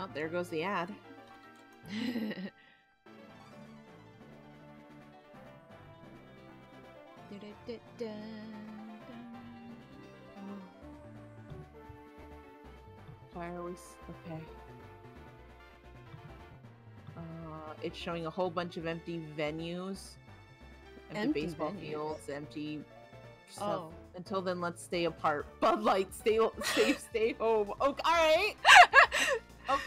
Oh, there goes the ad. Fireworks. Okay. It's showing a whole bunch of empty venues, empty baseball fields, empty stuff. Oh. Until then, let's stay apart. Bud Light, stay safe, stay home. Okay, all right. Oh.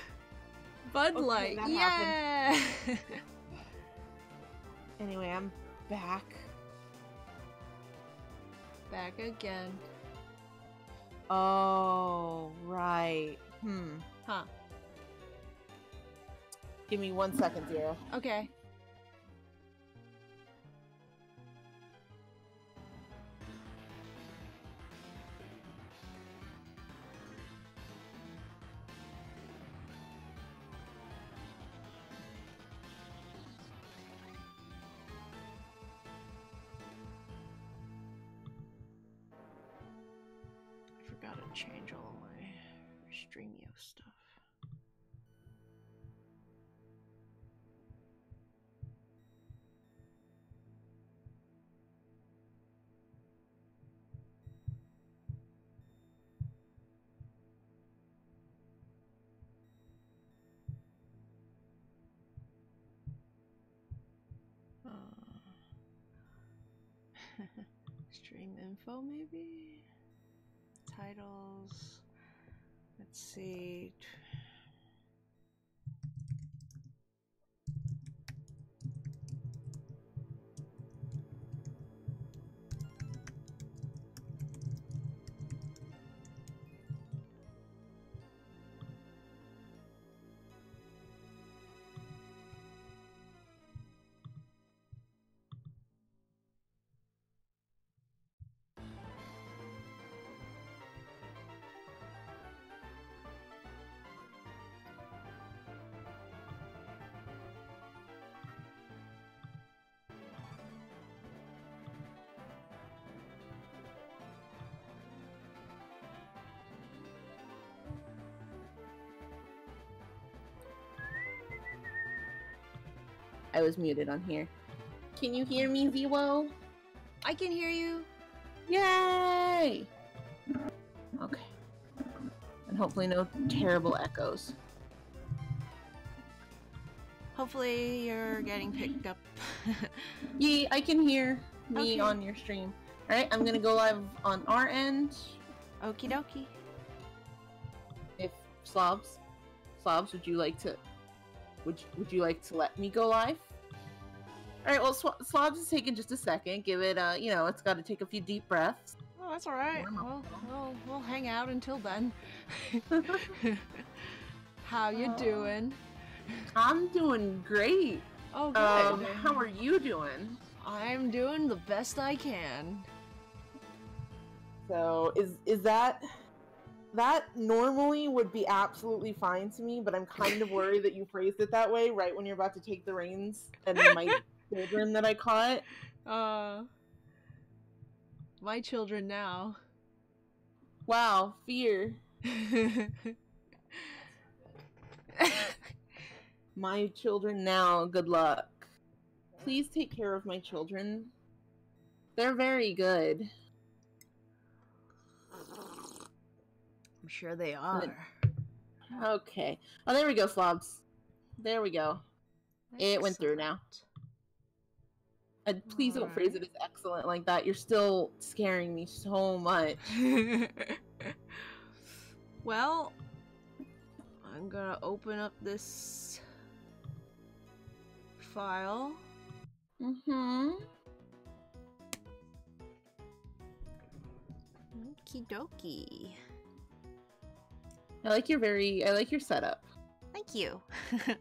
Bud Light, that yeah. Anyway, I'm back. Back again. Oh, right. Huh. Give me 1 second, Zero. Okay. I forgot to change all my Streamio stuff. Stream info, maybe? Titles. Let's see. I was muted on here. Can you hear me, Zero? I can hear you. Yay! Okay. And hopefully no terrible echoes. Hopefully you're getting picked up. Yeah, I can hear me Okay. on your stream. Alright, I'm gonna go live on our end. Okie dokie. If Slobs, would you like to would you like to let me go live? Alright, well Slobs is taking just a second. Give it you know, it's gotta take a few deep breaths. Oh, that's alright. We'll hang out until then. How you doing? I'm doing great. Oh, good. How are you doing? I'm doing the best I can. So is that normally would be absolutely fine to me, but I'm kind of worried that you phrased it that way right when you're about to take the reins and my children that I caught. My children now. Wow, fear. My children now, good luck. Please take care of my children. They're very good. I'm sure they are. Okay. Oh, there we go, Slobs. There we go. It went through now. And please don't phrase it as excellent like that. You're still scaring me so much. Well, I'm gonna open up this file. Mm-hmm. Okie dokie. I like your setup. Thank you. I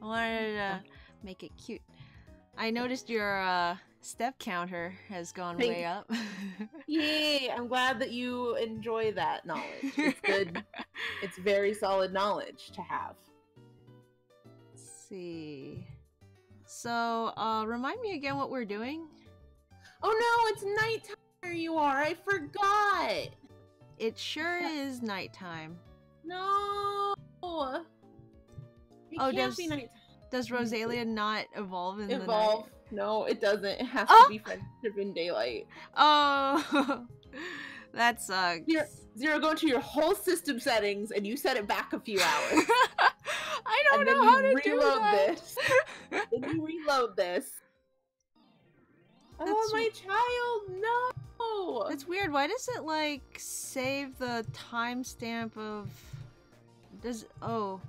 wanted to make it cute. I noticed your step counter has gone way up. Yay! I'm glad that you enjoy that knowledge. It's good. It's very solid knowledge to have. Let's see. So, remind me again what we're doing? Oh no, it's nighttime where you are. I forgot. It sure is nighttime. No. Oh, can't be nighttime. does Rosalia not evolve in the night? Evolve. No, it doesn't. It has Oh! to be friendship in daylight. Oh, that sucks. Zero, go into your whole system settings and you set it back a few hours. I don't know how to do that. This. Then you reload this. That's Oh, my child, no! That's weird. Why does it, like, save the timestamp of... Does... Oh.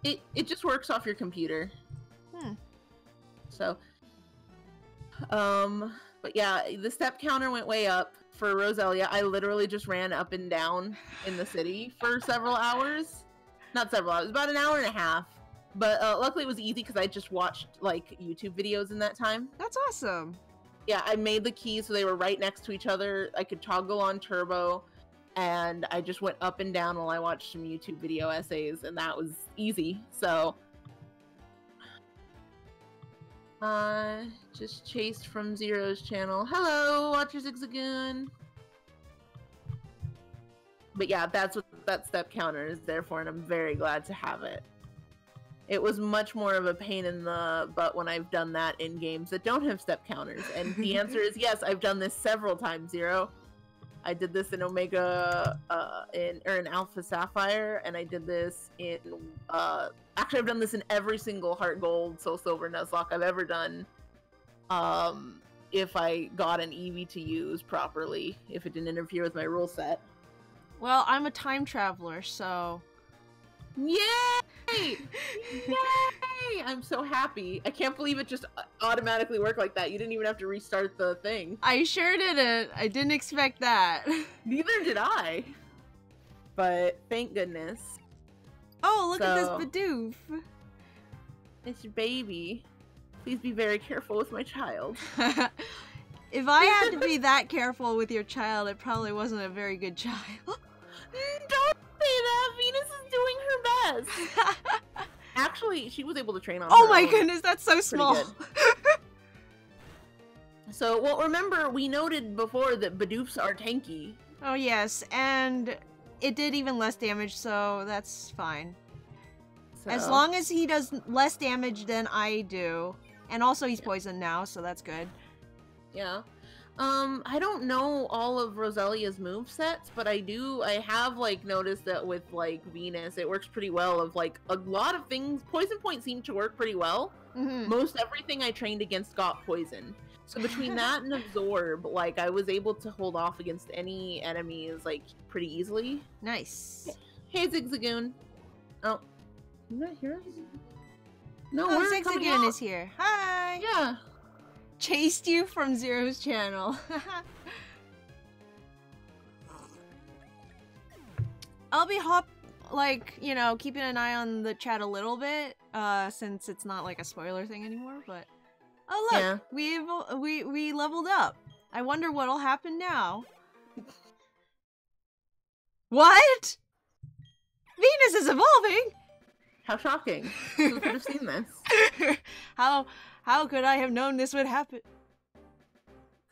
It just works off your computer. Hmm. So... But yeah, the step counter went way up for Rosalia. I literally just ran up and down in the city for several hours. Not several hours, about an hour and a half. But luckily it was easy because I just watched, like, YouTube videos in that time. That's awesome. Yeah, I made the keys so they were right next to each other. I could toggle on turbo, and I just went up and down while I watched some YouTube video essays, and that was easy. So, just chased from Zero's channel. Hello, Watcher Zigzagoon. But yeah, that's what that step counter is there for, and I'm very glad to have it. It was much more of a pain in the butt when I've done that in games that don't have step counters. And the answer is yes, I've done this several times, Zero. I did this in Omega, in Alpha Sapphire, and I did this in, actually I've done this in every single Heart Gold, Soul Silver, Nuzlocke I've ever done. If I got an Eevee to use properly, if it didn't interfere with my rule set. Well, I'm a time traveler, so... Yay! Yay! I'm so happy. I can't believe it just automatically worked like that. You didn't even have to restart the thing. I sure didn't. I didn't expect that. Neither did I. But thank goodness. Oh, look at this Bidoof. It's your baby. Please be very careful with my child. If I had to be that careful with your child, it probably wasn't a very good child. Don't say that! Venus is doing her best! Actually, she was able to train on Oh her my own. goodness, that's so small! So, well, remember, we noted before that Bidoofs are tanky. Oh yes, and it did even less damage, so that's fine. So. As long as he does less damage than I do. And also he's poisoned now, so that's good. Yeah. I don't know all of Rosalia's movesets, but I have, like, noticed that with, like, Venus, it works pretty well of, like, a lot of things. Poison Point seemed to work pretty well. Mm-hmm. Most everything I trained against got poisoned. So between that and Absorb, like, I was able to hold off against any enemies, like, pretty easily. Nice. Hey, Zigzagoon. Oh. You not here? No, oh, we're coming out. Zigzagoon is here. Hi! Yeah. Chased you from Zero's channel. I'll be you know, keeping an eye on the chat a little bit, since it's not like a spoiler thing anymore, but... Oh look! Yeah. We leveled up. I wonder what'll happen now. What? Venus is evolving! How shocking. Who could have seen this? How could I have known this would happen?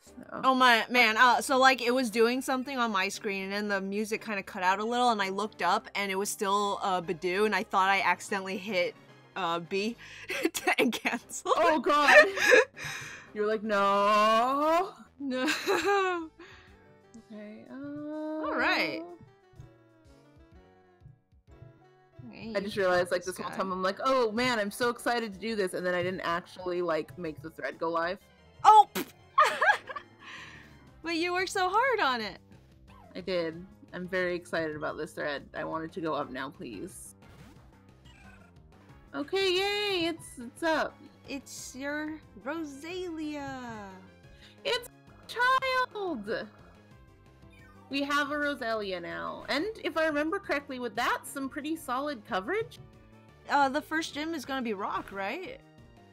So. Oh my, man, so like it was doing something on my screen and then the music kind of cut out a little and I looked up and it was still Badoo and I thought I accidentally hit B and cancel. Oh god! You were like, no! No. Okay, Alright. I just realized, like, this whole time I'm like, oh man, I'm so excited to do this, and then I didn't actually, like, make the thread go live. Oh! But you worked so hard on it. I did. I'm very excited about this thread. I want it to go up now, please. Okay, yay! It's up. It's your Rosalia. It's child! We have a Rosalia now. And if I remember correctly, with that, some pretty solid coverage. The first gym is gonna be Rock, right?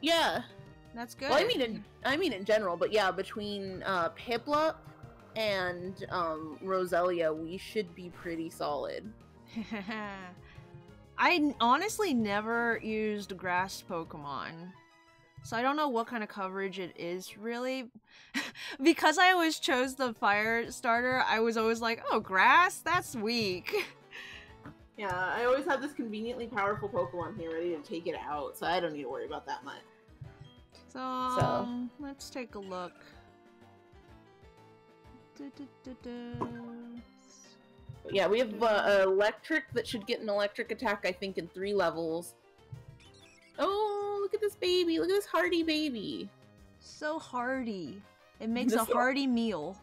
Yeah. That's good. Well, I mean in general, but yeah, between Piplup and Rosalia, we should be pretty solid. I honestly never used grass Pokemon, so I don't know what kind of coverage it is really. Because I always chose the fire starter, I was always like, oh, grass? That's weak. Yeah, I always have this conveniently powerful Pokemon here ready to take it out, so I don't need to worry about that much. So, let's take a look. Yeah, we have electric that should get an electric attack, I think, in 3 levels. Oh, look at this baby. Look at this hardy baby. So hardy. It makes a hearty meal.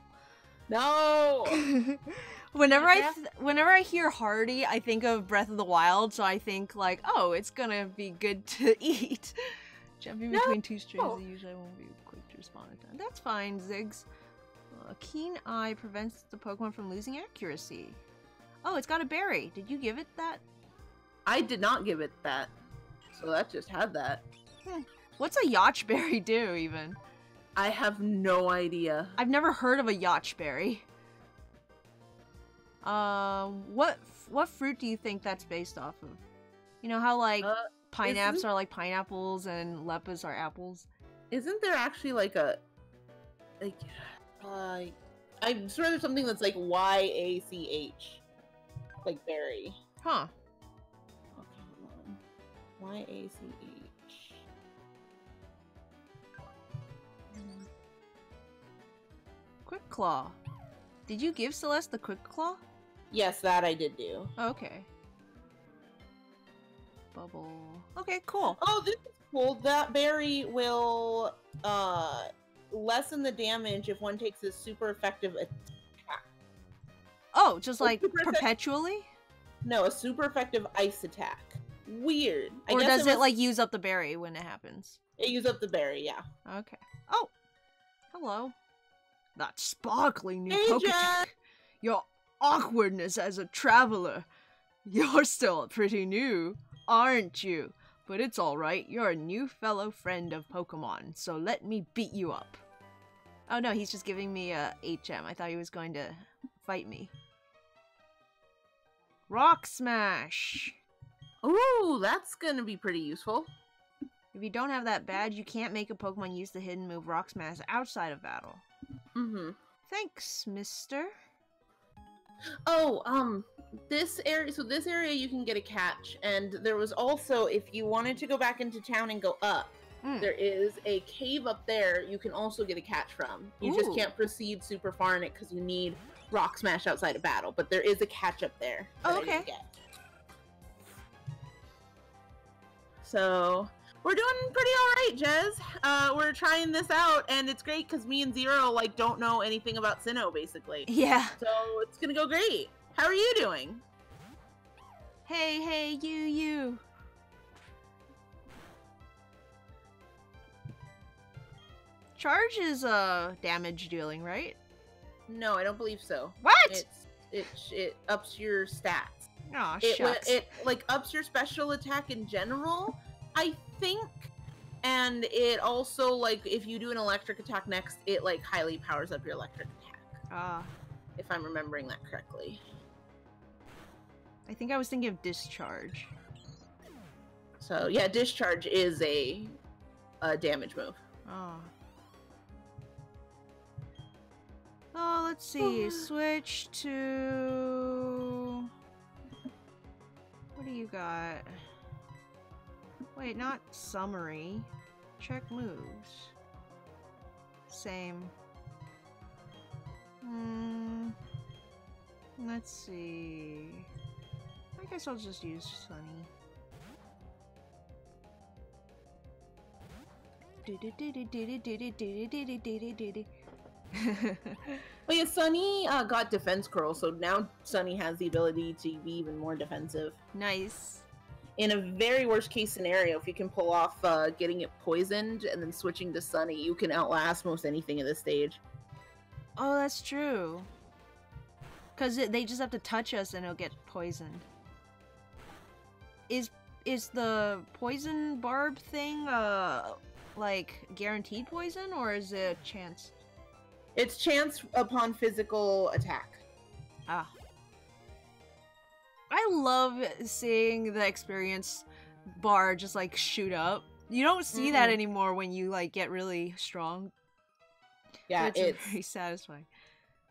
No! Whenever I hear hardy, I think of Breath of the Wild, so I think like, oh, it's gonna be good to eat. Jumping between 2 strings, it usually won't be quick to respond in time. That's fine, Ziggs. A keen eye prevents the Pokemon from losing accuracy. Oh, it's got a berry. Did you give it that? I did not give it that. So that just had that. What's a Yacht Berry do, even? I have no idea. I've never heard of a Yacht Berry. What fruit do you think that's based off of? You know how, like, pineapples are like pineapples and leppas are apples? Isn't there actually, like, a... Like... I'm sure there's something that's, like, Y-A-C-H. Like, berry. Huh. Okay, hold on. Y-A-C-H. Quick Claw. Did you give Celeste the Quick Claw? Yes, that I did do. Okay. Bubble. Okay, cool. Oh, this is cool. That berry will lessen the damage if one takes a super effective attack. Oh, just like perpetually? No, a super effective ice attack. Weird. Or does it like use up the berry when it happens? It uses up the berry, yeah. Okay. Oh, hello. That sparkling new hey, Pokétech. Your awkwardness as a traveler. You're still pretty new, aren't you? But it's alright, you're a new fellow friend of Pokemon, so let me beat you up. Oh no, he's just giving me a HM. I thought he was going to fight me. Rock Smash! Ooh, that's gonna be pretty useful. If you don't have that badge, you can't make a Pokemon use the hidden move Rock Smash outside of battle. Mm-hmm. Thanks, mister. Oh, this area you can get a catch, and there was also, if you wanted to go back into town and go up, there is a cave up there you can also get a catch from. You just can't proceed super far in it because you need Rock Smash outside of battle, but there is a catch up there that I didn't get. So, we're doing pretty alright, Jez. We're trying this out, and it's great because me and Zero, like, don't know anything about Sinnoh, basically. Yeah. So, it's gonna go great. How are you doing? Hey, you. Charge is, damage dealing, right? No, I don't believe so. What? It ups your stats. Aw, shucks. It, like, ups your special attack in general, I think. And it also, like, if you do an electric attack next, it, like, highly powers up your electric attack. If I'm remembering that correctly. I think I was thinking of Discharge. So, yeah, Discharge is a damage move. Oh, let's see. Switch to... What do you got? Wait, not summary. Check moves. Same. Let's see. I guess I'll just use Sunny. Well, yeah, Sunny got Defense Curl, so now Sunny has the ability to be even more defensive. Nice. In a very worst case scenario, if you can pull off getting it poisoned and then switching to Sunny, you can outlast most anything at this stage. Oh, that's true. Because they just have to touch us and it'll get poisoned. Is the poison barb thing, like, guaranteed poison, or is it chance? It's chance upon physical attack. Ah. I love seeing the experience bar just, like, shoot up. You don't see that anymore when you, like, get really strong. Yeah, it's very satisfying.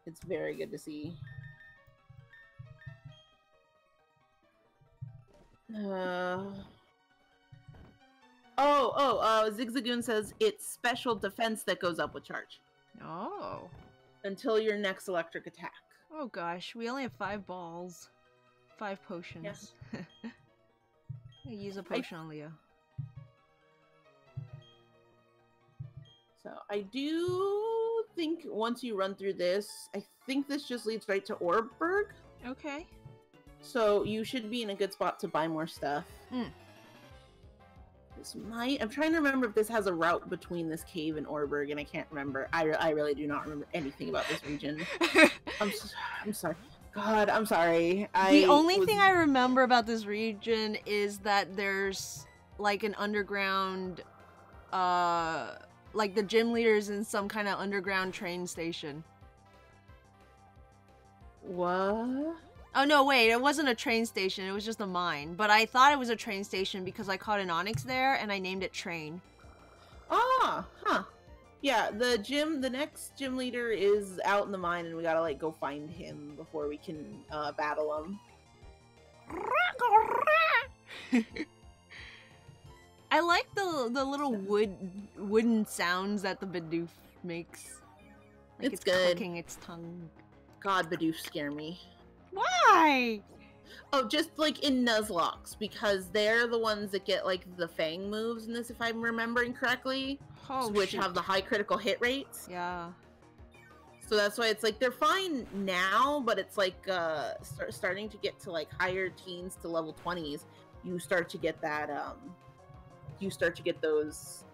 It's very good to see. Zigzagoon says it's special defense that goes up with charge. Oh. Until your next electric attack. Oh gosh, we only have 5 balls. 5 potions. Yeah. I use a potion on Leo. So I do think once you run through this, I think this just leads right to Orbberg. Okay. So you should be in a good spot to buy more stuff. This might... I'm trying to remember if this has a route between this cave and Orbberg, and I can't remember. I really do not remember anything about this region. I'm sorry. God, I'm sorry. The only thing I remember about this region is that there's like an underground, like the gym leader's in some kind of underground train station. What? Oh no, wait, it wasn't a train station, it was just a mine. But I thought it was a train station because I caught an onyx there and I named it Train. Ah, huh. Yeah, the next gym leader is out in the mine and we gotta like go find him before we can battle him. I like the little wooden sounds that the Bidoof makes. Like it's good. Clicking its tongue. God, Bidoof scare me. Why? Oh, just like in Nuzlocke, because they're the ones that get like the Fang moves in this, if I'm remembering correctly. Oh, which have the high critical hit rates. Yeah. So that's why it's like they're fine now, but it's like starting to get to like higher teens to level 20s. You start to get that you start to get those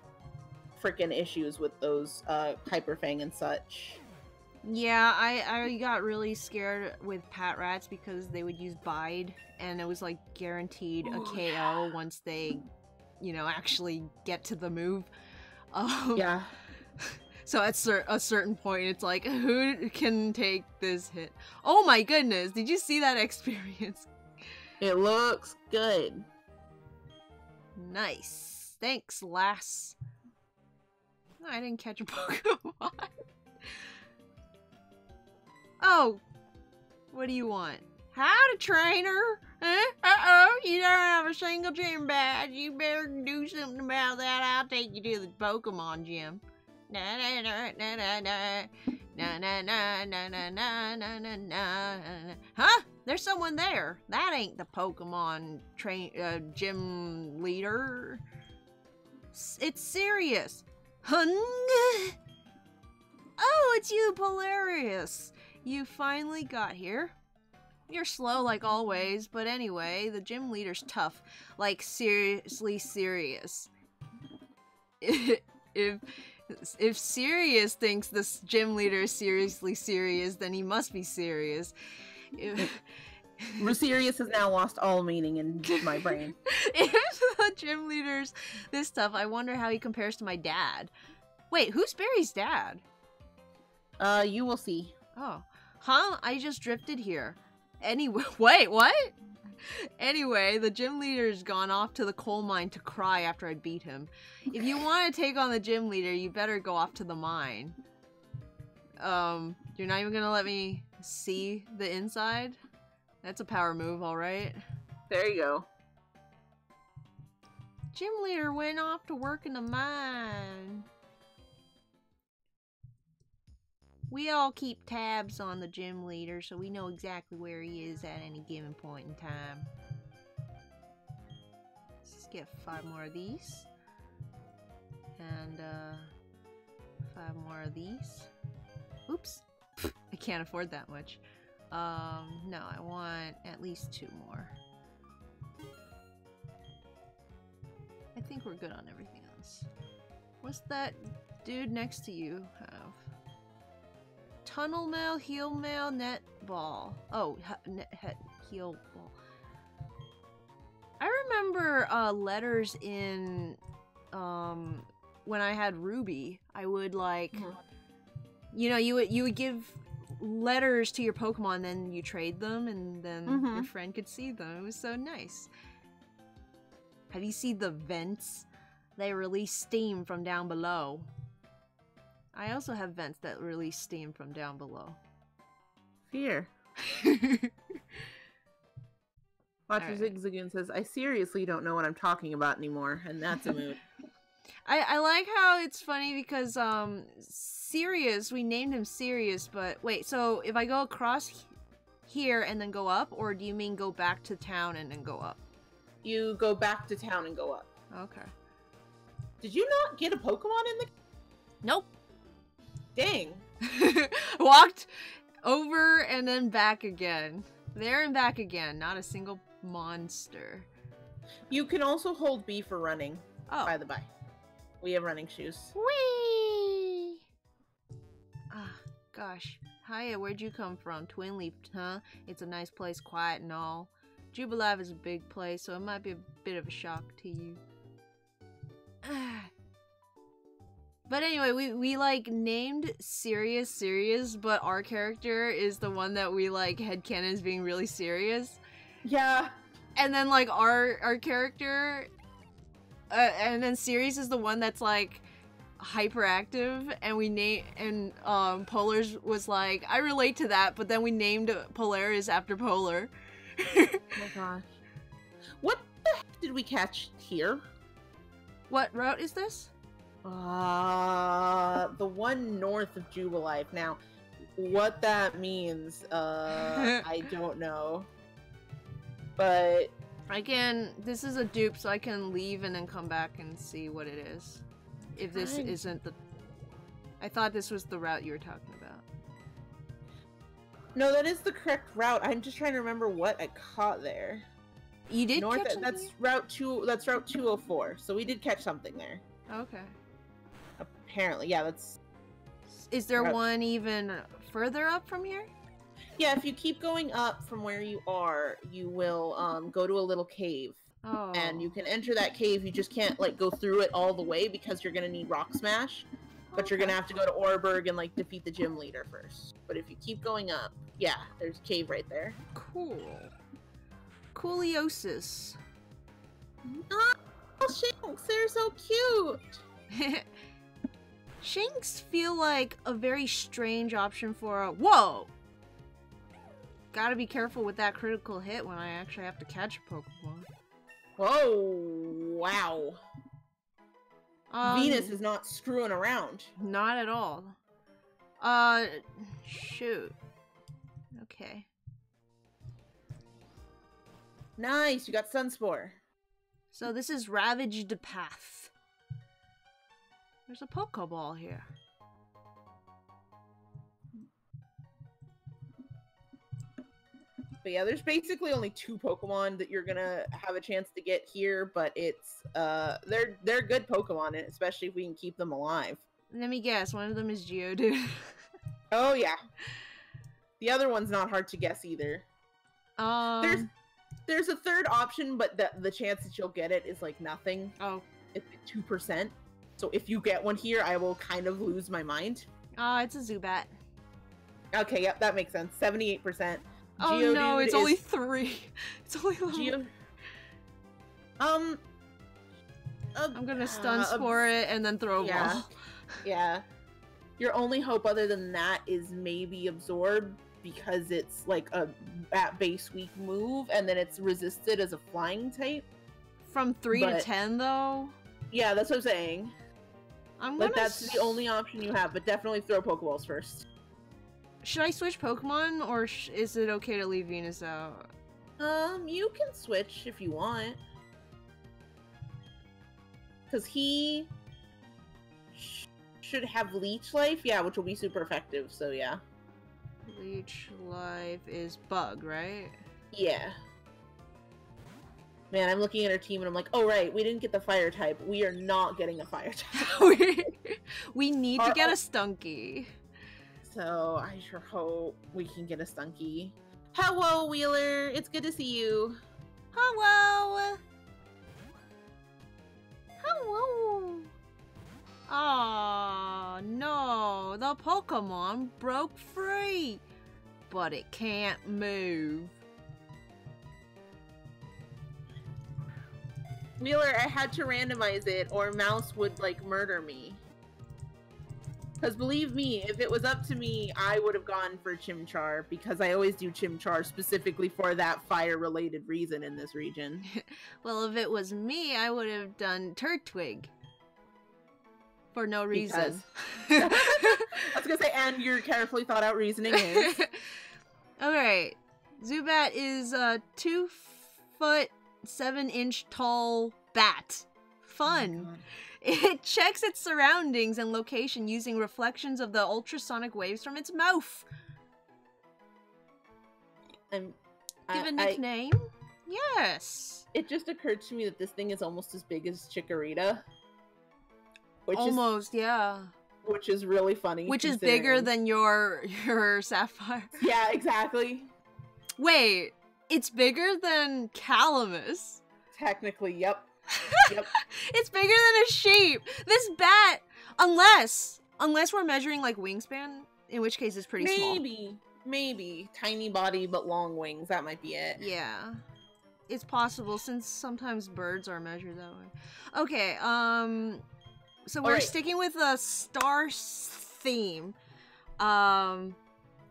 freaking issues with those Hyper Fang and such. Yeah, I got really scared with Pat Rats because they would use Bide, and it was like guaranteed a KO once they, you know, actually get to the move. Yeah. So at a certain point, it's like, who can take this hit? Oh my goodness, did you see that experience? It looks good. Nice. Thanks, lass. No, I didn't catch a Pokemon. Oh, what do you want? Howdy, trainer. Huh? Uh-oh, you don't have a single gym badge. You better do something about that. I'll take you to the Pokemon gym. Na na na na na na na na na na na na na na. Huh? There's someone there. That ain't the Pokemon gym leader. It's serious. Oh, it's you, Polarius. You finally got here. You're slow like always, but anyway, the gym leader's tough. Like, seriously serious. If Sirius thinks this gym leader is seriously serious, then he must be serious. Serious has now lost all meaning in my brain. If the gym leader's this tough, I wonder how he compares to my dad. Wait, who's Barry's dad? You will see. Oh. Huh? I just drifted here. Anyway, wait, what? Anyway, the gym leader's gone off to the coal mine to cry after I beat him. If you want to take on the gym leader, you better go off to the mine. You're not even gonna let me see the inside? That's a power move, alright? There you go. Gym leader went off to work in the mine. We all keep tabs on the gym leader, so we know exactly where he is at any given point in time. Let's just get 5 more of these. And, 5 more of these. Oops. I can't afford that much. No, I want at least 2 more. I think we're good on everything else. What's that dude next to you have? Tunnel mail, heel mail, net ball. Oh, heel ball. I remember letters in when I had Ruby. I would like, you know, you would give letters to your Pokemon, then you trade them, and then your friend could see them. It was so nice. Have you seen the vents? They release steam from down below. I also have vents that release steam from down below. Fear. Watcher Zigzagoon says, I seriously don't know what I'm talking about anymore, and that's a mood. I like how it's funny because, Sirius, we named him Sirius, but wait, so if I go across here and then go up, or do you mean go back to town and then go up? You go back to town and go up. Okay. Did you not get a Pokemon in the... Nope. Dang. Walked over and then back again. There and back again. Not a single monster. You can also hold B for running, by the by. We have running shoes. Whee! Ah, gosh. Hiya, where'd you come from? Twin Leaf, huh? It's a nice place, quiet and all. Jubilife is a big place, so it might be a bit of a shock to you. But anyway, we like named Sirius, but our character is the one that we like headcanon as being really serious. Yeah. And then like our character, and then Sirius is the one that's like hyperactive, and we Polar's was like, I relate to that, but then we named Polaris after Polar. Oh my gosh. What the heck did we catch here? What route is this? The one north of Jubilife. Now, what that means, I don't know. But this is a dupe, so I can leave and then come back and see what it is. If this isn't the... I thought this was the route you were talking about. No, that is the correct route. I'm just trying to remember what I caught there. You did catch something? That's route 204. So we did catch something there. Okay. Apparently, yeah, that's... Is there one even further up from here? Yeah, if you keep going up from where you are, you will go to a little cave. Oh. And you can enter that cave. You just can't, like, go through it all the way because you're going to need Rock Smash. But you're going to have to go to Oreburgh and, like, defeat the gym leader first. But if you keep going up, yeah, there's a cave right there. Cool. Cooliosis. Oh, Shanks, they're so cute! Shanks feel like a very strange option for a... Whoa! Gotta be careful with that critical hit when I actually have to catch a Pokemon. Whoa! Wow. Venus is not screwing around. Not at all. Shoot. Okay. Nice, you got Sunspore. So this is Ravaged Path. There's a Pokeball here. But yeah, there's basically only 2 Pokemon that you're gonna have a chance to get here, but it's they're good Pokemon, especially if we can keep them alive. Let me guess, one of them is Geodude. Oh yeah. The other one's not hard to guess either. There's a third option, but the chance that you'll get it is like nothing. Oh. It's 2%. So if you get one here, I will kind of lose my mind. It's a Zubat. Okay, yep, that makes sense. 78%. Oh Geodude no, it's only 3. It's only low. I'm gonna stun spore it and then throw a ball. Yeah. Your only hope other than that is maybe Absorb, because it's like a at base weak move, and then it's resisted as a flying type. From 3 to 10 though? Yeah, that's what I'm saying. But that's the only option you have, but definitely throw Pokeballs first. Should I switch Pokemon, or is it okay to leave Venus out? You can switch if you want. Because he should have Leech Life, yeah, which will be super effective, so yeah. Leech Life is Bug, right? Yeah. Man, I'm looking at our team and I'm like, oh right, we didn't get the Fire type. We are not getting a Fire type. We need to get a Stunky. So, I sure hope we can get a Stunky. Hello, Wheeler! It's good to see you. Hello! Hello! Oh no, the Pokemon broke free, but it can't move. Wheeler, I had to randomize it or Mouse would, like, murder me. Because believe me, if it was up to me, I would have gone for Chimchar, because I always do Chimchar specifically for that fire-related reason in this region. Well, if it was me, I would have done Turtwig. For no reason. I was gonna say, and your carefully thought out reasoning is... Alright. Zubat is a 2'7" tall bat. Fun. Oh, it checks its surroundings and location using reflections of the ultrasonic waves from its mouth. Give a nickname? Yes. It just occurred to me that this thing is almost as big as Chikorita. Yeah. Which is really funny. Which is bigger than your Sapphire. Yeah, exactly. Wait, it's bigger than Calamus. Technically, yep. Yep. It's bigger than a sheep. This bat, unless we're measuring like wingspan, in which case it's pretty small. Maybe tiny body but long wings. That might be it. Yeah, it's possible since sometimes birds are measured that way. Okay, so we're sticking with a star theme.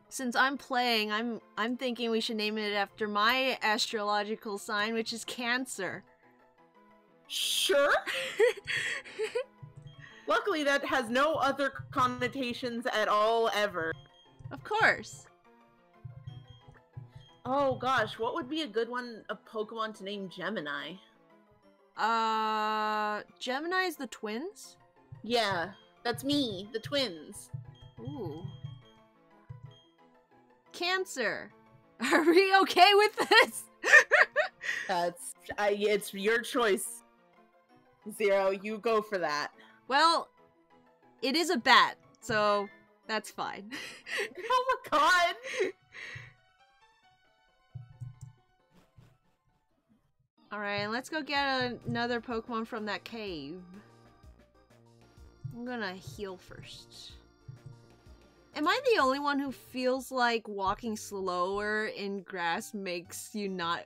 Since I'm playing, I'm thinking we should name it after my astrological sign, which is Cancer. Sure. Luckily, that has no other connotations at all, ever. Of course. Oh gosh, what would be a good one, a Pokemon to name Gemini? Gemini's the twins? Yeah, that's me, the twins. Ooh. Cancer. Are we okay with this? It's your choice. Zero, you go for that. Well, it is a bat, so that's fine. Oh my god! Alright, let's go get another Pokemon from that cave. I'm gonna heal first. Am I the only one who feels like walking slower in grass makes you not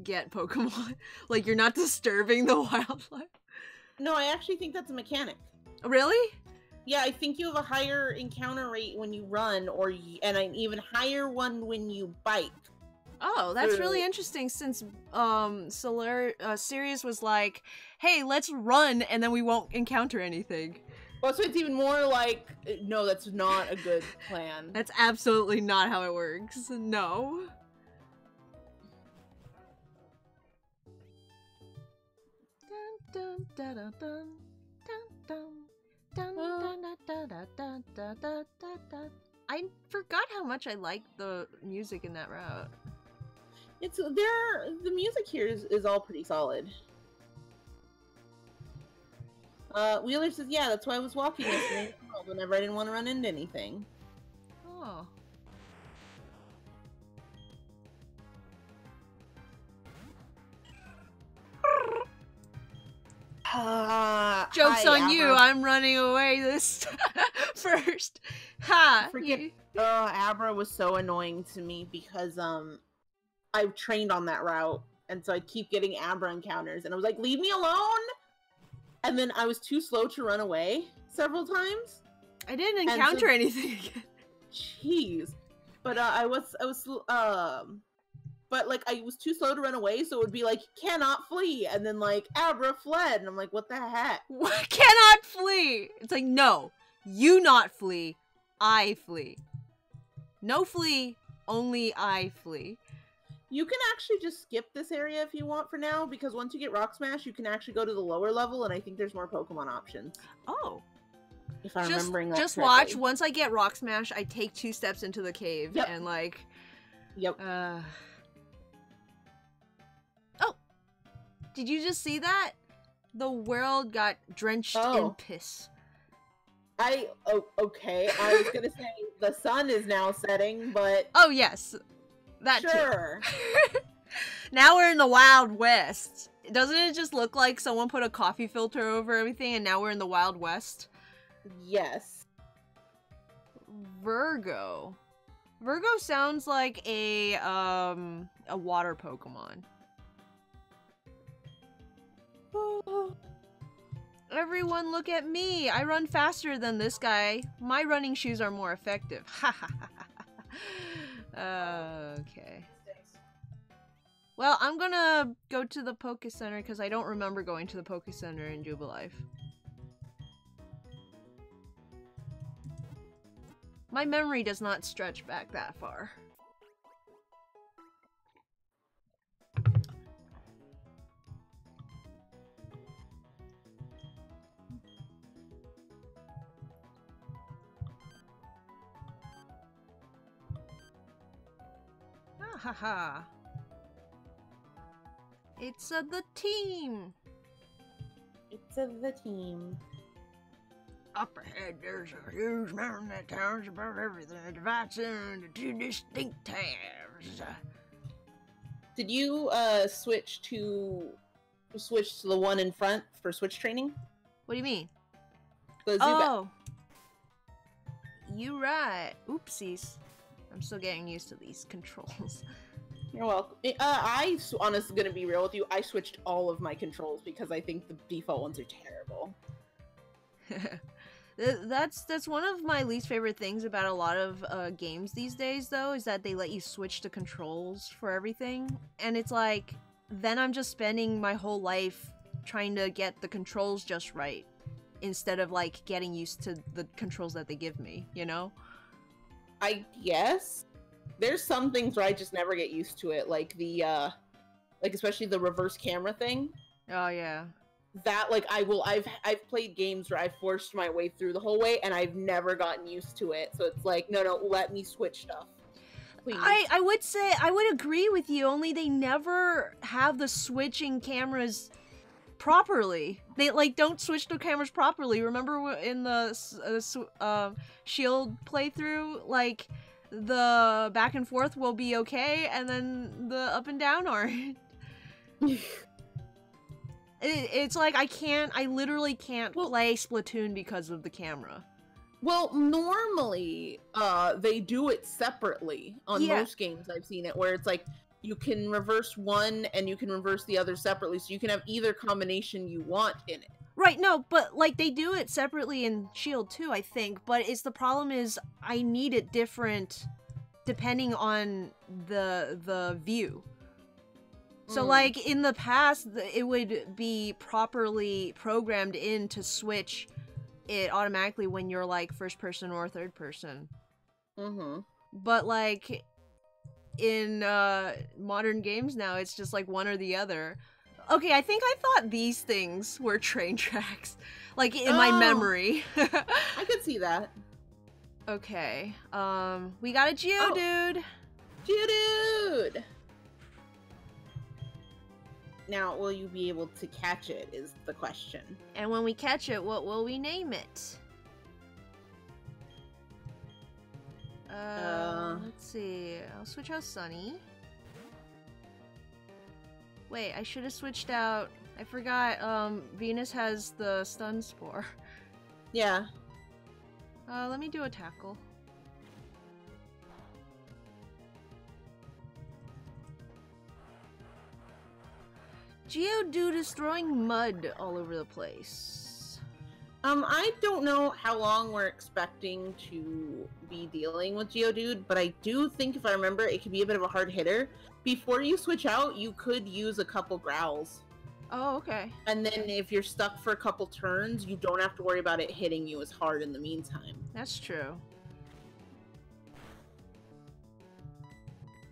get Pokemon? Like you're not disturbing the wildlife? No, I actually think that's a mechanic. Really? Yeah, I think you have a higher encounter rate when you run, and an even higher one when you bike. Oh, that's really interesting since Sirius was like, hey, let's run and then we won't encounter anything. Well, so it's even more like, no, that's not a good plan. That's absolutely not how it works. No. I forgot how much I liked the music in that route. The music here is all pretty solid. Wheeler says, yeah, that's why I was walking yesterday whenever I didn't want to run into anything. Oh. Joke's on Abra. you, I'm running away this first. Ha! Abra was so annoying to me because, I've trained on that route, and so I keep getting Abra encounters, and I was like, leave me alone! And then I was too slow to run away several times. I didn't encounter anything again. Jeez. But I was too slow to run away, so it would be like, cannot flee, and then like, Abra fled, and I'm like, what the heck? Cannot flee! It's like, no, you not flee, I flee. No flee, only I flee. You can actually just skip this area if you want for now, because once you get Rock Smash, you can actually go to the lower level, and I think there's more Pokemon options. Oh. If I'm remembering that Just correctly. watch, once I get Rock Smash, I take 2 steps into the cave, and like... Yep. Oh! Did you just see that? The world got drenched in piss. Okay, I was gonna say, the sun is now setting, but... Oh, yes. That sure. Too. Now we're in the Wild West. Doesn't it just look like someone put a coffee filter over everything and now we're in the Wild West? Yes. Virgo. Virgo sounds like a water Pokemon. Everyone look at me! I run faster than this guy. My running shoes are more effective. Ha ha ha. Okay. Well, I'm gonna go to the Poke Center because I don't remember going to the Poke Center in Jubilife. My memory does not stretch back that far. Ah ha ha. It's the team! It's the team. Up ahead, there's a huge mountain that towers above everything. It divides into two distinct towers. Did you switch to the one in front for switch training? What do you mean? The Zubat. Oh! You right. Oopsies. I'm still getting used to these controls. You're welcome. I honestly gonna be real with you. I switched all of my controls because I think the default ones are terrible. That's one of my least favorite things about a lot of games these days, though, is that they let you switch the controls for everything, and it's like, then I'm just spending my whole life trying to get the controls just right, instead of, like, getting used to the controls that they give me, you know? I guess. There's some things where I just never get used to it, like the, like especially the reverse camera thing. Oh, yeah. That, like, I've played games where I've forced my way through the whole way, and I've never gotten used to it, so it's like, no, let me switch stuff. Please. I would say, I would agree with you, only they never have the switching cameras properly. They, like, don't switch the cameras properly. Remember in the Shield playthrough, like, the back and forth will be okay, and then the up and down aren't. It's like I literally can't play Splatoon because of the camera. Well, normally, they do it separately on most games. I've seen it where it's like, you can reverse one and you can reverse the other separately, so you can have either combination you want in it. Right, no, but, like, they do it separately in Shield too, I think, but the problem is, I need it different depending on the view. So, like, in the past, it would be properly programmed in to switch it automatically when you're, like, first person or third person. Mm-hmm. But, like, in modern games now, it's just, like, one or the other. Okay, I think I thought these things were train tracks. Like, in my memory. I could see that. Okay, we got a Geodude! Geodude! Now, will you be able to catch it, is the question. And when we catch it, what will we name it? Let's see. I'll switch out Sunny. Wait, I should have switched out... I forgot, Venus has the Stun Spore. Yeah. Let me do a Tackle. Geodude is throwing mud all over the place. I don't know how long we're expecting to be dealing with Geodude, but I do think, if I remember, it could be a bit of a hard hitter. Before you switch out, you could use a couple growls. Oh, okay. And then if you're stuck for a couple turns, you don't have to worry about it hitting you as hard in the meantime. That's true.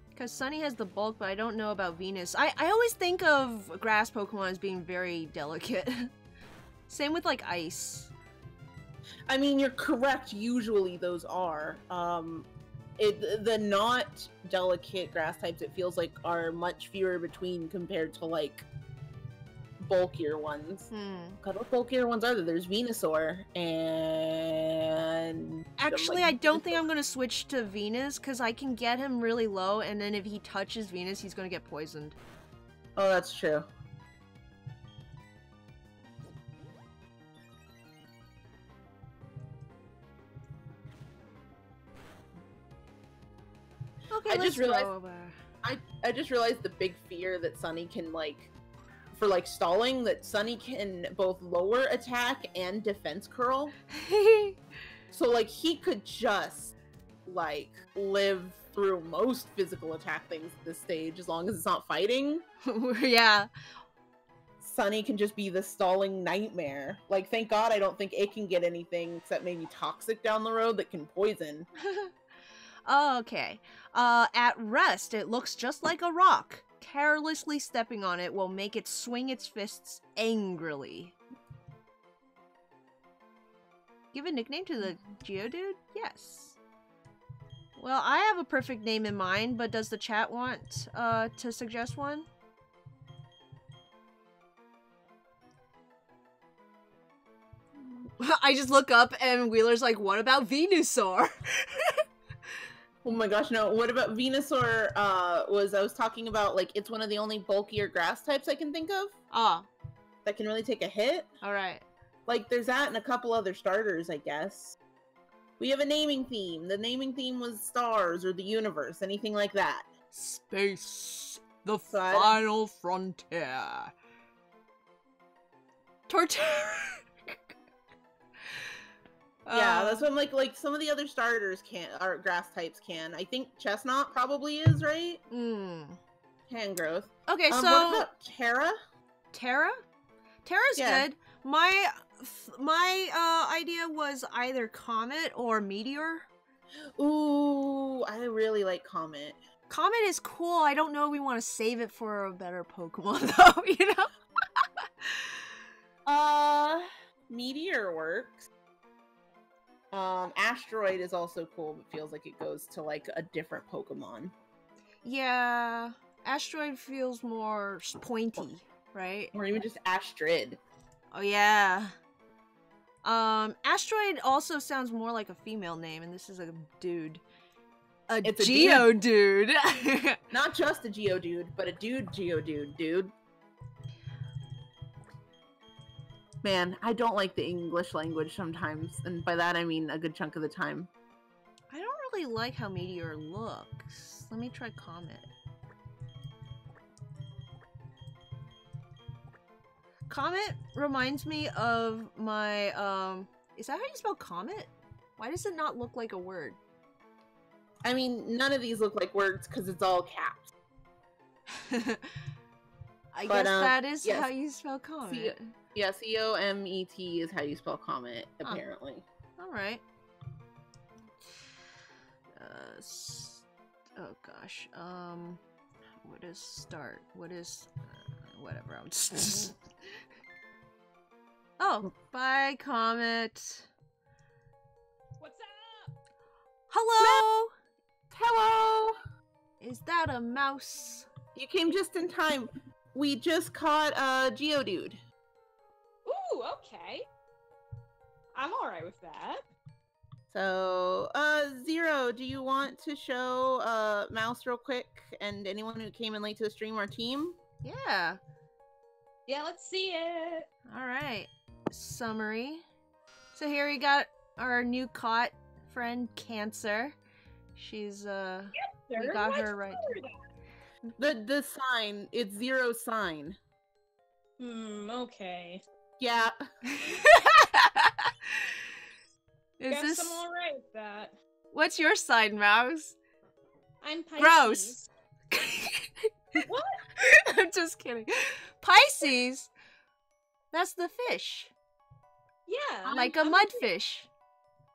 Because Sunny has the bulk, but I don't know about Venus. I always think of grass Pokemon as being very delicate. Same with, like, ice. I mean, you're correct. Usually those are. The not delicate grass types, it feels like, are much fewer between compared to, like, bulkier ones. What bulkier ones are there? There's Venusaur and... Actually, like, I don't think I'm going to switch to Venus, because I can get him really low, and then if he touches Venus, he's going to get poisoned. Oh, that's true. Okay, I let's just realized go over. I just realized the big fear that Sunny can, like, for like stalling, that Sunny can both lower attack and defense curl. So like he could just like live through most physical attack things at this stage as long as it's not fighting. Yeah. Sunny can just be the stalling nightmare. Like, thank God I don't think it can get anything except maybe toxic down the road that can poison. Okay. At rest, it looks just like a rock. Carelessly stepping on it will make it swing its fists angrily. Give a nickname to the Geodude? Yes. Well, I have a perfect name in mind, but does the chat want to suggest one? I just look up and Wheeler's like, what about Venusaur? Oh my gosh, no. What about Venusaur? I was talking about, like, it's one of the only bulkier grass types I can think of. Ah. That can really take a hit. Alright. Like, there's that and a couple other starters, I guess. We have a naming theme. The naming theme was stars or the universe, anything like that. Space. The final frontier. Torterra. Yeah, that's what I'm like some of the other starters or grass types can. I think Chestnut probably is, right? Hand growth. Okay, so what about Terra? Terra's good. My idea was either Comet or Meteor. Ooh, I really like Comet. Comet is cool. I don't know if we want to save it for a better Pokemon though, you know? Meteor works. Asteroid is also cool, but feels like it goes to like a different Pokemon. Yeah, Asteroid feels more pointy, right? Or even just Astrid. Oh yeah. Asteroid also sounds more like a female name, and this is a dude. It's a Geodude. Not just a Geodude, but a Geodude, dude. Man, I don't like the English language sometimes, and by that I mean a good chunk of the time. I don't really like how Meteor looks. Let me try Comet. Comet reminds me of my, is that how you spell Comet? Why does it not look like a word? I mean, none of these look like words because it's all caps. I guess that is how you spell Comet. Yeah, C-O-M-E-T is how you spell Comet, apparently. Alright. Oh gosh. What is start? What is... whatever, I'm just... Oh, bye, Comet. What's up? Hello! Hello! Is that a mouse? You came just in time. We just caught a Geodude. Ooh, okay. I'm alright with that. So, Zero, do you want to show Mouse real quick and anyone who came in late to the stream our team? Yeah. Yeah, let's see it. Alright. Summary. So here we got our new caught friend, Cancer. She's, Cancer? we got her right. The sign, it's Zero's sign. Okay. Yeah. Guess I'm alright with that. What's your sign, Mouse? I'm Gross. Pisces. What? I'm just kidding. Pisces? That's the fish. Yeah. Like a mudfish.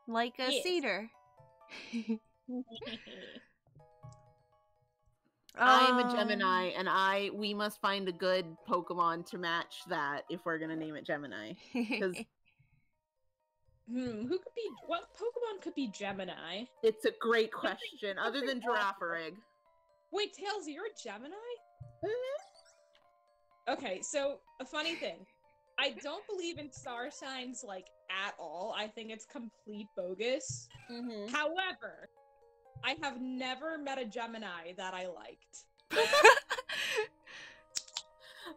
Like a cedar. I'm a Gemini, and we must find a good Pokemon to match that if we're gonna name it Gemini. Because what Pokemon could be Gemini? it's a great question, other than Girafarig. Wait, Tails, you're a Gemini? Okay, so, a funny thing. I don't believe in star signs, like, at all. I think it's complete bogus. However, I have never met a Gemini that I liked.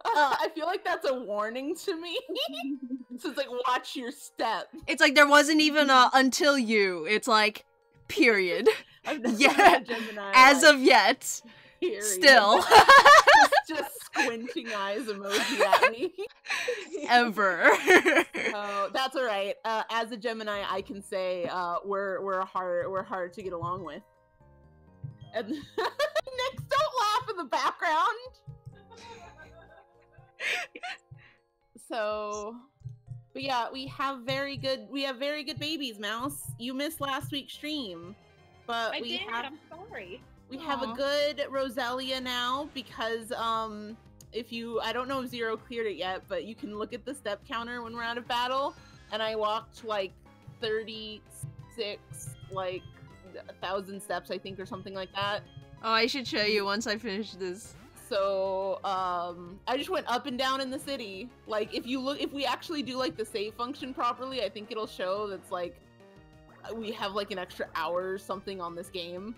I feel like that's a warning to me. So it's like, watch your step. It's like there wasn't even a until you. It's like, period. Yeah. Gemini, As of yet. Period. Still. just squinting eyes emoji at me. Ever. Oh, that's all right. As a Gemini, I can say we're hard to get along with. And Nix, don't laugh in the background. So, but yeah, we have very good babies, Mouse. You missed last week's stream, but I'm sorry. We have a good Roselia now because I don't know if Zero cleared it yet, but you can look at the step counter when we're out of battle, and I walked like 36 like 1,000 steps, I think, or something like that. Oh, I should show you once I finish this. So I just went up and down in the city. Like if we actually do like the save function properly, I think it'll show that's like we have like an extra hour or something on this game.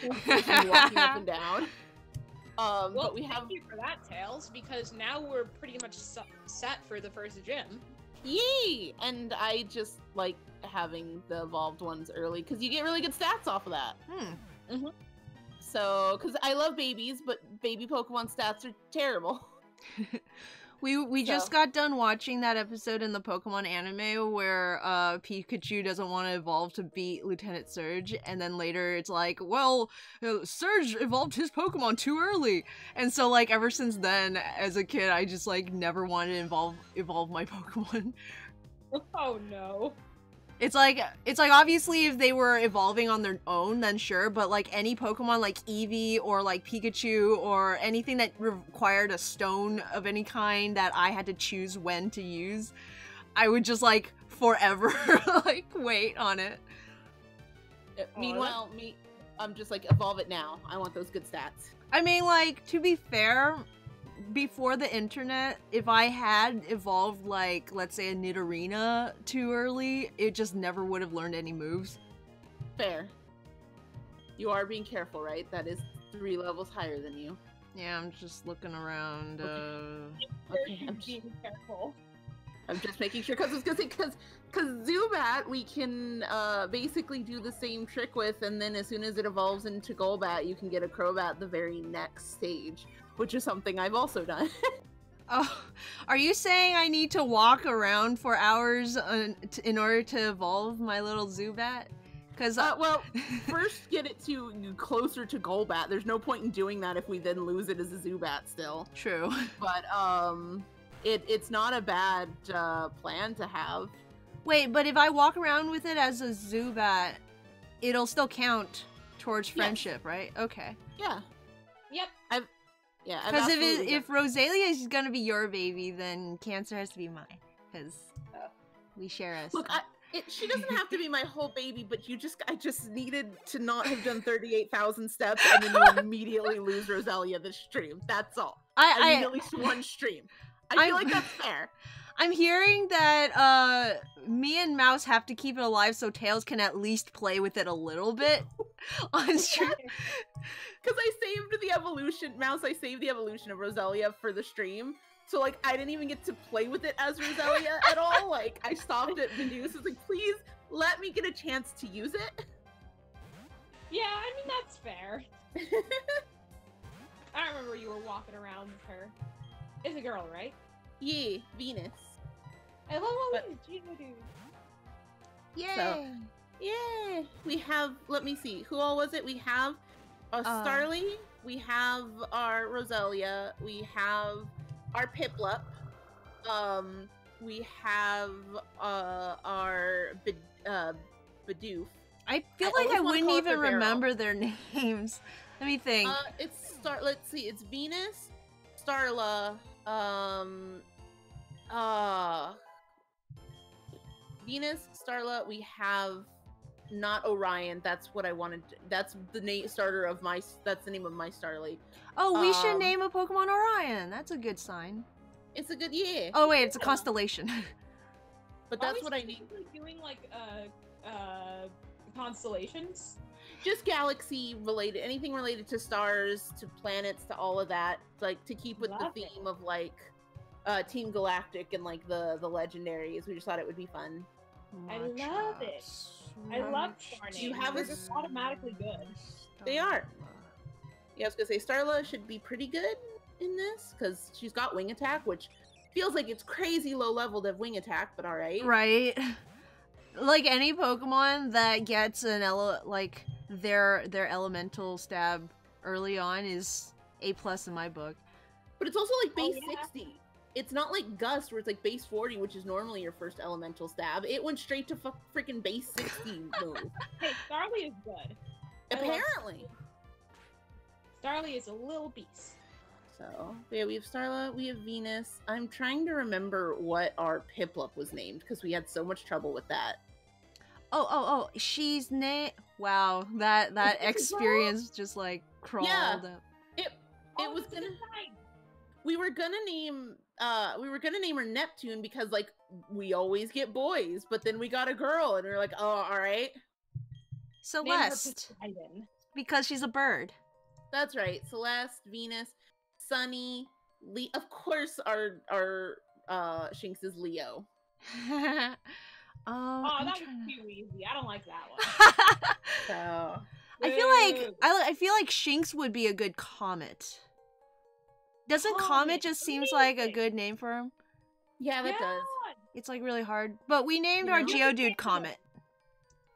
Walking up and down. Well, but we have. Thank you for that, Tails, because now we're pretty much set for the first gym. Yay! And I just like having the evolved ones early because you get really good stats off of that. So, because I love babies, but baby Pokemon stats are terrible. We just got done watching that episode in the Pokemon anime where Pikachu doesn't want to evolve to beat Lieutenant Surge, and then later it's like, well, Surge evolved his Pokemon too early, and so like ever since then, as a kid, I just like never wanted to evolve my Pokemon. Oh no. It's like obviously if they were evolving on their own, then sure, but like any Pokemon like Eevee or like Pikachu or anything that required a stone of any kind that I had to choose when to use, I would just like forever like wait on it. Meanwhile, I'm just like, evolve it now. I want those good stats. I mean, like, to be fair, before the internet, if I had evolved, like, let's say a Nidorina too early, it just never would have learned any moves. Fair. You are being careful, right? That is 3 levels higher than you. Yeah, I'm just looking around, Okay, I'm being careful. I'm just making sure, because Zubat we can basically do the same trick with, and then as soon as it evolves into Golbat, you can get a Crobat the very next stage, which is something I've also done. Oh, are you saying I need to walk around for hours in order to evolve my little Zubat? Because well, first get it to closer to Golbat. There's no point in doing that if we then lose it as a Zubat still. True. But it's not a bad plan to have. Wait, but if I walk around with it as a Zubat, it'll still count towards friendship, yes. Right? Okay. Yeah. Yep. Because if Roselia is gonna be your baby, then Cancer has to be mine. Because we share a. Look, she doesn't have to be my whole baby, but I just needed to not have done 38,000 steps and then you immediately lose Roselia this stream. That's all. I need at least one stream. I feel like that's fair. I'm hearing that me and Mouse have to keep it alive so Tails can at least play with it a little bit on stream. Because I saved the evolution, Mouse, I saved the evolution of Roselia for the stream. So, like, I didn't even get to play with it as Roselia at all. Like, I stopped at Medusa. I was like, please, let me get a chance to use it. Yeah, I mean, that's fair. I remember you were walking around with her. It's a girl, right? Yeah, Venus. I love all these Geodude. Yay! So, yeah, we have, let me see, who all was it? We have Starly, we have our Roselia, we have our Piplup, we have our Bidoof. I feel like I wouldn't even remember their names. Let me think. Let's see, it's Venus, Starla, Venus, Starla, we have not Orion, that's what I wanted to, that's the name of my Starly. Oh, we should name a Pokemon Orion. That's a good sign. It's a good, yeah. Oh wait, it's a constellation. But that's what I need. Doing like constellations? Just galaxy related, anything related to stars, to planets, to all of that, like to keep with the theme of like Team Galactic and like the legendaries. We just thought it would be fun. I love it. I love star names. You have They're just automatically good. They are. Yeah, I was gonna say Starla should be pretty good. in this because she's got wing attack, which feels like it's crazy low level to have wing attack, but all right. Right. Like any Pokemon that gets an their elemental stab early on is A+ in my book. But it's also like base 60. It's not like Gust where it's like base 40, which is normally your first elemental stab. It went straight to freaking base 60 move. Hey, Starly is good. Apparently. Starly is a little beast. So, yeah, we have Starla, we have Venus. I'm trying to remember what our Piplup was named, because we had so much trouble with that. Oh, she's wow, that experience just, like, crawled up. It was gonna... We were gonna name her Neptune, because, like, we always get boys, but then we got a girl, and we were like, oh, alright. Celeste. Because she's a bird. That's right. Celeste, Venus, Sunny, of course our Shinx is Leo. That was too easy. I don't like that one. So I feel like Shinx would be a good Comet. Doesn't Comet just seems like a good name for him? Yeah, that does. It's like really hard. But we named our Geodude Comet.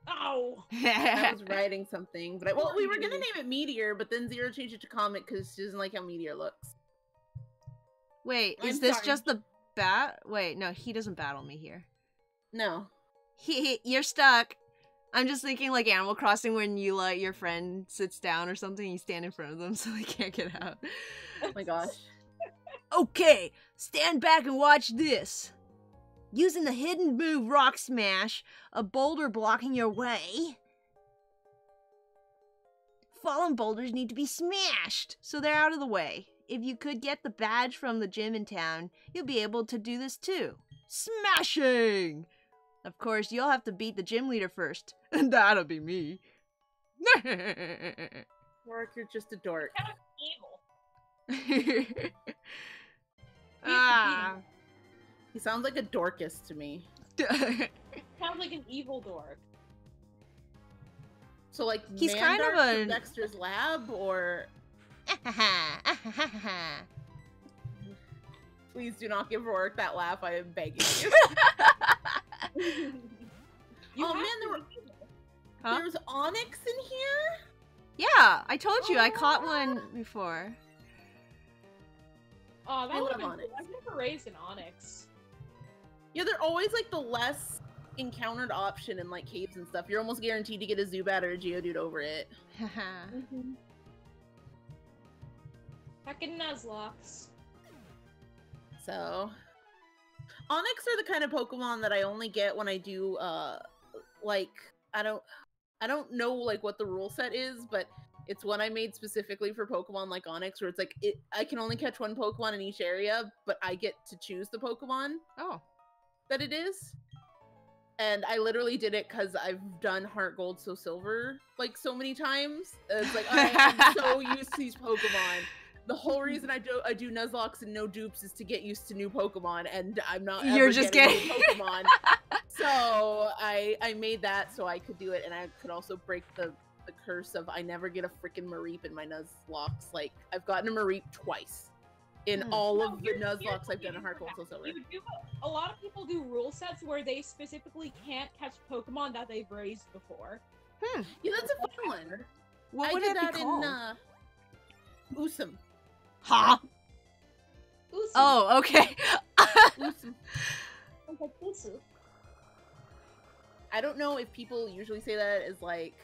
Oh! I was writing something, but we were gonna name it Meteor, but then Zero changed it to Comet because she doesn't like how Meteor looks. Wait, is this just the bat? Wait, no, he doesn't battle me here. No. You're stuck. I'm just thinking like Animal Crossing when you let your friend sits down or something, you stand in front of them so they can't get out. Oh my gosh. Okay, stand back and watch this. Using the hidden move Rock Smash, a boulder blocking your way. Fallen boulders need to be smashed, so they're out of the way. If you could get the badge from the gym in town, you'll be able to do this too. Smashing! Of course, you'll have to beat the gym leader first, and that'll be me. Dork, you're just a dork. Evil. He sounds like a Dorcas to me. Sounds like an evil dork. So, like, he's kind of a Dexter's Lab, or... Please do not give Rourke that laugh, I am begging you. Oh man, there was Onyx in here? Yeah, I told you, I caught one before. Oh, that would have been Onyx. I've never raised an Onyx. Yeah, they're always like the less encountered option in like caves and stuff. You're almost guaranteed to get a Zubat or a Geodude over it. Fucking Nuzlocke. So, Onyx are the kind of Pokemon that I only get when I do, like, I don't know, like, what the rule set is, but it's one I made specifically for Pokemon like Onyx, where it's like, I can only catch one Pokemon in each area, but I get to choose the Pokemon that it is. And I literally did it because I've done Heart Gold, Soul Silver, like, so many times. It's like, I'm so used to these Pokemon. The whole reason I do Nuzlocke and no dupes is to get used to new Pokemon, and I'm not ever getting new Pokemon. So I made that so I could do it, and I could also break the curse of I never get a freaking Mareep in my Nuzlocke. Like, I've gotten a Mareep twice in all of the Nuzlocke I've done in Heart Gold, Soul Silver. A lot of people do rule sets where they specifically can't catch Pokemon that they've raised before. Yeah, that's a fun one. What would I did it that be called? in Usum. Huh? Usu. Oh, okay. Usum. I don't know if people usually say that as like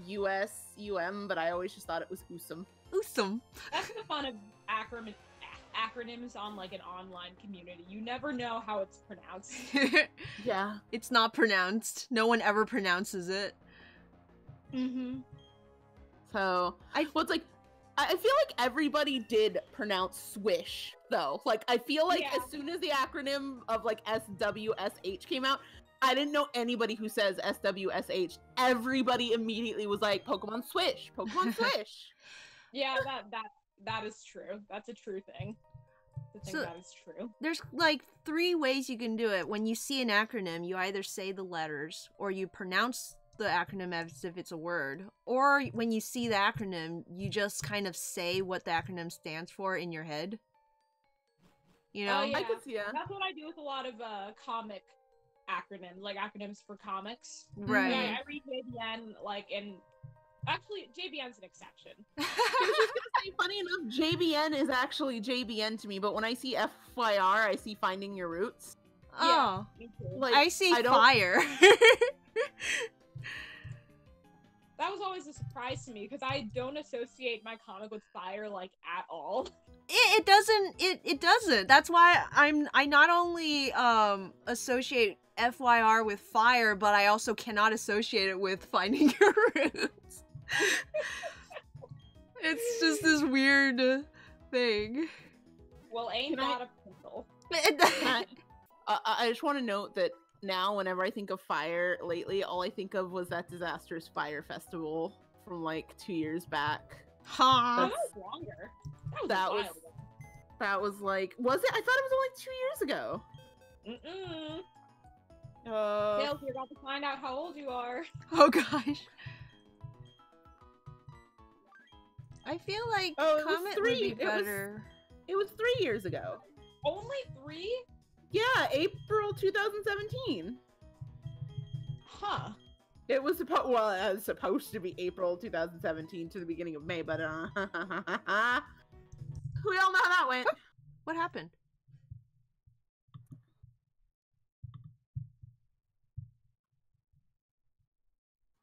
USUM, but I always just thought it was Usum. Usum. That's the fun of acronyms on like an online community. You never know how it's pronounced. Yeah. It's not pronounced. No one ever pronounces it. So, it's like, I feel like everybody did pronounce Swish, though. Like, I feel like as soon as the acronym of, like, SWSH came out, I didn't know anybody who says SWSH. Everybody immediately was like, Pokemon Swish! Pokemon Swish! Yeah, that is true. That's a true thing. That is true. There's, like, 3 ways you can do it. When you see an acronym, you either say the letters, or you pronounce the acronym as if it's a word. Or when you see the acronym, you just kind of say what the acronym stands for in your head. You know? Oh, yeah. I could see, yeah. That's what I do with a lot of comic acronyms, like acronyms for comics. Right. Like, I read JBN, like, and actually, JBN's an exception. I was just gonna say, funny enough, JBN is actually JBN to me, but when I see FYR, I see Finding Your Roots. Oh. Yeah, me too. Like, I see don't... fire. That was always a surprise to me, because I don't associate my comic with fire, like, at all. It doesn't. That's why I not only associate FYR with fire, but I also cannot associate it with Finding Your Roots. It's just this weird thing. Well, ain't that a pencil? I just want to note that now, whenever I think of fire lately, all I think of was that disastrous fire festival from like 2 years back. Huh? That was longer. That was like, was it? I thought it was only 2 years ago. Tails, you're about to find out how old you are. Oh gosh. I feel like Comet would be better. It was 3 years ago. Only 3? Yeah, April 2017. Huh. It was supposed to be April 2017 to the beginning of May, but we all know how that went. What happened?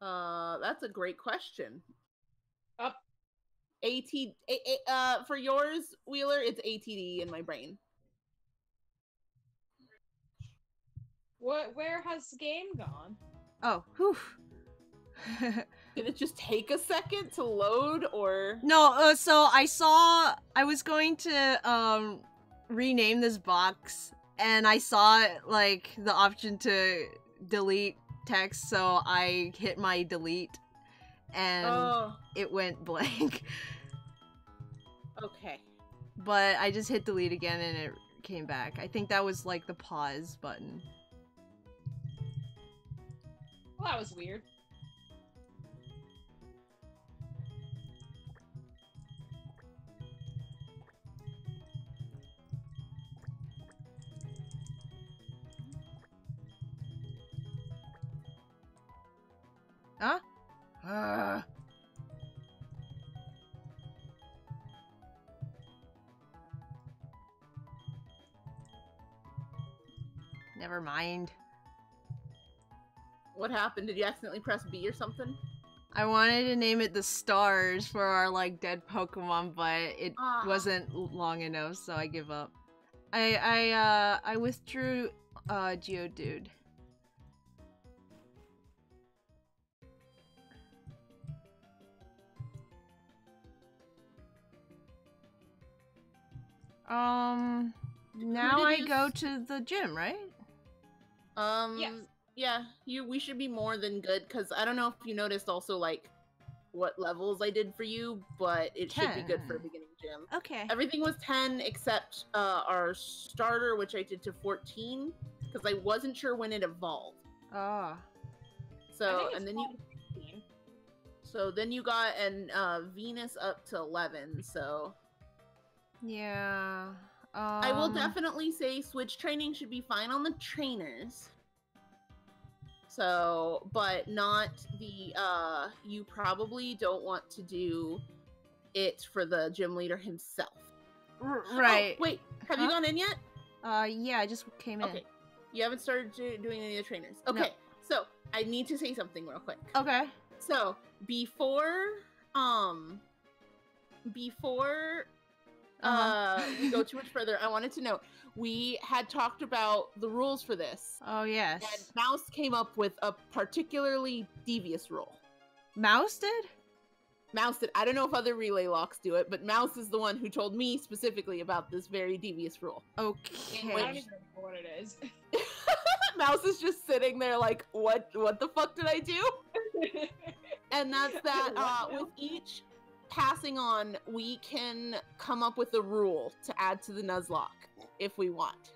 That's a great question. Up. For yours, Wheeler, it's ATD in my brain. Where has the game gone? Oh, whew. Did it just take a second to load, or? No, so I was going to, rename this box, and I saw, like, the option to delete text, so I hit my delete, and it went blank. Okay. But I just hit delete again, and it came back. I think that was, like, the pause button. Well, that was weird. Huh? Never mind. What happened? Did you accidentally press B or something? I wanted to name it the Stars for our, like, dead Pokemon, but it wasn't long enough, so I give up. I withdrew, Geodude. Now I go to the gym, right? Yes. Yeah, we should be more than good, because I don't know if you noticed also, like, what levels I did for you, but it 10. should be good for a beginning gym. Okay. Everything was 10 except our starter, which I did to 14, because I wasn't sure when it evolved. Ah. So, and then you got an Venus up to 11, so... Yeah. I will definitely say switch training should be fine on the trainers. So, but not the, you probably don't want to do it for the gym leader himself. Right. Oh, wait, have you gone in yet? Yeah, I just came in. Okay. You haven't started doing any of the trainers. Okay, No. So I need to say something real quick. Okay. So, before we go too much further, I wanted to note, we had talked about the rules for this. Oh, yes. And Mouse came up with a particularly devious rule. Mouse did? Mouse did. I don't know if other relay locks do it, but Mouse is the one who told me specifically about this very devious rule. Okay. I don't even know what it is. Mouse is just sitting there like, what the fuck did I do? And that's that, with each passing on, we can come up with a rule to add to the Nuzlocke if we want.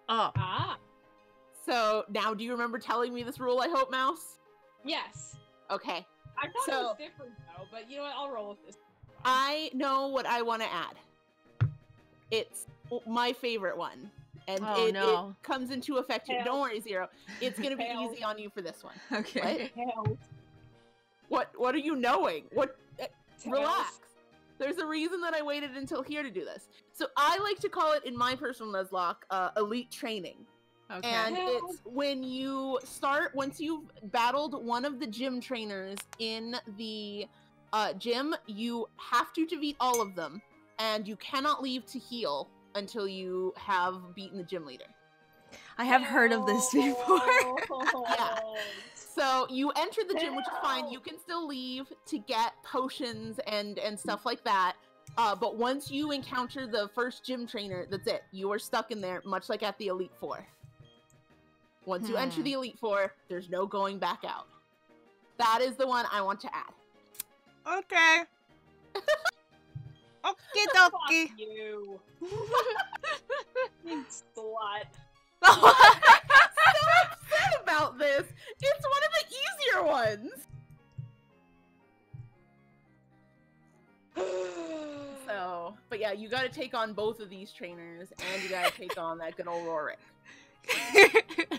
Oh. Ah. So now, do you remember telling me this rule? I hope, Mouse. Yes. Okay. I thought it was different though, but you know what? I'll roll with this. I know what I want to add. It's my favorite one. And it comes into effect here. Don't worry, Zero. It's going to be easy on you for this one. Okay. What are you knowing? Relax. There's a reason that I waited until here to do this. So I like to call it, in my personal Nuzlocke, elite training. Okay. And it's when you start, once you've battled one of the gym trainers in the gym, you have to defeat all of them. And you cannot leave to heal until you have beaten the gym leader. I have heard of this before. Yeah. So you enter the gym, which is fine. You can still leave to get potions and stuff like that. But once you encounter the first gym trainer, that's it. You are stuck in there, much like at the Elite Four. Once you enter the Elite Four, there's no going back out. That is the one I want to add. Okay. Okie dokie. Fuck you. You slut. I'm so upset about this. It's one of the easier ones. So, but yeah, you got to take on both of these trainers, and you got to take on that good old Rorik.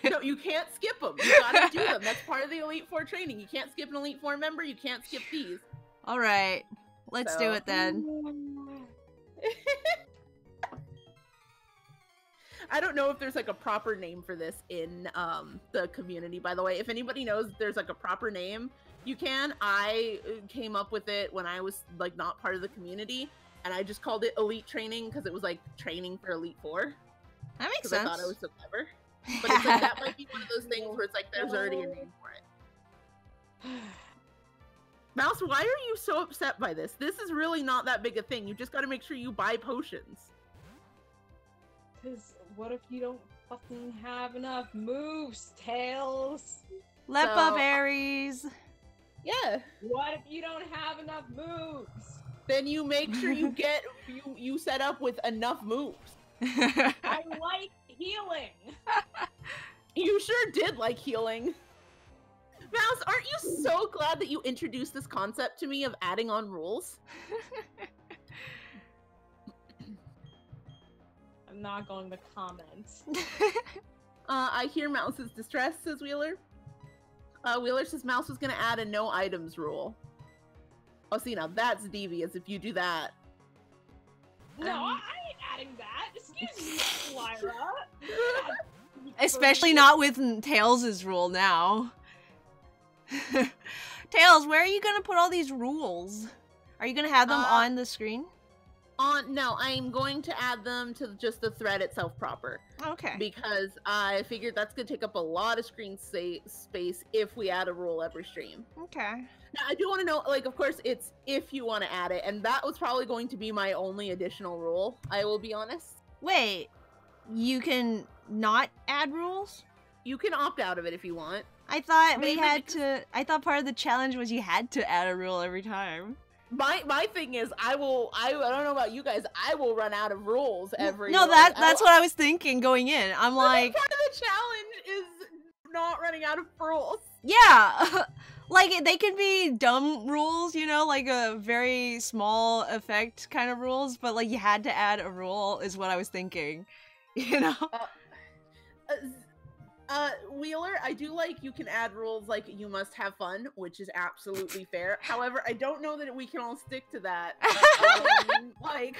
No, you can't skip them. You got to do them. That's part of the Elite Four training. You can't skip an Elite Four member. You can't skip these. All right, let's do it then. I don't know if there's like a proper name for this in the community, by the way. If anybody knows there's like a proper name, you can. I came up with it when I was like not part of the community, and I just called it Elite Training because it was like training for Elite Four. That makes sense. I thought I was so clever. But it's like, that might be one of those things where it's like there's already a name for it. Mouse, why are you so upset by this? This is really not that big a thing. You just got to make sure you buy potions. Because what if you don't fucking have enough moves, Tails? Lepa berries. Yeah. What if you don't have enough moves? Then you make sure you get you set up with enough moves. I like healing. You sure did like healing. Mouse, aren't you so glad that you introduced this concept to me of adding on rules? I'm not going to comment. I hear Mouse is distressed, says Wheeler. Wheeler says Mouse was going to add a no items rule. Oh, see, now that's devious if you do that. No, I ain't adding that. Excuse me, Lyra. Especially not with Tails' rule now. Tails, where are you gonna put all these rules? Are you gonna have them on the screen? No, I'm going to add them to just the thread itself proper. Okay. Because I figured that's gonna take up a lot of screen space if we add a rule every stream. Okay. Now, I do want to know, like, of course, it's if you want to add it, and that was probably going to be my only additional rule, I will be honest. Wait, you can not add rules? You can opt out of it if you want. I thought I thought part of the challenge was you had to add a rule every time. My thing is, I don't know about you guys, I will run out of rules every. No, that's what I was thinking going in. I'm like, part of the challenge is not running out of rules. Yeah, like they could be dumb rules, you know, like a very small effect kind of rules, but like you had to add a rule is what I was thinking, you know. Wheeler, I do like you can add rules like you must have fun, which is absolutely fair. However, I don't know that we can all stick to that. Like,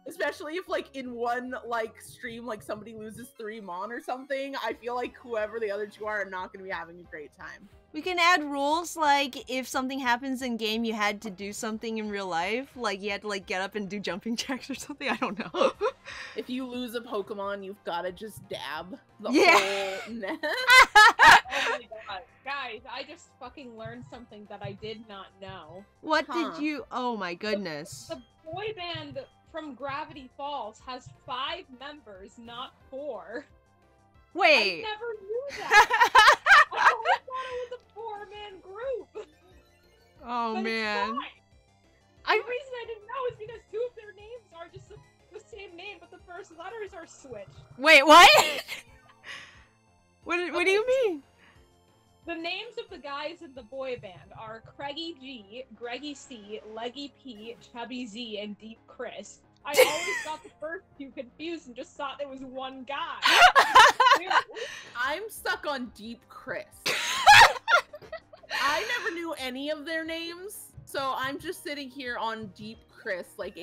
especially if like in one like stream, like somebody loses 3 mon or something, I feel like whoever the other two are not going to be having a great time. We can add rules like if something happens in game, you had to do something in real life, like you had to like get up and do jumping jacks or something. I don't know. If you lose a Pokemon, you've got to just dab the whole net. Oh my god. Guys, I just fucking learned something that I did not know. What did you... Oh my goodness. The boy band from Gravity Falls has 5 members, not 4. Wait. I never knew that. I always thought it was a 4-man group. Oh but man. The reason I didn't know is because 2 of their names are just the same name, but the first letters are switched. Wait, what? What do you mean? The names of the guys in the boy band are Craigie G, Greggy C, Leggy P, Chubby Z, and Deep Chris. I always got the first two confused and just thought there was one guy. I'm stuck on Deep Chris. I never knew any of their names, so I'm just sitting here on Deep Chris. Like,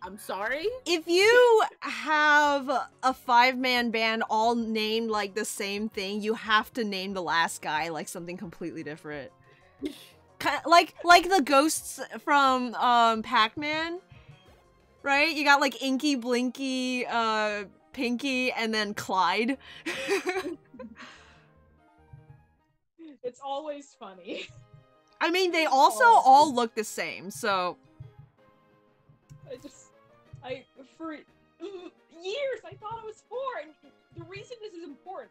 I'm sorry? If you have a 5-man band all named like the same thing, you have to name the last guy like something completely different. Like the ghosts from Pac-Man, right? You got like Inky, Blinky, Pinky, and then Clyde. It's always funny. I mean, they also all look the same, so... For years, I thought it was 4, and the reason this is important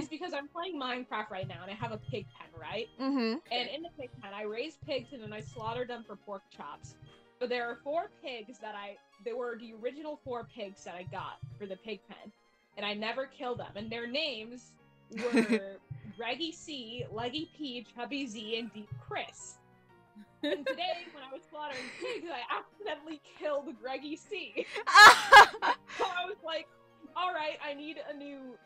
is because I'm playing Minecraft right now, and I have a pig pen, right? And in the pig pen, I raise pigs, and then I slaughter them for pork chops. But there are 4 pigs they were the original 4 pigs that I got for the pig pen, and I never killed them, and their names were Greggy C, Leggy P, Chubby Z, and Deep Chris. And today, when I was slaughtering pigs, I accidentally killed Greggy C. So I was like, alright, I need a new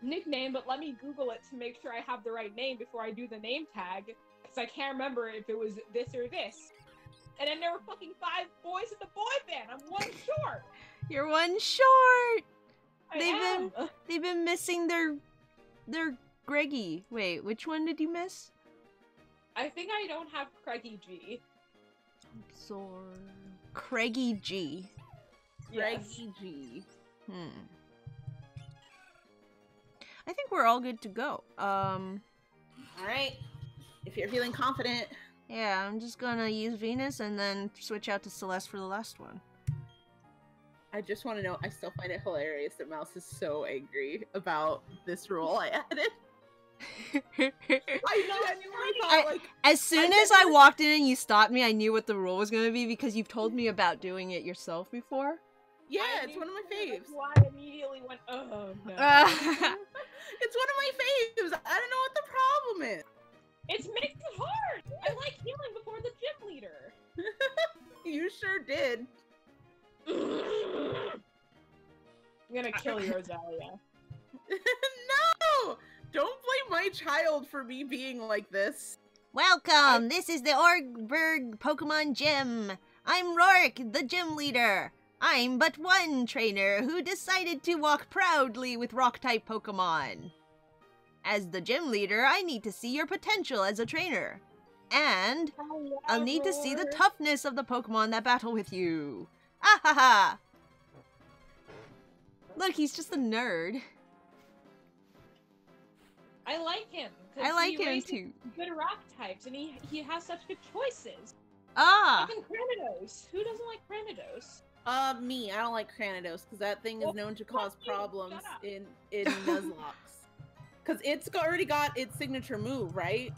nickname, but let me Google it to make sure I have the right name before I do the name tag, because I can't remember if it was this or this. And then there were fucking 5 boys in the boy band. I'm 1 short. You're 1 short. I am. They've been missing their Greggy. Wait, which one did you miss? I think I don't have Craigie G. Craigie G. Yes. Craigie G. I think we're all good to go. Alright. If you're feeling confident. Yeah, I'm just gonna use Venus and then switch out to Celeste for the last one. I just want to know, I still find it hilarious that Mouse is so angry about this rule I added. I genuinely thought, like... As soon as I walked in and you stopped me, I knew what the rule was gonna be because you've told me about doing it yourself before. Yeah, it's one of my faves. That's why I immediately went, oh no. It's one of my faves. I don't know what the problem is. It makes it hard. I like healing before the gym leader. You sure did. I'm gonna kill you, Rosalia. No! Don't blame my child for me being like this. Welcome! This is the Orgberg Pokemon Gym. I'm Rorik, the gym leader. I'm but one trainer who decided to walk proudly with Rock-type Pokemon. As the gym leader, I need to see your potential as a trainer. And I'll need to see the toughness of the Pokemon that battle with you. Ah ha ha! Look, he's just a nerd. I like him. I like him too. Good rock types, and he has such good choices. Ah! Even Cranidos. Who doesn't like Cranidos? Me. I don't like Cranidos because that thing is known to cause problems in Nuzlocke. Because it's already got its signature move, right?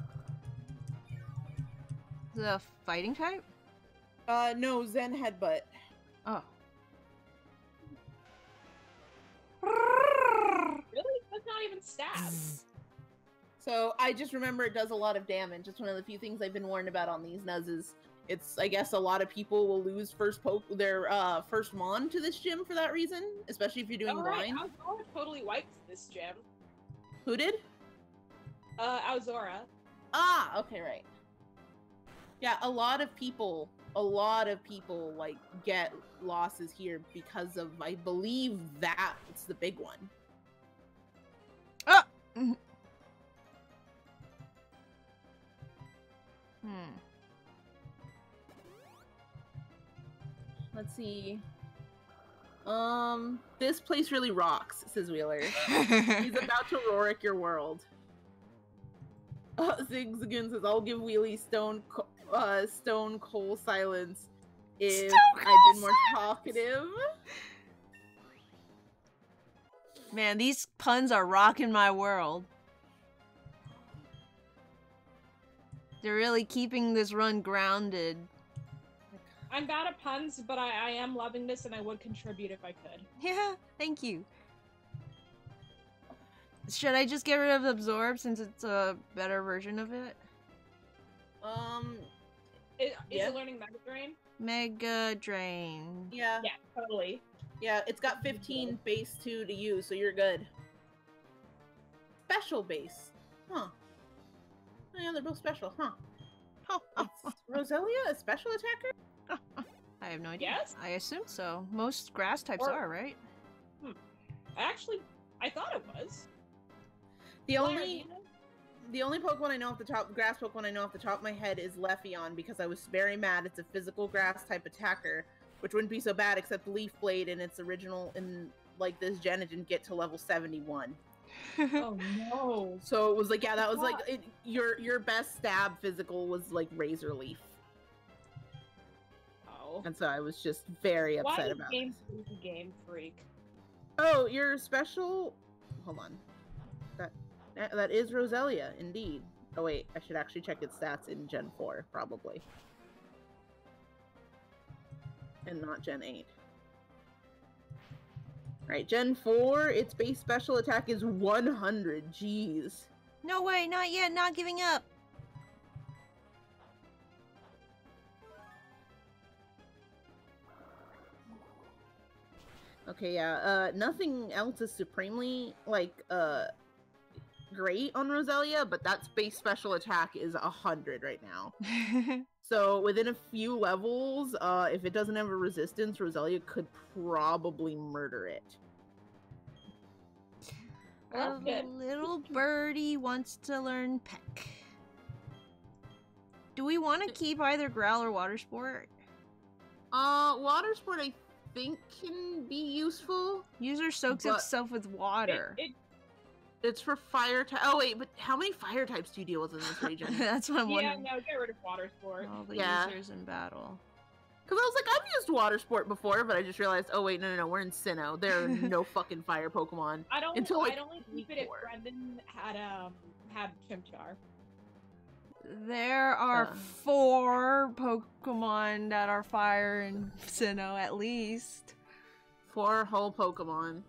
The fighting type? No, Zen Headbutt. Oh. Really? That's not even stabs. So I just remember it does a lot of damage. It's one of the few things I've been warned about on these Nuzzes. It's, I guess, a lot of people will lose their first Mon to this gym for that reason, especially if you're doing blind. Alzora totally wiped this gym. Who did? Alzora. Ah, okay, right. Yeah, a lot of people, like, get losses here because of, I believe that's the big one. Oh! Let's see. This place really rocks, says Wheeler. He's about to Rorik your world. Zigzagoon says, I'll give Wheelie stone cold silence if I'd been more talkative. Man, these puns are rocking my world. They're really keeping this run grounded. I'm bad at puns, but I am loving this and I would contribute if I could. Yeah, thank you. Should I just get rid of Absorb since it's a better version of it? Is it learning Mega Drain? Mega Drain. Yeah. Yeah, totally. Yeah, it's got 15 base 2 to use, so you're good. Special base. Huh. Oh, yeah, they're both special, huh? Is Roselia a special attacker? I have no idea. Yes? I assume so. Most grass types are, right? Actually, I thought it was. The only Pokemon I know off the top, grass Pokemon I know off the top of my head is Leafeon, because I was very mad. It's a physical grass type attacker, which wouldn't be so bad except Leaf Blade in its original, in like this gen, it didn't get to level 71. Oh no. So it was like, yeah, that was like, your best stab physical was like Razor Leaf. Oh. And so I was just very upset about it. Game Freak. Oh, your special, hold on. That is Roselia, indeed. Oh wait, I should actually check its stats in Gen 4, probably. And not Gen 8. Right, Gen 4, its base special attack is 100. Jeez. No way, not yet, not giving up. Okay, yeah, nothing else is supremely, like, great on Roselia, but that base special attack is 100 right now. So within a few levels, if it doesn't have a resistance, Roselia could probably murder it. A little birdie wants to learn Peck. Do we want to keep either Growl or Water Sport? Water Sport I think can be useful. User soaks itself with water. It's for fire type. Oh wait, but how many fire types do you deal with in this region? That's what I'm wondering. Yeah, no, get rid of Water Sport. All the users in battle. Because I was like, I've used Water Sport before, but I just realized, oh wait, no, we're in Sinnoh. There are no fucking fire Pokemon. I'd only keep it if four. Brendan had Chimchar. There are 4 Pokemon that are fire in Sinnoh, at least. 4 whole Pokemon.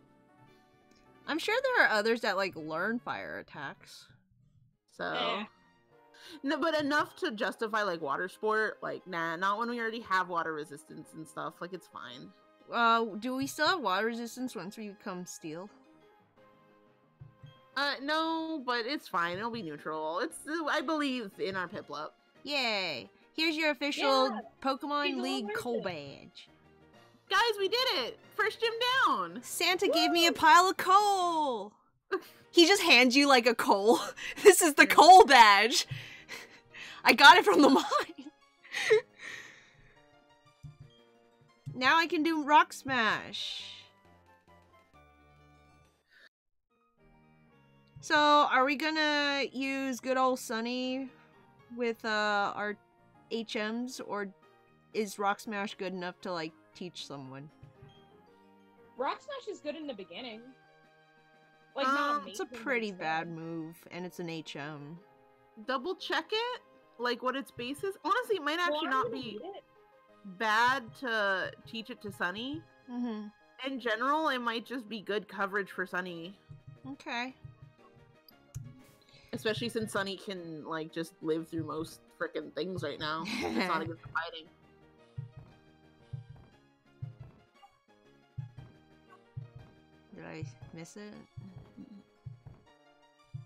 I'm sure there are others that, like, learn fire attacks. So... No, but enough to justify, like, Water Sport. Like, nah, not when we already have water resistance and stuff. Like, it's fine. Do we still have water resistance once we become Steel? No, but it's fine. It'll be neutral. I believe in our Piplup. Yay! Here's your official Pokemon League coal badge. Guys, we did it! First gym down! Santa gave me a pile of coal! He just hands you, like, a coal. This is the coal badge! I got it from the mine! Now I can do Rock Smash! So, are we gonna use good old Sunny with, our HMs, or is Rock Smash good enough to, like, teach someone? Rock Smash is good in the beginning. Like, not it's a pretty bad move, and it's an HM. Double check it, like what its base is. Honestly, it might actually not be bad to teach it to Sunny. In general, it might just be good coverage for Sunny. Okay. Especially since Sunny can, like, just live through most frickin' things right now. It's not against fighting. Did I miss it?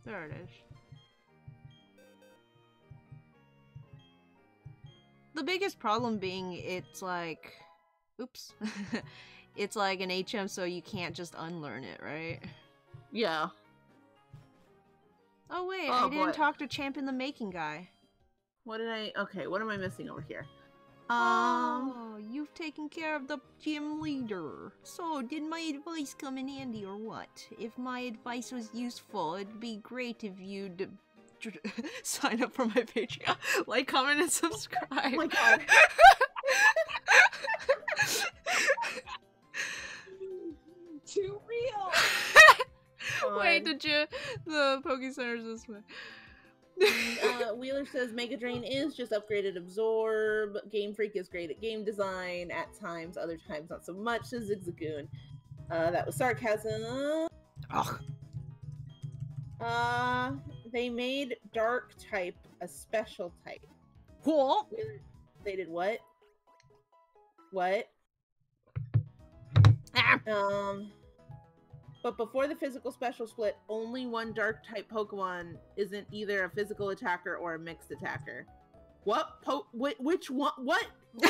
There it is. The biggest problem being it's like... Oops. It's like an HM, so you can't just unlearn it, right? Yeah. Oh wait, I didn't talk to Champion the Making guy. What am I missing over here? Oh, you've taken care of the gym leader. So, did my advice come in handy or what? If my advice was useful, it'd be great if you'd sign up for my Patreon. Like, comment, and subscribe. Oh my god. Too real! Wait, the Poke Center's this way. Wheeler says Mega Drain is just upgraded Absorb. Game Freak is great at game design at times, other times not so much, says Zigzagoon. That was sarcasm. Ugh. They made dark type a special type. What? They did what? What? But before the physical special split, only one dark type Pokemon isn't either a physical attacker or a mixed attacker. What? Which one? What? You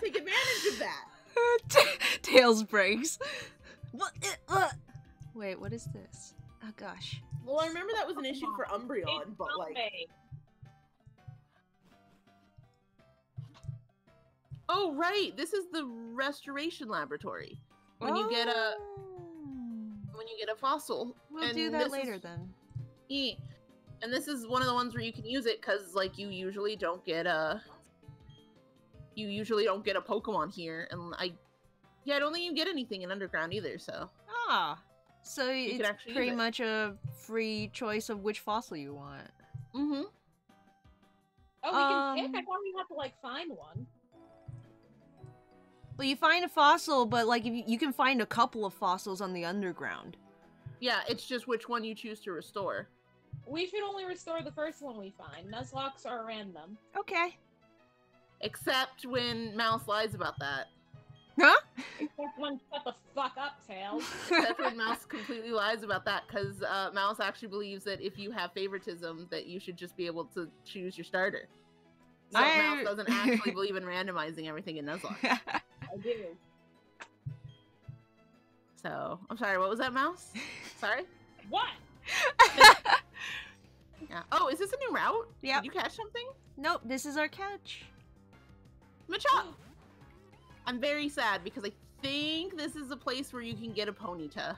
take advantage of that. Tails breaks. What? Wait, what is this? Oh gosh. Well, I remember that was an issue for Umbreon, but like. Oh right, this is the restoration laboratory. When you get a fossil. We'll do that later then. Yeah. And this is one of the ones where you can use it because like you usually don't get a Pokemon here, and I don't think you get anything in Underground either, so. Ah. So it's pretty much a free choice of which fossil you want. Mm-hmm. Oh, we can pick? I thought we had to, like, find one. Well, you find a fossil, but, like, if you can find a couple of fossils on the Underground. Yeah, it's just which one you choose to restore. We should only restore the first one we find. Nuzlocks are random. Okay. Except when Mouse lies about that. Huh? Except when shut the fuck up, Tails. Except when Mouse completely lies about that, because Mouse actually believes that if you have favoritism, that you should just be able to choose your starter. So Mouse doesn't actually believe in randomizing everything in Nuzlocke. I do. So, I'm sorry, what was that, Mouse? Sorry? What? Yeah. Oh, is this a new route? Yeah. Did you catch something? Nope, this is our catch. Machop! I'm very sad because I think this is a place where you can get a Ponyta.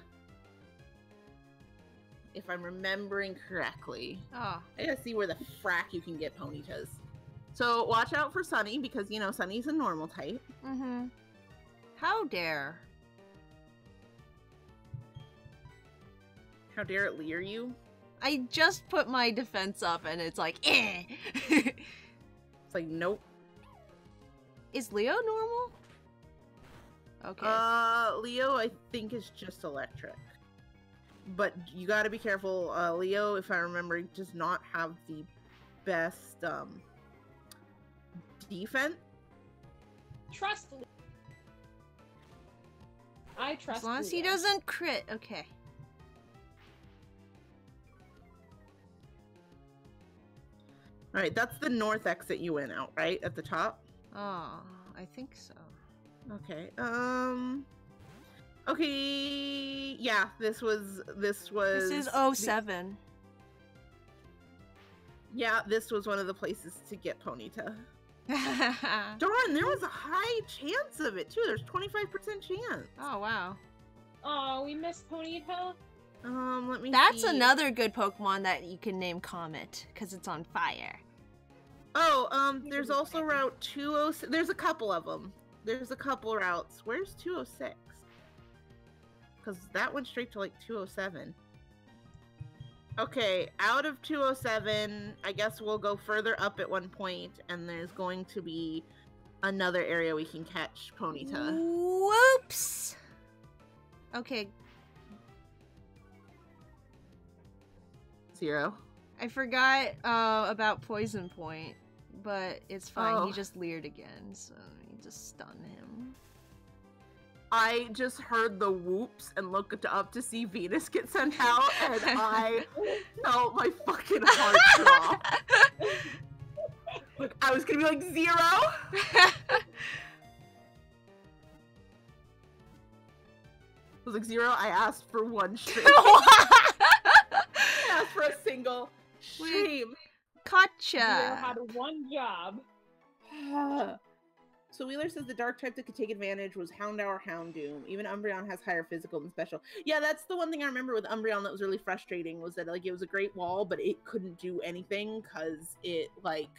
If I'm remembering correctly. Oh. I gotta see where the frack you can get Ponytas. So watch out for Sunny because, you know, Sunny's a normal type. Mm-hmm. How dare. How dare it leer you? I just put my defense up and it's like, eh. It's like, nope. Is Leo normal? Okay. Leo, I think, is just electric. But you gotta be careful. Leo, if I remember, does not have the best, defense. Trust Leo. I trust As long as he Leo. doesn't crit. Okay. Alright, that's the north exit you went out, right? At the top? Oh, I think so. Okay, okay, yeah, this was... This is 07. Yeah, this was one of the places to get Ponyta. Darn, there was a high chance of it, too. There's 25% chance. Oh, wow. Oh, we missed Ponyta? Let me That's see. another good Pokemon that you can name Comet, because it's on fire. Oh, there's also Route 206. There's a couple of them. There's a couple routes. Where's 206? Because that went straight to, like, 207. Okay, out of 207, I guess we'll go further up at one point, and there's going to be another area we can catch Ponyta. Whoops! Okay. 0. I forgot about Poison Point, but it's fine. Oh. He just leered again, so you just stun him. I just heard the whoops and looked up to see Venus get sent out, and I felt my fucking heart drop. Like, I was gonna be like, 0? I was like, 0, I asked for one string. I asked for a single stream. Gotcha! You had one job. So Wheeler says the dark type that could take advantage was Houndour, Houndoom. Even Umbreon has higher physical than special. Yeah, that's the one thing I remember with Umbreon that was really frustrating, was that, like, it was a great wall, but it couldn't do anything because it, like,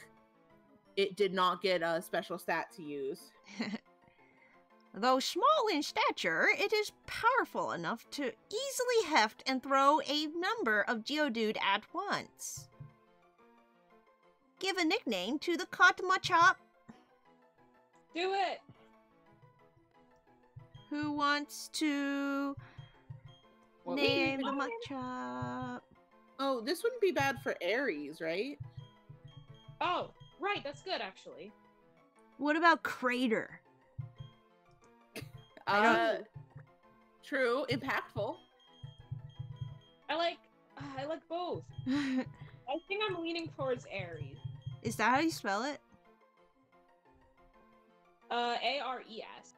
it did not get a special stat to use. Though small in stature, it is powerful enough to easily heft and throw a number of Geodude at once. Give a nickname to the Machop. Do it! Who wants to name the Machop? Oh, this wouldn't be bad for Aries, right? Oh, right, that's good actually. What about Crater? True, impactful. I like both. I think I'm leaning towards Aries. Is that how you spell it? Ares.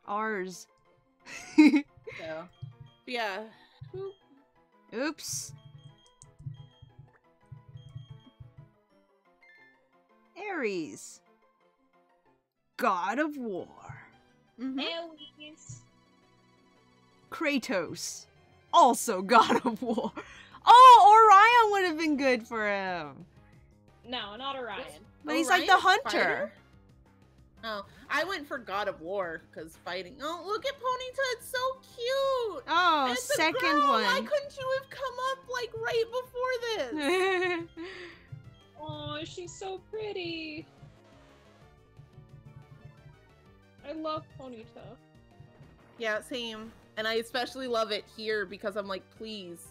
Ours. So, yeah. Oops. Ares. God of War. Aries. Kratos. Also God of War. Oh, Orion would have been good for him. No, not Orion. But he's like the hunter. Fighter? Oh, I went for God of War because fighting. Oh, look at Ponyta, it's so cute. Oh, and it's second a girl. one. Why couldn't you have come up like right before this? Oh, she's so pretty. I love Ponyta. Yeah, same. And I especially love it here because I'm like, please.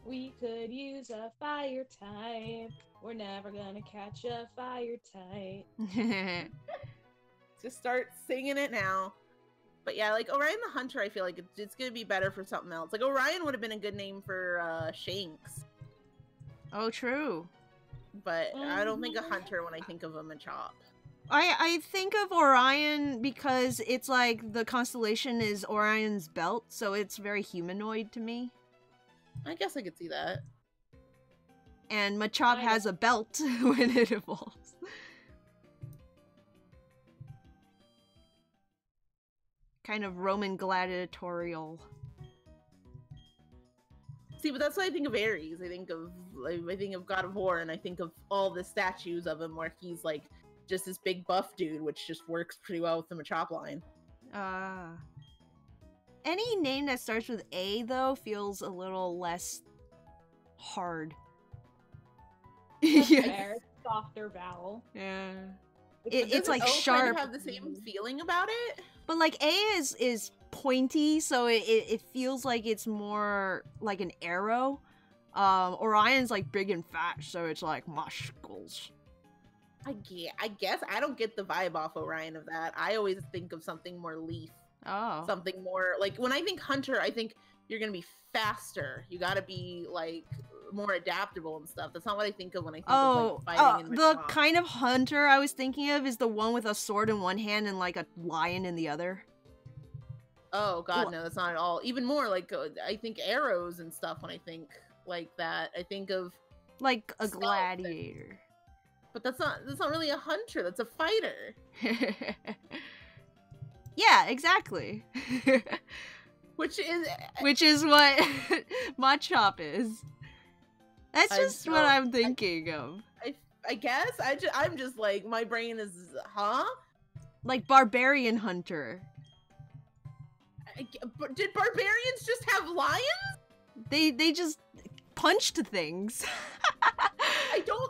We could use a fire type. We're never gonna catch a fire type. Just start singing it now. But yeah, like Orion the Hunter, I feel like it's gonna be better for something else. Like Orion would have been a good name for Shanks. Oh, true. But I don't think a hunter when I think of a Machop. I think of Orion because it's like the constellation is Orion's belt, so it's very humanoid to me. I guess I could see that. And Machop has a belt when it evolves. Kind of Roman gladiatorial. See, but that's what I think of Ares. I think of God of War, and I think of all the statues of him where he's like just this big buff dude, which just works pretty well with the Machop line. Any name that starts with A though feels a little less hard. Yeah. Softer vowel. Yeah. It's like O sharp. Kind of have the same feeling about it. But like A is pointy, so it feels like it's more like an arrow. Orion's like big and fat, so it's like muscles. I guess I don't get the vibe off Orion of that. I always think of something more leaf. Oh. Something more like when I think hunter, I think you're gonna be faster. You gotta be like more adaptable and stuff. That's not what I think of when I think of like fighting. The kind of hunter I was thinking of is the one with a sword in one hand and like a lion in the other. Oh god, no, that's not at all. Even more like I think arrows and stuff when I think like that. I think of like a gladiator. But that's not really a hunter. That's a fighter. Yeah, exactly. Which is what Machop is. That's just what I'm thinking of. I guess I'm just like my brain is like barbarian hunter. Did barbarians just have lions? They just punched things.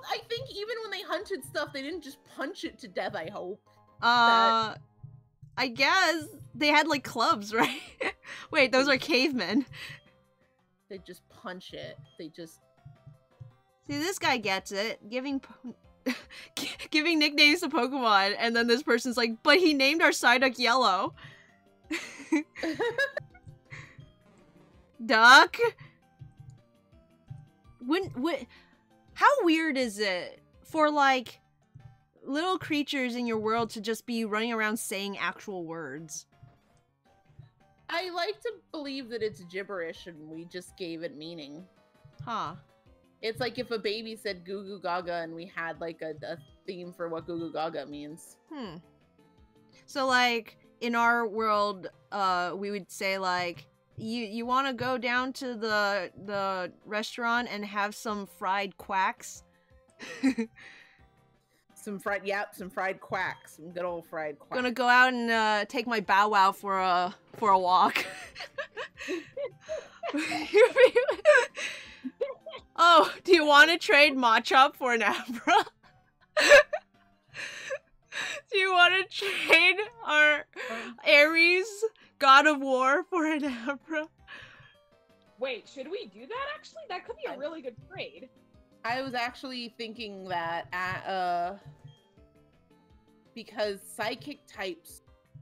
I think even when they hunted stuff, they didn't just punch it to death, I hope. I guess they had like clubs, right? Wait, those are cavemen. They just punch it. They just... See, this guy gets it. Giving nicknames to Pokemon, and then this person's like, but he named our Psyduck Yellow. Duck? How weird is it for, like, little creatures in your world to just be running around saying actual words? I like to believe that it's gibberish and we just gave it meaning. Huh. It's like if a baby said goo goo gaga and we had, like, a theme for what goo goo gaga means. So, like, in our world, we would say, like, you want to go down to the restaurant and have some fried quacks? Some fried quacks. Some good old fried quacks. Gonna go out and take my Bow Wow for a walk. Oh, do you want to trade Machop for an Abra? Do you want to trade our Ares, God of War, for an Abra? Wait, should we do that actually? That could be a really good trade. I was actually thinking that because psychic types,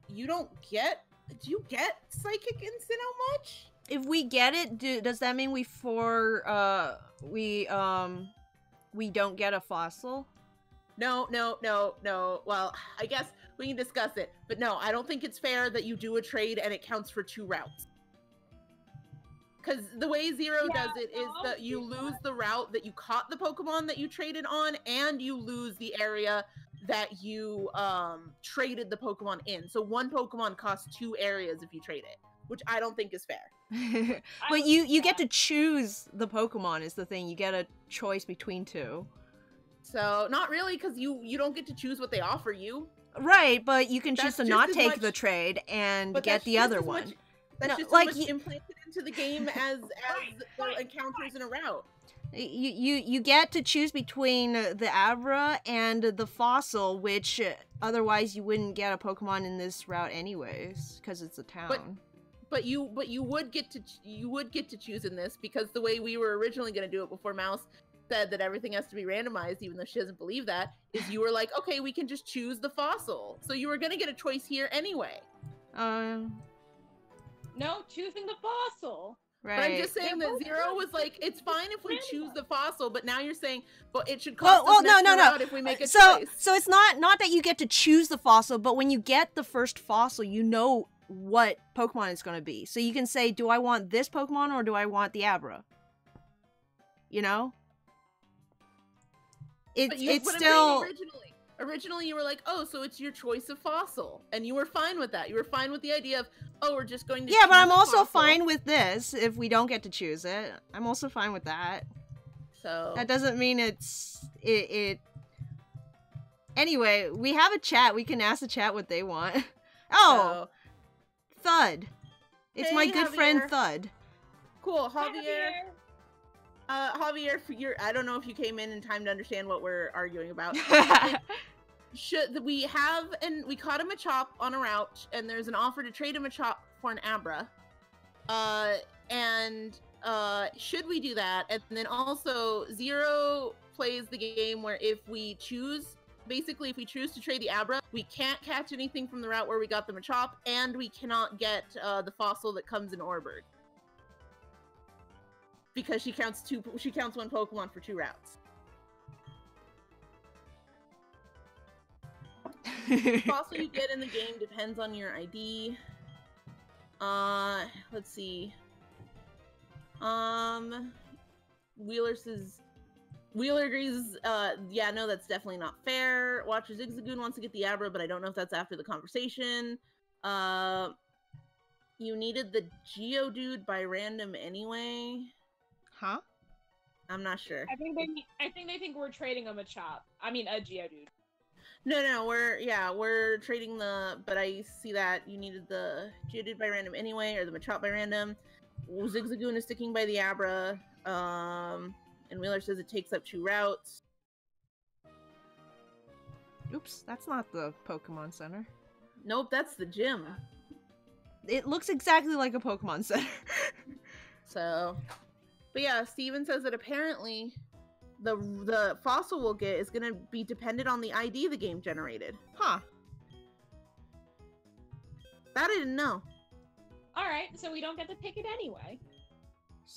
you don't get. Do you get psychic in Sinnoh much? If we get it, does that mean we don't get a fossil? No. Well, I guess we can discuss it, but no, I don't think it's fair that you do a trade and it counts for 2 routes. Because the way Zero does it is that you lose the route that you caught the Pokemon that you traded on, and you lose the area that you traded the Pokemon in. So 1 Pokemon costs 2 areas if you trade it, which I don't think is fair. But you get to choose the Pokemon is the thing. You get a choice between 2. So not really, because you don't get to choose what they offer you. Right, but you can choose to not take the trade and get the other one. That's just like implanted into the game as the encounters in a route. You get to choose between the Abra and the Fossil, which otherwise you wouldn't get a Pokemon in this route anyways, because it's a town. But you would get to choose in this, because the way we were originally going to do it before Mouse said that everything has to be randomized, even though she doesn't believe that, is you were like, okay, we can just choose the Fossil. So you were going to get a choice here anyway. No, choosing the Fossil. Right. But I'm just saying that Zero was like, it's fine if we choose the Fossil, but now you're saying, but it should cost us an extra route if we make a choice. So it's not that you get to choose the Fossil, but when you get the first Fossil, you know what Pokemon it's going to be. So you can say, do I want this Pokemon or do I want the Abra? You know? It's still... Originally, you were like, oh, so it's your choice of Fossil. And you were fine with that. You were fine with the idea of, oh, we're just going to choose but I'm also Fossil. fine with this if we don't get to choose it. I'm also fine with that. So... That doesn't mean it... Anyway, we have a chat. We can ask the chat what they want. Oh! So... Thud. It's my good friend Thud. Cool, Javier. Javier, I don't know if you came in time to understand what we're arguing about. We caught a Machop on a route, and there's an offer to trade a Machop for an Abra. Should we do that? And then also, Zero plays the game where if we choose to trade the Abra, we can't catch anything from the route where we got the Machop, and we cannot get the Fossil that comes in Orberg. Because she counts 1 Pokemon for 2 routes. The fossil you get in the game depends on your ID. Let's see. Wheeler agrees, yeah, no, that's definitely not fair. Watcher Zigzagoon wants to get the Abra, but I don't know if that's after the conversation. You needed the Geodude by random anyway. Huh? I'm not sure. I think they think we're trading a Machop. I mean, a Geodude. No, we're trading but I see that you needed the Geodude by random anyway, or the Machop by random. Zigzagoon is sticking by the Abra, and Wheeler says it takes up 2 routes. Oops, that's not the Pokemon Center. Nope, that's the gym. It looks exactly like a Pokemon Center. So... But yeah, Steven says that apparently the fossil we'll get is going to be dependent on the ID the game generated. Huh. That I didn't know. Alright, so we don't get to pick it anyway.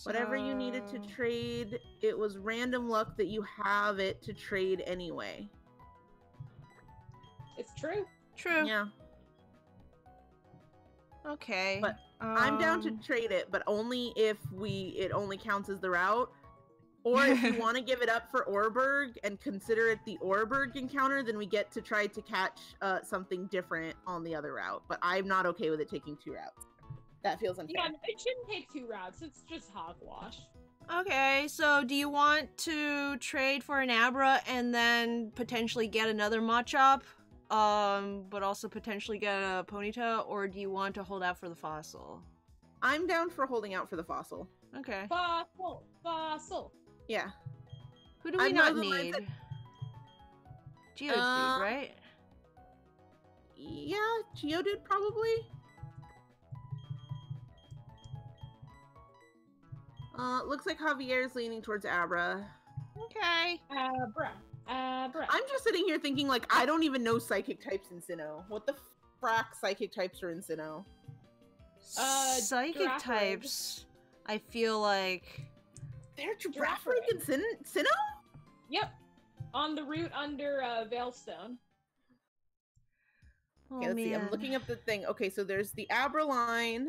Whatever you needed to trade, it was random luck that you have it to trade anyway. It's true. True. Yeah. Okay. But I'm down to trade it, but only if it only counts as the route. Or if you want to give it up for Orberg and consider it the Orberg encounter, then we get to try to catch something different on the other route. But I'm not okay with it taking 2 routes. That feels unfair. Yeah, it shouldn't take 2 routes. It's just hogwash. Okay, so do you want to trade for an Abra and then potentially get another Machop? But also potentially get a Ponyta, or do you want to hold out for the fossil? I'm down for holding out for the fossil. Okay. Fossil. Yeah. Who do we not need? Geodude, right? Yeah, Geodude probably. Looks like Javier's leaning towards Abra. Okay. Abra. I'm just sitting here thinking, like, I don't even know psychic types in Sinnoh. What the frack psychic types are in Sinnoh? Psychic types, I feel like... They're Girafarig in Sinnoh? Yep. On the route under Veilstone. Oh, Okay, let's see. I'm looking up the thing. Okay, so there's the Abra line.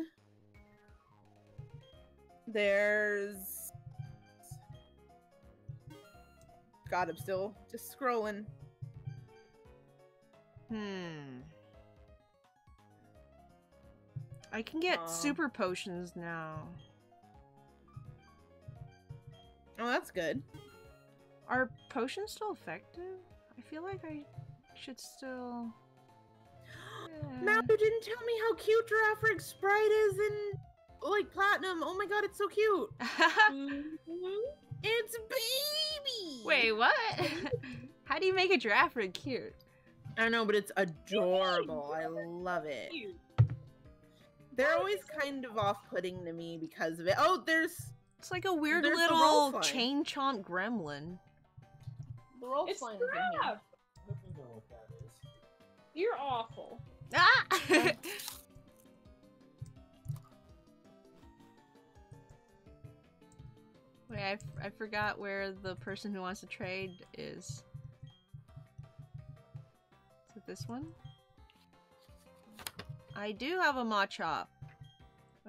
There's... God, I'm still just scrolling. I can get super potions now. Oh, that's good. Are potions still effective? I feel like I should still... Matt, you didn't tell me how cute Girafarig's sprite is in, like, Platnum. Oh my god, it's so cute. It's baby! Wait, what? How do you make a Girafarig cute? I don't know, but it's adorable. I love it. They're always kind of off-putting to me because of it. Oh, it's like a weird little chain chomp gremlin. The roll It's slime. crap! You're awful. Ah! Wait, I forgot where the person who wants to trade is. Is it this one? I do have a Machop.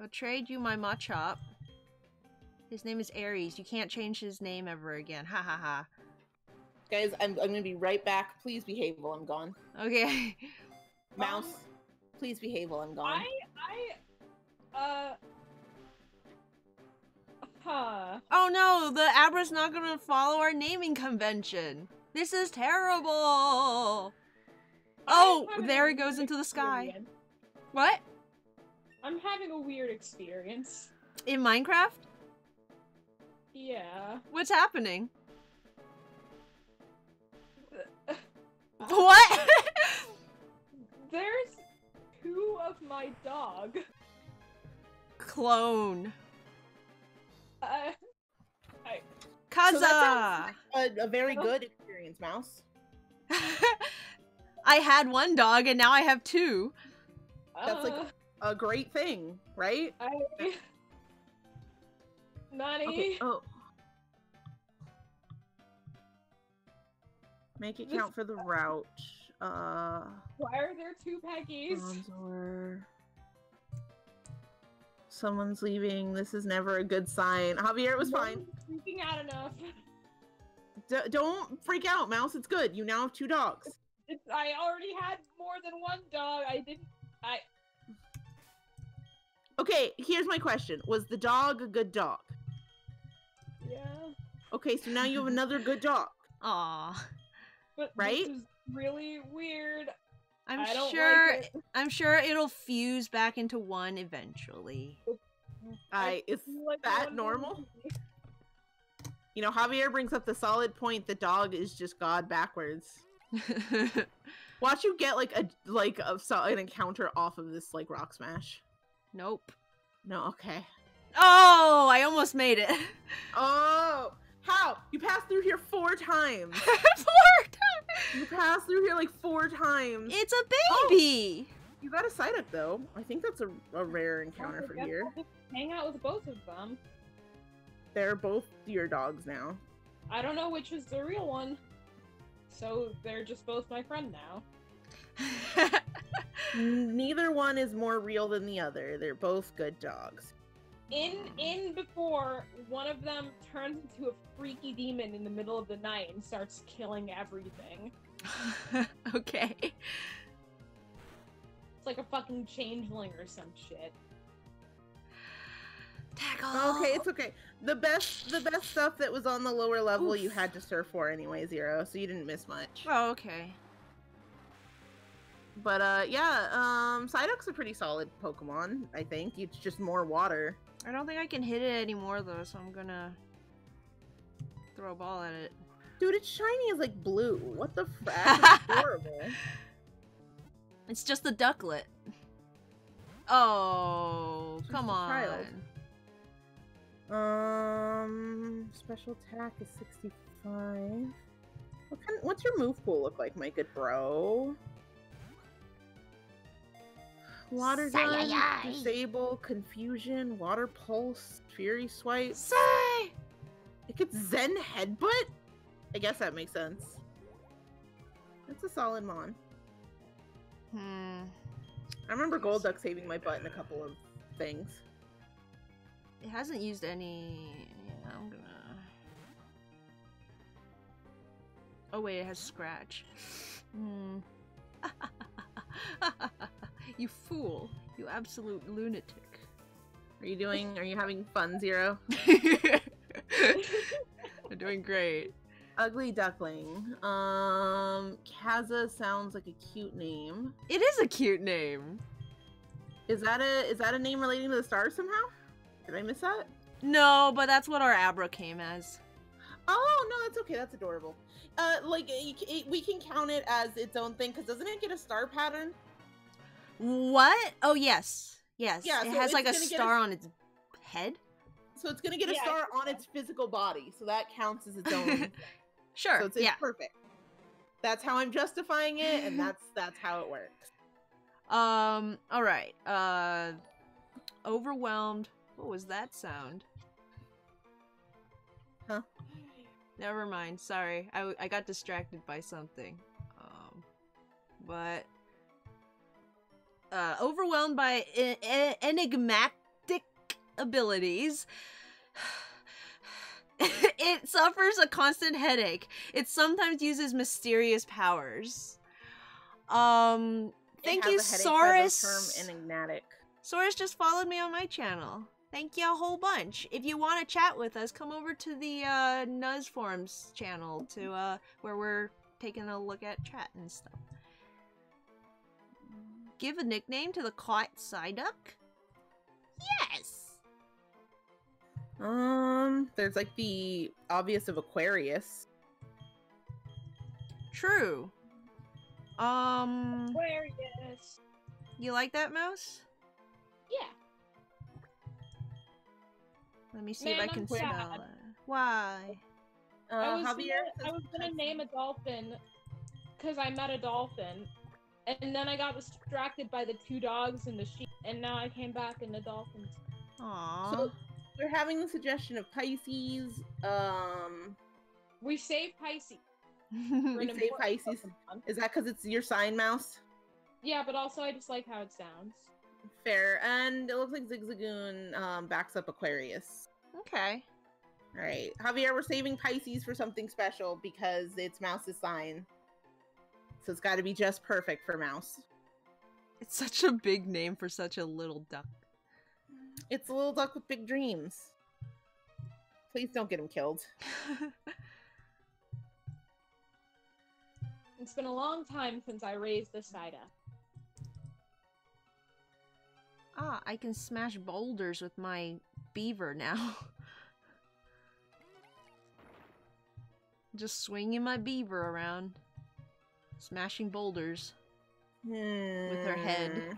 I'll trade you my Machop. His name is Aries. You can't change his name ever again. Ha ha ha. Guys, I'm gonna be right back. Please behave while I'm gone. Okay. Mouse, please behave while I'm gone. Oh no, the Abra's not gonna follow our naming convention. This is terrible. Oh, there it goes into the sky. What? I'm having a weird experience. In Minecraft? Yeah. What's happening? What? There's 2 of my dog. Clone. So Kaza! that sounds like a very good experience, Mouse. I had 1 dog and now I have 2. That's like a great thing, right? Nani? Okay. Oh. Make it count for the route. Why are there 2 Peggies? Bronzor. Someone's leaving. This is never a good sign. Javier, it was fine. Freaking out enough. Don't freak out, Mouse. It's good. You now have 2 dogs. I already had more than 1 dog. Okay, here's my question. Was the dog a good dog? Yeah. Okay, so now you have another good dog. Aw. But right? this is really weird. I'm I sure it'll fuse back into 1 eventually. Is that normal? You know, Javier brings up the solid point. The dog is just God backwards. Watch you get an encounter off of this like rock smash. Nope. No, okay. Oh, I almost made it. Oh, how? You passed through here 4 times. 4 times. You passed through here like 4 times. It's a baby. Oh, you got a Psyduck though. I think that's a rare encounter for here. I'll just hang out with both of them. They're both your dogs now. I don't know which is the real one. So they're just both my friend now. Neither one is more real than the other. They're both good dogs. In before, one of them turns into a freaky demon in the middle of the night and starts killing everything. Okay. It's like a fucking changeling or some shit. Tackle. Okay, it's okay. The best stuff that was on the lower level you had to surf for anyway, Zero, so you didn't miss much. Oh, okay. But yeah, Psyduck's a pretty solid Pokemon, I think. It's just more water. I don't think I can hit it anymore though, so I'm gonna throw a ball at it. Dude, it's shiny as like blue. What the frack? It's adorable. It's just the ducklet. Oh, Just come a on. child. Special attack is 65. What's your move pool look like, my good bro? Water gun, disable, confusion, water pulse, fury swipe. Say! It gets Zen headbutt? I guess that makes sense. That's a solid mon. I remember Golduck saving my butt in a couple of things. It hasn't used any... Yeah, I'm gonna... Oh wait, it has Scratch. You fool. You absolute lunatic. Are you having fun, Zero? I'm doing great. Ugly Duckling. Kaza sounds like a cute name. It is a cute name. Is that a name relating to the stars somehow? Did I miss that? No, but that's what our Abra came as. Oh, no, that's okay. That's adorable. We can count it as its own thing, because doesn't it get a star pattern? What? Oh, yes. Yes. Yeah, it so has like a star on its head? So it's going to get a star on its physical body, so that counts as its own. Sure, so it's perfect. That's how I'm justifying it, and that's how it works. Alright. Overwhelmed. What was that sound? Huh? Never mind. Sorry. I got distracted by something. But overwhelmed by enigmatic abilities. It suffers a constant headache. It sometimes uses mysterious powers. Thank you, Saurus. Term enigmatic. Saurus just followed me on my channel. Thank you a whole bunch. If you want to chat with us, come over to the nuzforums channel to where we're taking a look at chat and stuff. Give a nickname to the caught Psyduck? Yes. There's like the obvious of Aquarius. True. Aquarius. You like that, Mouse? Yeah. Let me see if I can spell it. Why? I was gonna name a dolphin because I met a dolphin, and then I got distracted by the 2 dogs and the sheep, and now I came back and the dolphins. Aww. So we're having the suggestion of Pisces. We saved Pisces. We saved Pisces. Is that because it's your sign, Mouse? Yeah, but also I just like how it sounds. Fair. And it looks like Zigzagoon backs up Aquarius. Okay. Alright. Javier, we're saving Pisces for something special because it's Mouse's sign. So it's got to be just perfect for Mouse. It's such a big name for such a little duck. It's a little duck with big dreams. Please don't get him killed. It's been a long time since I raised this Ida. Ah, I can smash boulders with my beaver now. Just swinging my beaver around. Smashing boulders. With her head.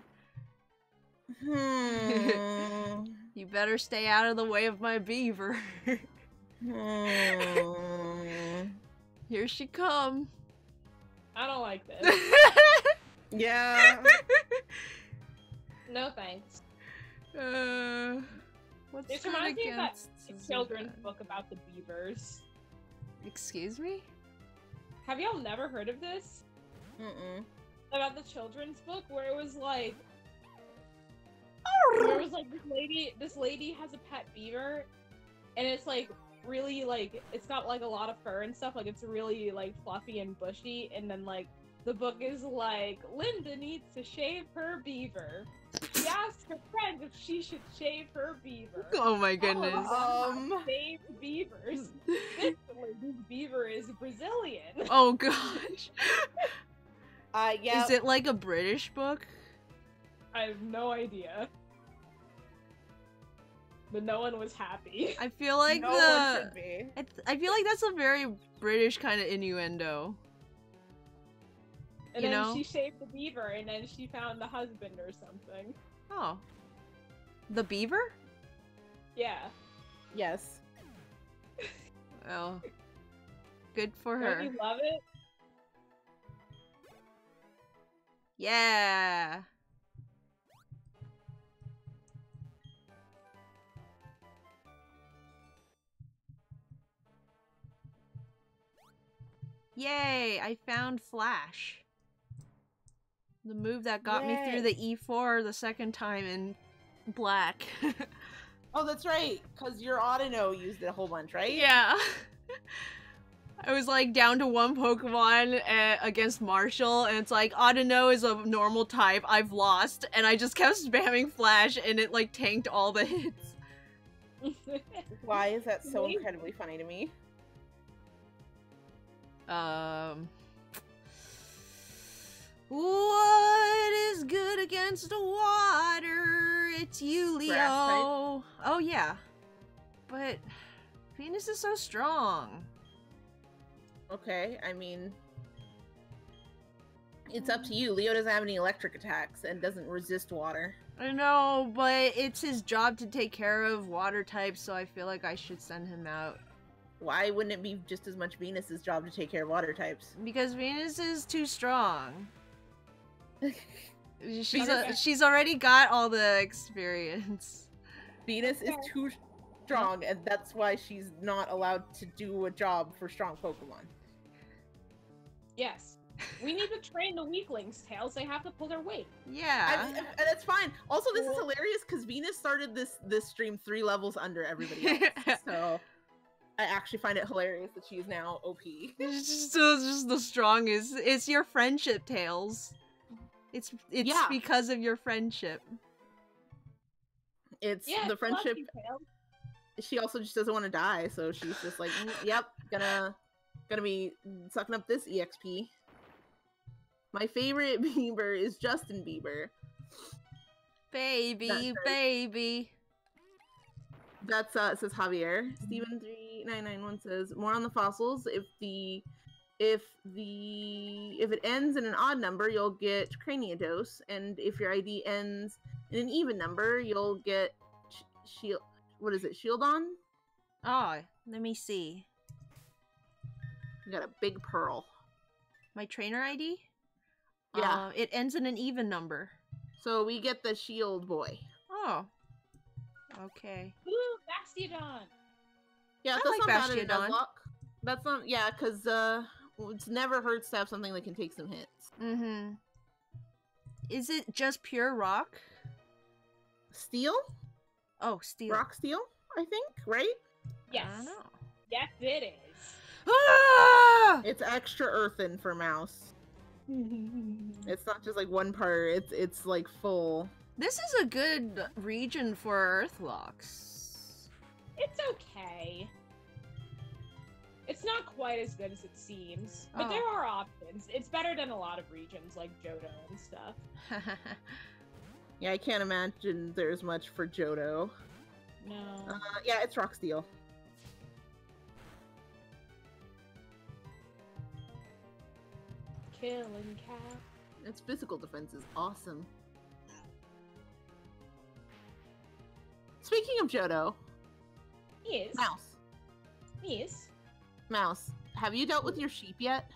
You better stay out of the way of my beaver. Here she come. I don't like this. Yeah. No thanks. What's This good reminds me of that against children's Zubat? book about the beavers. Excuse me? Have y'all never heard of this? About the children's book where it was like this lady has a pet beaver, and it's like really like it's got like a lot of fur and stuff, like it's really like fluffy and bushy, and then like the book is like Linda needs to shave her beaver. She asked her friend if she should shave her beaver. Oh my goodness. Shaved beavers. This lady's beaver is Brazilian. Oh gosh. Yeah. Is it like a British book? I have no idea. But no one was happy. I feel like no one should be. I feel like that's a very British kind of innuendo. And then she shaved the beaver, and then she found the husband or something. Oh. The beaver? Yeah. Yes. Well, good for her. Don't you love it? Yeah. Yay, I found Flash. The move that got me through the E4 the second time in black. Oh, that's right, because your Audino used it a whole bunch, right? Yeah. I was like down to one Pokemon against Marshall, and it's like, Audino is a normal type, I've lost, and I just kept spamming Flash, and it like tanked all the hits. Why is that so incredibly funny to me? What is good against the water? It's you, Leo. Oh yeah. But Venus is so strong. Okay, I mean, it's up to you. Leo doesn't have any electric attacks and doesn't resist water. I know, but it's his job to take care of water types, so I feel like I should send him out. Why wouldn't it be just as much Venus's job to take care of water types? Because Venus is too strong. She's already got all the experience. Venus is too strong, and that's why she's not allowed to do a job for strong Pokemon. Yes. We need to train the weaklings, Tails. They have to pull their weight. Yeah. And that's fine. Also, this is hilarious because Venus started this stream 3 levels under everybody else. So I actually find it hilarious that she's now OP. It's just the strongest. It's your friendship, Tails. It's because of your friendship. It's the friendship. She also just doesn't want to die, so she's just like, yep, gonna be sucking up this EXP. My favorite Bieber is Justin Bieber. Baby. That's says Javier. Steven3991 says more on the fossils. If it ends in an odd number, you'll get Craniados, and if your ID ends in an even number, you'll get shield. What is it? Shieldon? Oh, let me see. You got a big pearl. My trainer ID? Yeah. It ends in an even number. So we get the shield boy. Oh. Okay. Ooh, Bastiodon! Yeah, I like not bad in Bastiodon. Nuzlocke. That's not, yeah, because it never hurts to have something that can take some hits. Mm-hmm. Is it just pure rock? Steel? Oh, steel. Rock steel, I think, right? Yes. I don't know. Yes, it is. Ah! It's extra earthen for mouse. It's not just like one part, it's like full. This is a good region for Earthlocks. It's okay. It's not quite as good as it seems, but there are options. It's better than a lot of regions like Johto and stuff. Yeah, I can't imagine there's much for Johto. No. Yeah, it's rock steel. Killing cat. Its physical defense is awesome. Speaking of Johto, Yes. Mouse. Yes. Mouse, have you dealt with your sheep yet?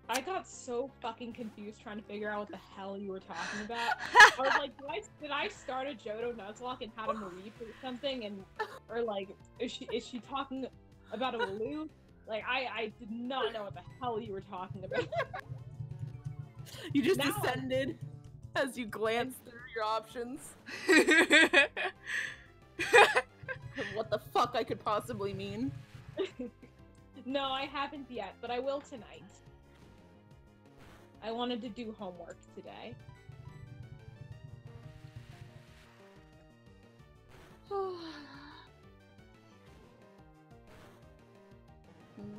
I got so fucking confused trying to figure out what the hell you were talking about. I was like, did I start a Johto Nuzlocke and had a Mareep or something? Or like, is she talking about a Wooloo? Like, I did not know what the hell you were talking about. You just descended as you glanced through your options. What the fuck I could possibly mean. No, I haven't yet, but I will tonight. I wanted to do homework today.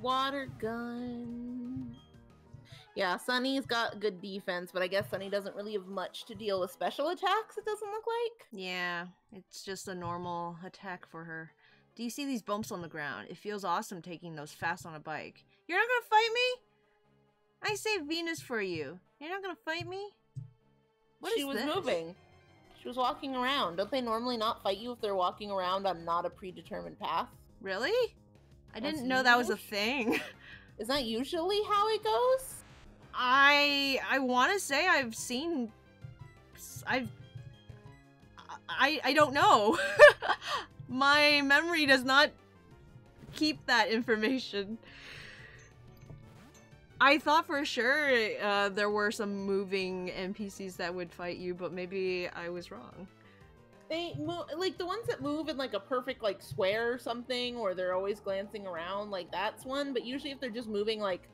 Water gun. Yeah, Sunny's got good defense, but I guess Sunny doesn't really have much to deal with special attacks, it doesn't look like. Yeah, it's just a normal attack for her. Do you see these bumps on the ground? It feels awesome taking those fast on a bike. You're not gonna fight me? I saved Venus for you. You're not gonna fight me? She was moving. She was walking around. Don't they normally not fight you if they're walking around on not a predetermined path? Really? I didn't know that was a thing. Is that usually how it goes? I want to say I don't know. My memory does not keep that information. I thought for sure there were some moving NPCs that would fight you, but maybe I was wrong. They move, like the ones that move in like a perfect like square or something, or they're always glancing around, like that's one. But usually if they're just moving like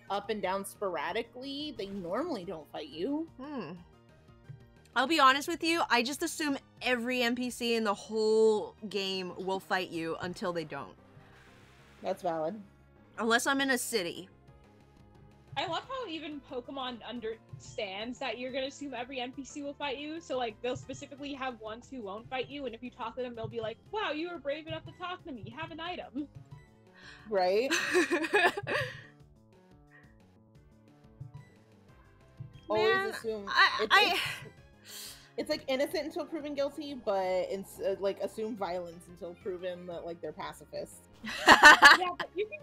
up and down sporadically, they normally don't fight you. I'll be honest with you, I just assume every NPC in the whole game will fight you until they don't. That's valid. Unless I'm in a city. I love how even Pokemon understands that you're gonna assume every NPC will fight you, so like they'll specifically have ones who won't fight you, and if you talk to them, they'll be like, wow, you were brave enough to talk to me, have an item. Right? Always assume it's like innocent until proven guilty, but it's like assume violence until proven that like they're pacifists. Yeah, but you can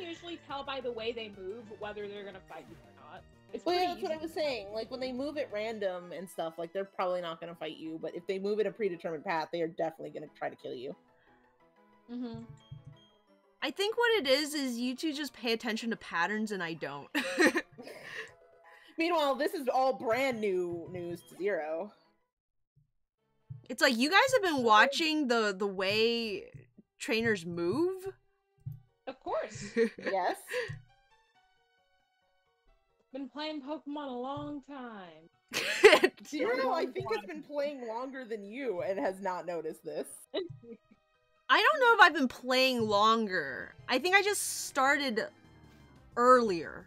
usually tell by the way they move whether they're gonna fight you or not. Well, yeah, that's what I was saying. Like when they move at random and stuff, like they're probably not gonna fight you. But if they move at a predetermined path, they are definitely gonna try to kill you. I think what it is you two just pay attention to patterns and I don't. Meanwhile, this is all brand new news to Zero. It's like you guys have been watching the way trainers move? Of course. Yes. Been playing Pokemon a long time. Zero, I think, has been playing longer than you and has not noticed this. I don't know if I've been playing longer. I think I just started earlier.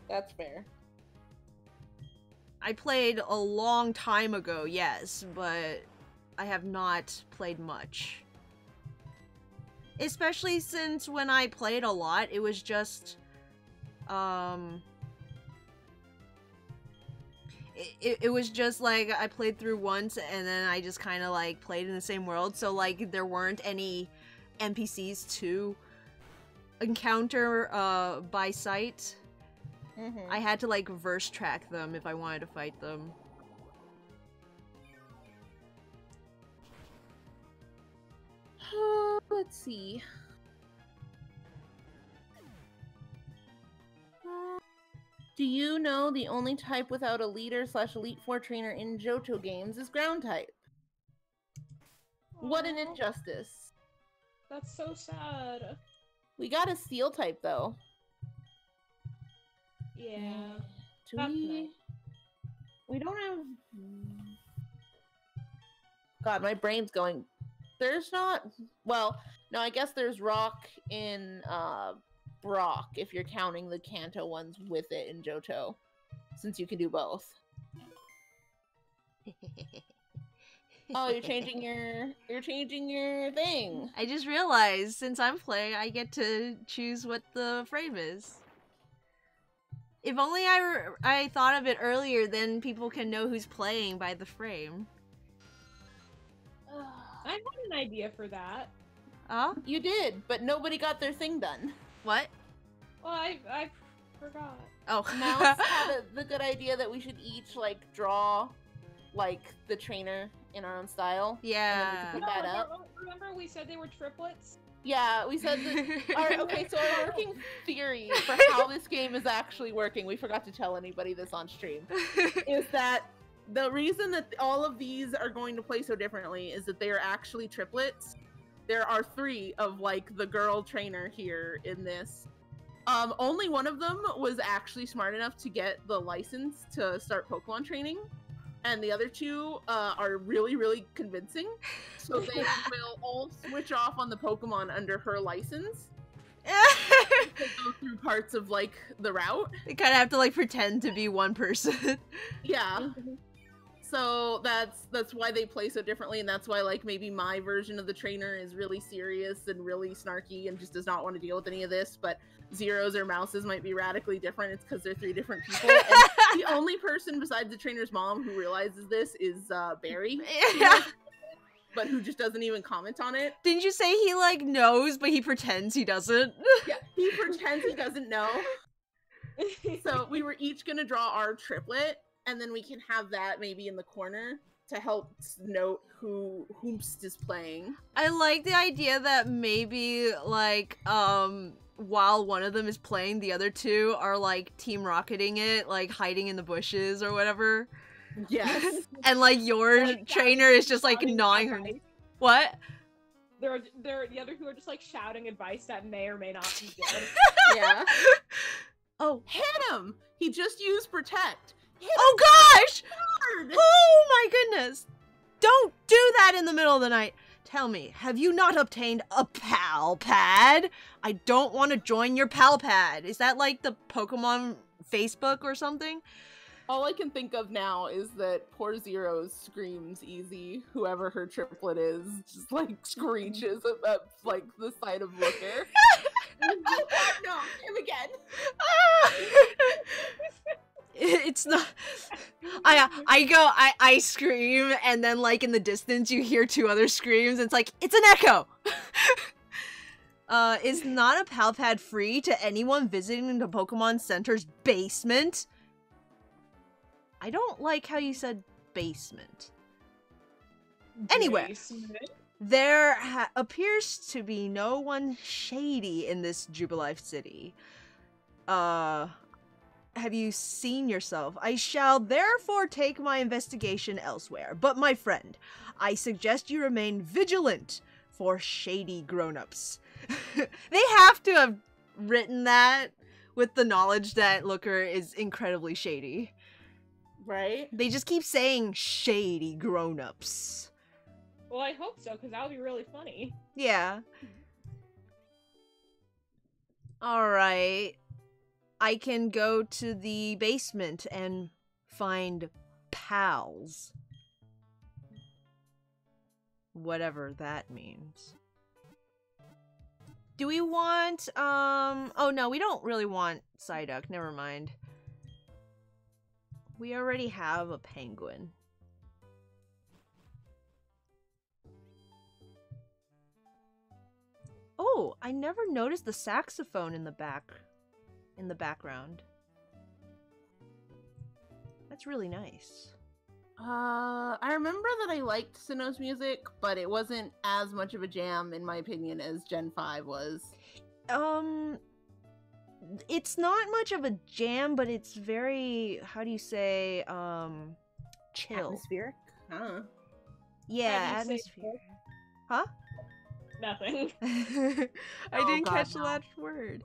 That's fair. I played a long time ago, yes, but I have not played much. Especially since when I played a lot, it was just, it was just like I played through once and then I just kind of like played in the same world, so like there weren't any NPCs to encounter by sight. I had to like verse track them if I wanted to fight them. Let's see. Do you know the only type without a leader/Elite Four trainer in Johto games is ground type? What an injustice. That's so sad. We got a steel type though. Yeah. We don't have... God, my brain's going... There's not... Well, no, I guess there's rock in Brock, if you're counting the Kanto ones with it in Johto. Since you can do both. Oh, you're changing your thing. I just realized, since I'm playing, I get to choose what the frame is. If only I thought of it earlier, then people can know who's playing by the frame. I had an idea for that. Oh? You did, but nobody got their thing done. What? Well, I forgot. Oh. Mouse had the good idea that we should each, like, draw, like, the trainer in our own style. Yeah. And then we could put that up. Remember we said they were triplets? Yeah, we said that. Alright, okay, so our working theory for how this game is actually working, we forgot to tell anybody this on stream, is that the reason that all of these are going to play so differently is that they are actually triplets. There are 3 of, like, the girl trainer here in this. Only one of them was actually smart enough to get the license to start Pokemon training. And the other 2 are really, really convincing. So they will all switch off on the Pokemon under her license. To go through parts of, like, the route. They kind of have to, like, pretend to be one person. Yeah. So that's why they play so differently, and that's why like maybe my version of the trainer is really serious and really snarky and just does not want to deal with any of this, but Zeros or Mouses might be radically different. It's because they're 3 different people. And the only person besides the trainer's mom who realizes this is Barry. Yeah. But who just doesn't even comment on it. Didn't you say he like knows, but he pretends he doesn't? Yeah, he pretends he doesn't know. So we were each gonna draw our triplet, and then we can have that maybe in the corner to help note who's is playing. I like the idea that maybe like while one of them is playing, the other 2 are like team rocketing it, like hiding in the bushes or whatever. Yes. And like your trainer is just like gnawing her. What? They're the other 2 are just like shouting advice that may or may not be good. Yeah. Oh, hit him! He just used protect. Oh gosh! Oh my goodness! Don't do that in the middle of the night. Tell me, have you not obtained a pal pad? I don't want to join your pal pad. Is that like the Pokemon Facebook or something? All I can think of now is that poor Zero screams easy. Whoever her triplet is just like screeches at like the sight of Looker. Oh God, no! Him again! It's not. I scream, and then like in the distance you hear 2 other screams. And it's like it's an echo. Is not a pal pad free to anyone visiting the Pokemon Center's basement? I don't like how you said basement. Anyway, there appears to be no one shady in this Jubilife city. Have you seen yourself? I shall therefore take my investigation elsewhere. But my friend, I suggest you remain vigilant for shady grown-ups. They have to have written that with the knowledge that Looker is incredibly shady. Right? They just keep saying shady grown-ups. Well, I hope so, because that would be really funny. Yeah. Alright. I can go to the basement and find pals. Whatever that means. Do we want, oh no, we don't really want Psyduck, never mind. We already have a penguin. Oh, I never noticed the saxophone in the background. That's really nice. I remember that I liked Sinnoh's music, but it wasn't as much of a jam, in my opinion, as Gen 5 was. It's not much of a jam, but it's very, how do you say, chill. Atmospheric? Huh. Yeah, atmospheric. Huh? Nothing. I didn't catch the last word.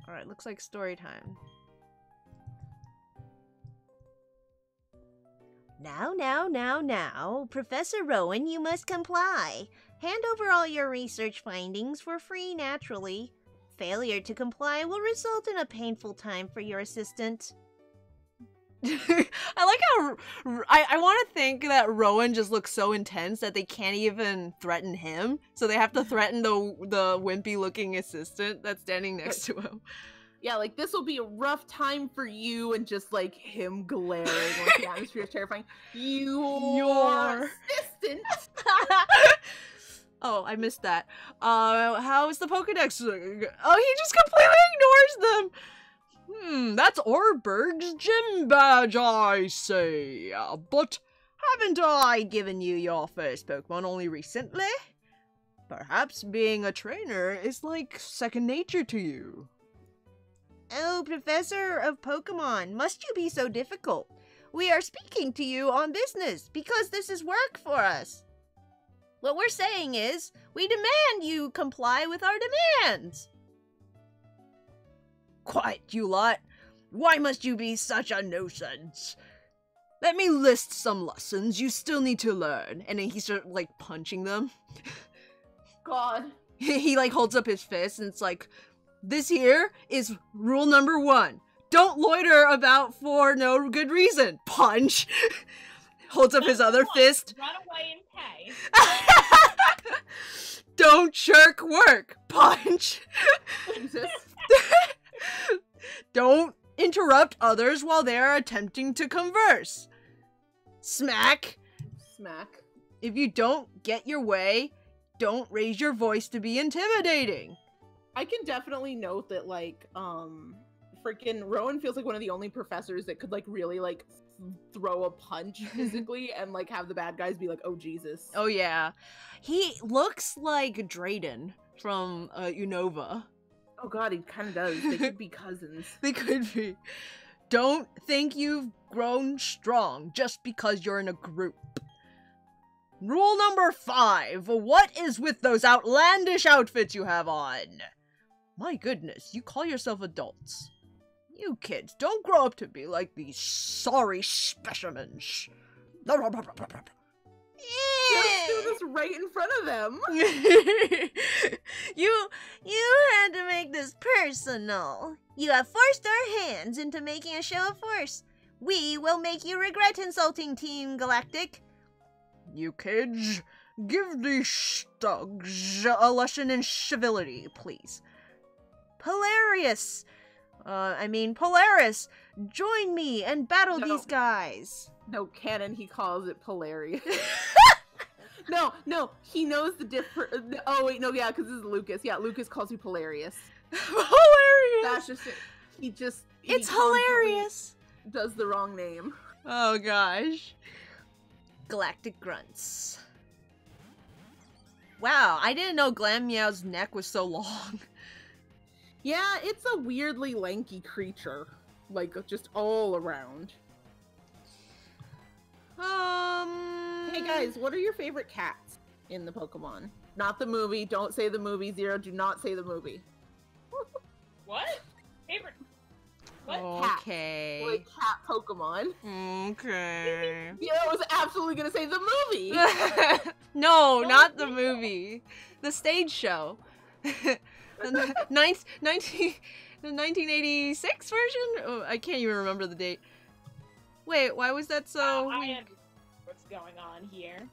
Alright, looks like story time. Now, Professor Rowan, you must comply. Hand over all your research findings for free, naturally. Failure to comply will result in a painful time for your assistant. I like how I want to think that Rowan just looks so intense that they can't even threaten him, so they have to threaten the wimpy looking assistant that's standing next to him. Yeah, like, this will be a rough time for you, and just, like, him glaring like the atmosphere is terrifying. Your assistant! Oh, I missed that. How's the Pokedex? Oh, he just completely ignores them! That's Orberg's gym badge, I say. But haven't I given you your first Pokemon only recently? Perhaps being a trainer is like second nature to you. Oh, Professor of Pokemon, must you be so difficult? We are speaking to you on business, because this is work for us. What we're saying is, we demand you comply with our demands. Quiet, you lot. Why must you be such a nuisance? Let me list some lessons you still need to learn. And then he starts, like, punching them. God. He, like, holds up his fist and it's like, this here is rule number 1. Don't loiter about for no good reason. Punch. Holds up his other fist. Run away and pay. Don't shirk work. Punch. Jesus. Don't interrupt others while they are attempting to converse. Smack. Smack. If you don't get your way, don't raise your voice to be intimidating. I can definitely note that, like, freaking Rowan feels like one of the only professors that could, like, really, like, throw a punch physically and, like, have the bad guys be like, oh, Jesus. Oh, yeah. He looks like Drayden from Unova. Oh, God, he kind of does. They could be cousins. They could be. Don't think you've grown strong just because you're in a group. Rule number 5. What is with those outlandish outfits you have on? My goodness, you call yourself adults. You kids don't grow up to be like these sorry specimens. Just do this right in front of them. You had to make this personal. You have forced our hands into making a show of force. We will make you regret insulting Team Galactic. You kids, give these stugs a lesson in civility, please. Polaris, join me and battle these guys. No, canon, he calls it Polarious. No, he knows the different. Oh, wait, no, yeah, because this is Lucas. Yeah, Lucas calls you Polarious. Hilarious! That's just it. It's hilarious! Does the wrong name. Oh, gosh. Galactic grunts. Wow, I didn't know Glam Meow's neck was so long. Yeah, it's a weirdly lanky creature. Like, just all around. Hey guys, what are your favorite cats in the Pokemon? Not the movie. Don't say the movie. Zero, do not say the movie. What? Favorite? What? Okay. Like cat Pokemon. Okay. Yeah, I was absolutely gonna say the movie. No, not the movie. The stage show. The 1986 version? Oh, I can't even remember the date. Wait, why was that so... I am... What's going on here?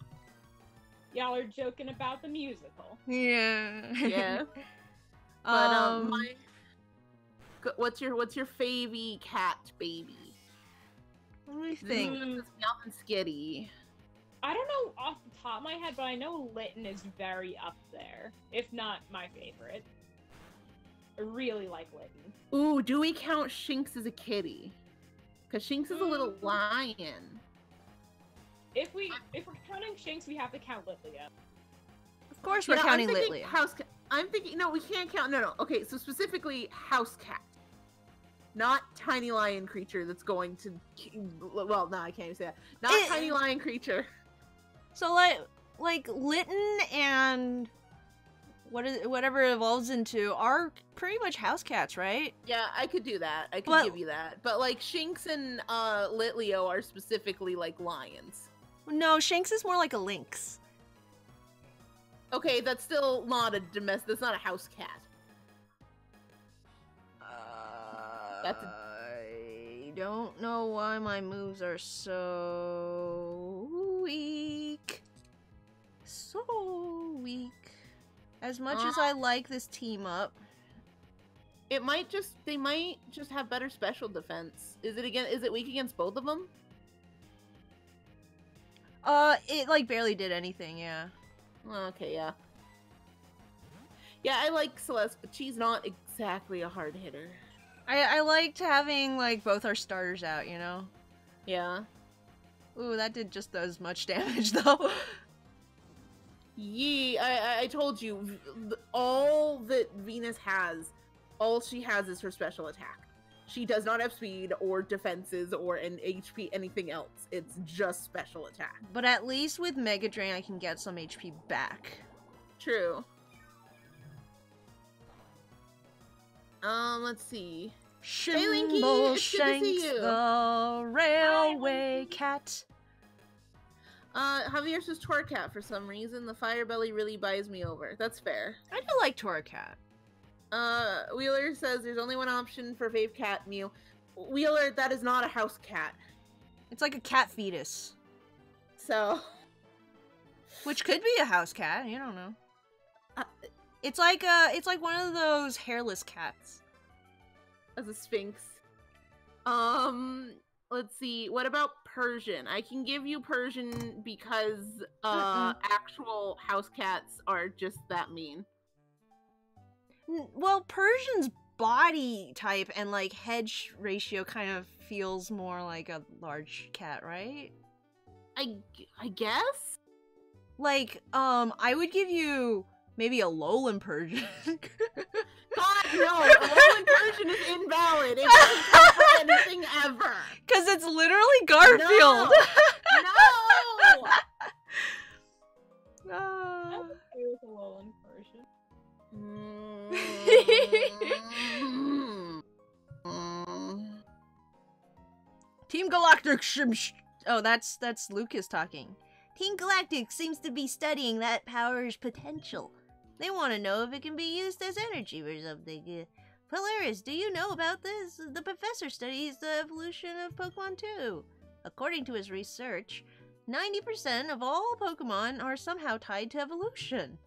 Y'all are joking about the musical. Yeah. Yeah. But what's your favy cat, baby? Let me think. Nothing skitty. I don't know off the top of my head, but I know Litten is very up there, if not my favorite. I really like Litten. Ooh, do we count Shinx as a kitty? Because Shinx is a little lion. If we're counting Shinx, we have to count Litleo. Of course we're counting Litleo. I'm thinking, no, we can't count, no. Okay, so specifically house cat. Not tiny lion creature that's going to, well, no, I can't even say that. Not tiny lion creature. So like Litten and whatever it evolves into are pretty much house cats, right? Yeah, I could do that. I could give you that. But like Shinx and Litleo are specifically like lions. No, Shinx is more like a lynx. Okay, that's still not a domestic. That's not a house cat. I don't know why my moves are so weak. So weak. As much as I like this team up, they might just have better special defense. Is it weak against both of them? it like barely did anything, yeah. Okay, yeah. Yeah, I like Celeste, but she's not exactly a hard hitter. I liked having, like, both our starters out, you know? Yeah. Ooh, that did just as much damage, though. Yeah, I told you, all that Venus has, all she has is her special attack. She does not have speed or defenses or an HP, anything else. It's just special attack. But at least with Mega Drain, I can get some HP back. True. Let's see. Shimbo Shanks, the railway cat. Javier says Torcat for some reason. The Fire Belly really buys me over. That's fair. I do like Torcat. Wheeler says there's only one option for Fave Cat Mew. Wheeler, that is not a house cat. It's like a cat fetus. So... Which could be a house cat, you don't know. It's like one of those hairless cats. As a sphinx. Let's see. What about Persian? I can give you Persian because actual house cats are just that mean. Well, Persian's body type and like head ratio kind of feels more like a large cat, right? I guess. Like, I would give you maybe a Lowland Persian. God, no! A Lowland Persian is invalid. It doesn't count for anything ever. Because it's literally Garfield. No! I'm okay with a Lowland Persian. Team Galactic Oh, that's Lucas talking. Team Galactic seems to be studying that power's potential. They want to know if it can be used as energy or something. Polaris, do you know about this? The professor studies the evolution of Pokemon too. According to his research, 90% of all Pokemon are somehow tied to evolution.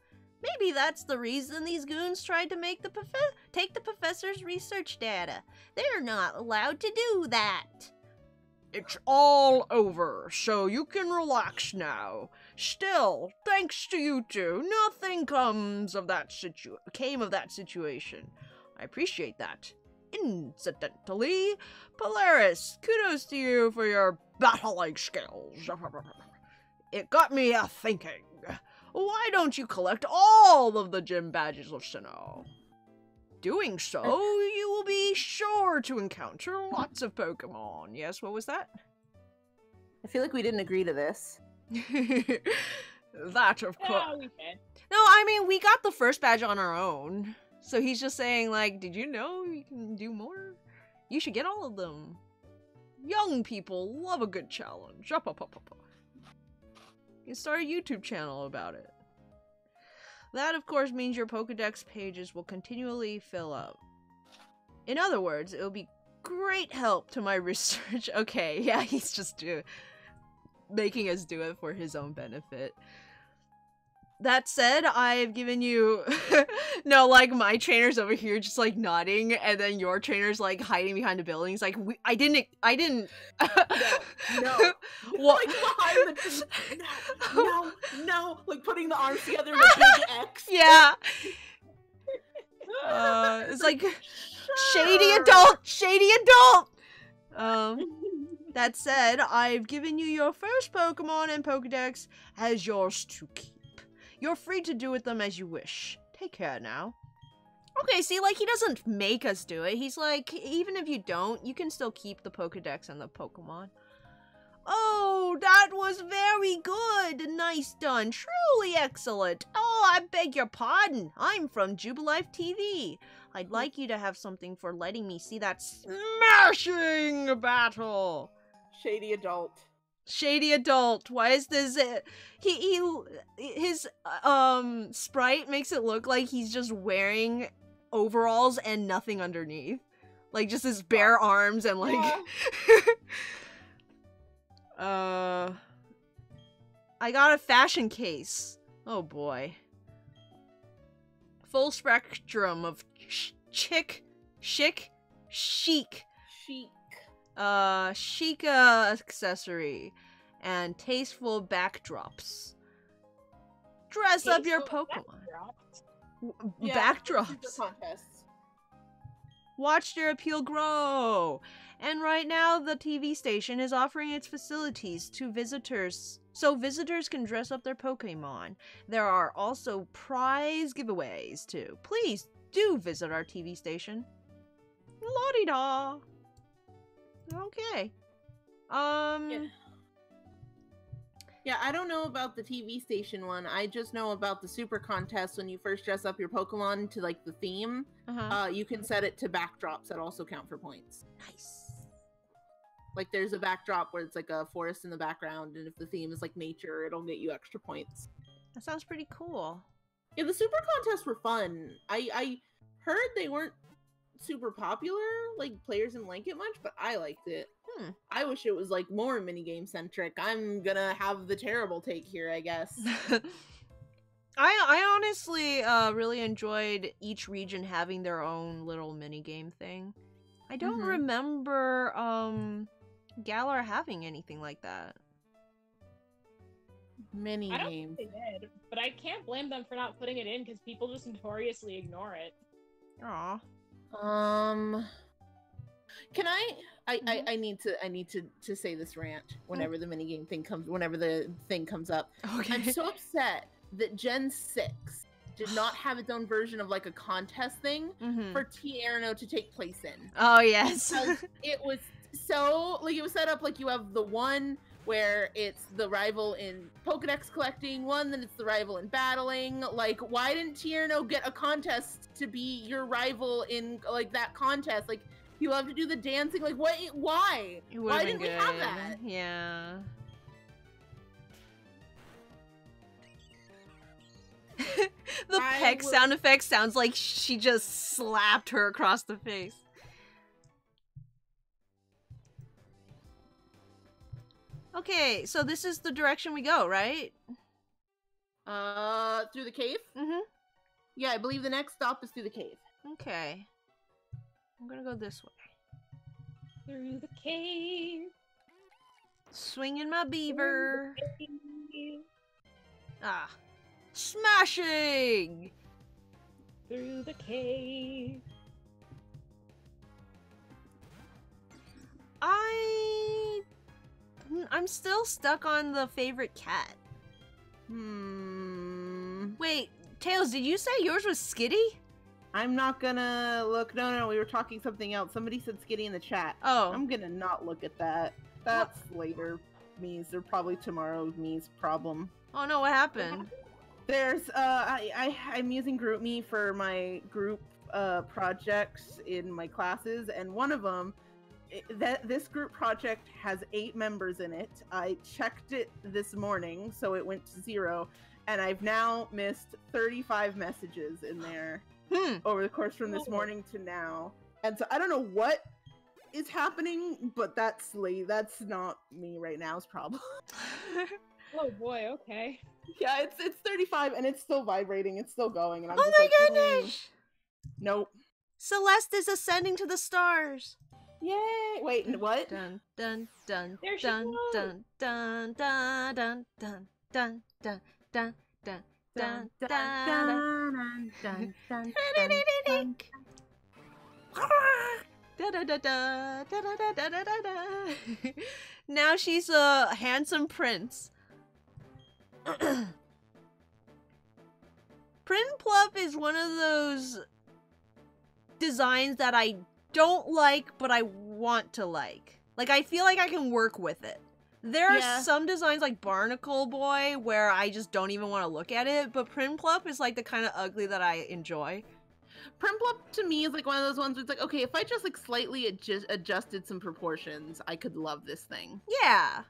Maybe that's the reason these goons tried to make take the professor's research data. They're not allowed to do that. It's all over, so you can relax now. Still, thanks to you two, nothing came of that situation. I appreciate that. Incidentally, Polaris, kudos to you for your battling skills. It got me thinking. Why don't you collect all of the gym badges of Sinnoh? Doing so, you will be sure to encounter lots of Pokemon. Yes, what was that? I feel like we didn't agree to this. That, of course. Yeah, we did. No, I mean, we got the first badge on our own. So he's just saying, like, did you know you can do more? You should get all of them. Young people love a good challenge. You can start a YouTube channel about it. That, of course, means your Pokedex pages will continually fill up. In other words, it will be great help to my research. Okay, yeah, he's just making us do it for his own benefit. That said, I've given you... No, like, my trainer's over here just, like, nodding, and then your trainer's, like, hiding behind the buildings. Like, I didn't... No. What? Like, behind the... No. Like, putting the arms together in a big X. Yeah. It's like... Shady adult! That said, I've given you your first Pokemon and Pokedex as yours to keep. You're free to do with them as you wish. Take care now. Okay, see, like, he doesn't make us do it. He's like, even if you don't, you can still keep the Pokedex and the Pokemon. Oh, that was very good. Nice done. Truly excellent. Oh, I beg your pardon. I'm from Jubilife TV. I'd like you to have something for letting me see that smashing battle. Shady adult. Shady adult. Why is this? His sprite makes it look like he's just wearing overalls and nothing underneath, like just his bare arms and like. I got a fashion case. Oh boy. Full spectrum of chic. Chica accessory and tasteful backdrops. Dress up your Pokemon. Backdrops. Watch their appeal grow. And right now, the TV station is offering its facilities to visitors, so visitors can dress up their Pokemon. There are also prize giveaways too. Please do visit our TV station. La-di-da. Okay. Yeah, I don't know about the TV station one. I just know about the super contest when you first dress up your Pokemon to, like, the theme. You can set it to backdrops that also count for points. Nice. Like, there's a backdrop where it's, like, a forest in the background, and if the theme is, like, nature, it'll get you extra points. That sounds pretty cool. Yeah, the super contests were fun. I heard they weren't super popular. Like, players didn't like it much, but I liked it. I wish it was, like, more minigame centric. I'm gonna have the terrible take here, I guess. I honestly really enjoyed each region having their own little minigame thing. I don't remember Galar having anything like that. Mini I don't games. think they did, but I can't blame them for not putting it in because people just notoriously ignore it. Aw. Can I need to say this rant whenever the minigame thing whenever the thing comes up. Okay. I'm so upset that Gen 6 did not have its own version of like a contest thing for Tierno to take place in. Oh yes. Because it was so like it was set up like you have the one where it's the rival in Pokedex collecting, one then it's the rival in battling. Like, why didn't Tierno get a contest to be your rival in like that contest? Like, you have to do the dancing. Like, what? Why? Why didn't we have that? Yeah. The peck sound effect sounds like she just slapped her across the face. Okay, so this is the direction we go, right? Through the cave? Yeah, I believe the next stop is through the cave. Okay. I'm gonna go this way. Through the cave. Swinging my beaver. Ah. Smashing! Through the cave. I'm still stuck on the favorite cat. Wait, Tails, did you say yours was Skitty? I'm not gonna look. No, we were talking something else. Somebody said Skitty in the chat. Oh. I'm gonna not look at that. That's later me's, or probably tomorrow me's problem. Oh no, what happened? There's, I'm using GroupMe for my group projects in my classes, and one of them, this group project has 8 members in it. I checked it this morning, so it went to 0, and I've now missed 35 messages in there over the course from this morning to now. And so I don't know what is happening, but that's not me right now's problem. Oh boy, okay. Yeah, it's 35 and it's still vibrating. It's still going, and I'm oh just my like, goodness! Nope. Celeste is ascending to the stars. Yay! Wait, what? Dun dun dun There she dun goes. dun dun dun dun dun dun dun dun dun dun dun dun. Now she's a handsome prince. Prinplup is one of those designs that I don't like, but I want to like. Like, I feel like I can work with it. There are some designs like Barnacle Boy where I just don't even want to look at it, but Prinplup is like the kind of ugly that I enjoy. Prinplup to me is like one of those ones where it's like, okay, if I just like slightly adjusted some proportions, I could love this thing. Yeah.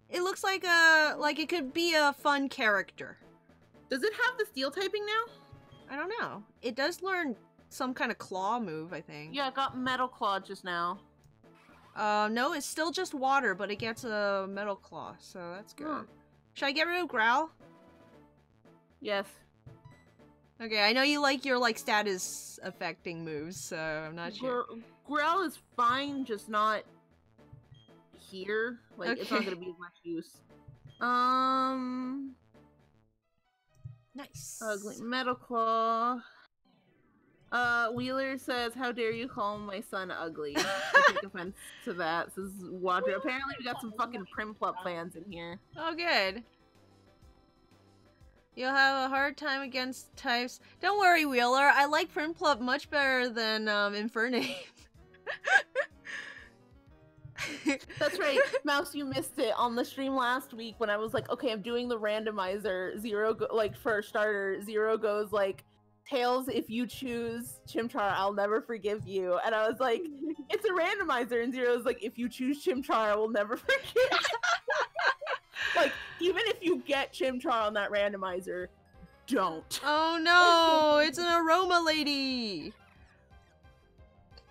It looks like it could be a fun character. Does it have the steel typing now? I don't know. It does learn some kind of claw move, I think. Yeah, it got metal claw just now. No, it's still just water, but it gets a metal claw, so that's good. Huh. Should I get rid of Growl? Yes. Okay, I know you like your, like, status affecting moves, so I'm not sure. Growl is fine, just not here. Like, it's not gonna be of much use. Nice. Ugly metal claw. Wheeler says, "How dare you call my son ugly?" I take offense to that. Says Wadra. Apparently, we got some fucking Prinplup fans in here. Oh, good. You'll have a hard time against types. Don't worry, Wheeler. I like Prinplup much better than Infernape. That's right, Mouse. You missed it on the stream last week when I was like, "Okay, I'm doing the randomizer." For starter, 0 goes like, "Tails, if you choose Chimchar, I'll never forgive you." And I was like, "It's a randomizer," and 0's like, "If you choose Chimchar, I will never forgive." Like, even if you get Chimchar on that randomizer, don't. Oh no, it's an aroma lady.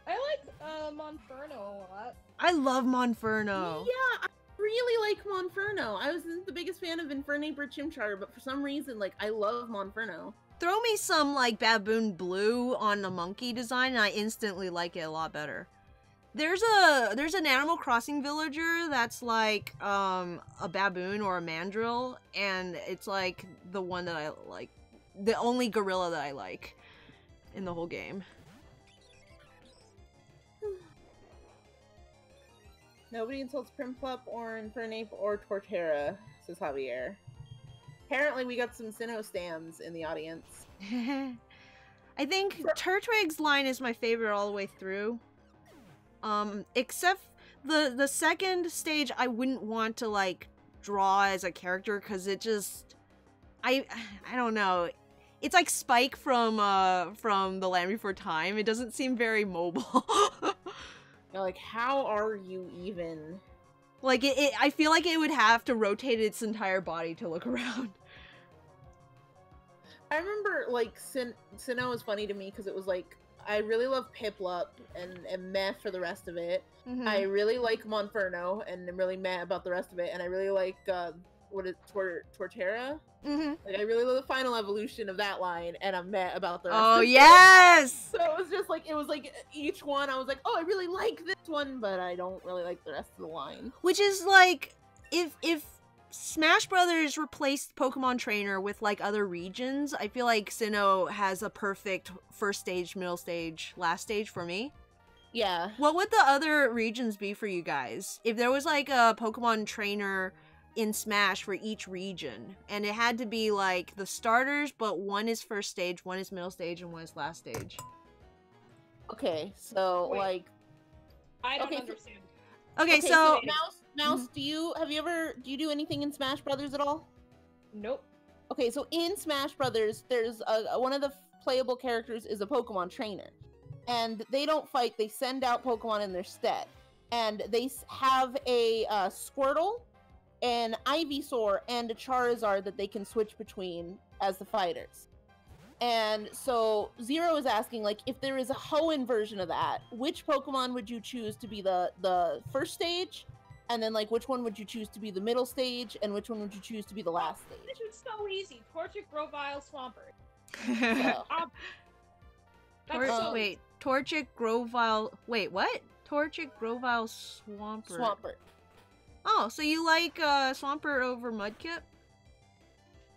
I like Monferno a lot. I love Monferno. Yeah, I really like Monferno. I wasn't the biggest fan of Infernape Chimchar, but for some reason, like, I love Monferno. Throw me some, like, baboon blue on a monkey design, and I instantly like it a lot better. There's an Animal Crossing villager that's like a baboon or a mandrill, and it's like the one that I like, the only gorilla that I like in the whole game. Nobody insults Primplup or Infernape or Torterra, says Javier. Apparently we got some Sinnoh stands in the audience. I think Turtwig's line is my favorite all the way through. Except the second stage I wouldn't want to, like, draw as a character, because it just... I don't know. It's like Spike from The Land Before Time. It doesn't seem very mobile. Like, how are you even? Like, I feel like it would have to rotate its entire body to look around. I remember, like, Sinnoh was funny to me because it was like, I really love Piplup and meh for the rest of it. Mm-hmm. I really like Monferno and I'm really meh about the rest of it. And I really like, Torterra? Mm-hmm. Like, I really love the final evolution of that line, and I'm meh about the rest Oh, of it. yes! So it was just like, each one, I was like, oh, I really like this one, but I don't really like the rest of the line. Which is like, if Smash Brothers replaced Pokemon Trainer with, like, other regions, I feel like Sinnoh has a perfect first stage, middle stage, last stage for me. Yeah. What would the other regions be for you guys? If there was, like, a Pokemon Trainer in Smash for each region, and it had to be, like, the starters, but one is first stage, one is middle stage, and one is last stage. Okay, so, Wait. like... I don't Okay, understand. Okay, so... Mouse, do you do anything in Smash Brothers at all? Nope. Okay, so in Smash Brothers, there's one of the playable characters is a Pokemon trainer. And they don't fight, they send out Pokemon in their stead. And they have a Squirtle, an Ivysaur, and a Charizard that they can switch between as the fighters. And so Zero is asking, like, if there is a Hoenn version of that, which Pokemon would you choose to be the first stage? And then, like, which one would you choose to be the middle stage? And which one would you choose to be the last stage? This is so easy. Torchic, Grovyle, Swampert. So, wait, Torchic, Grovyle... Wait, what? Torchic, Grovyle, Swampert. Swampert. Oh, so you like Swampert over Mudkip?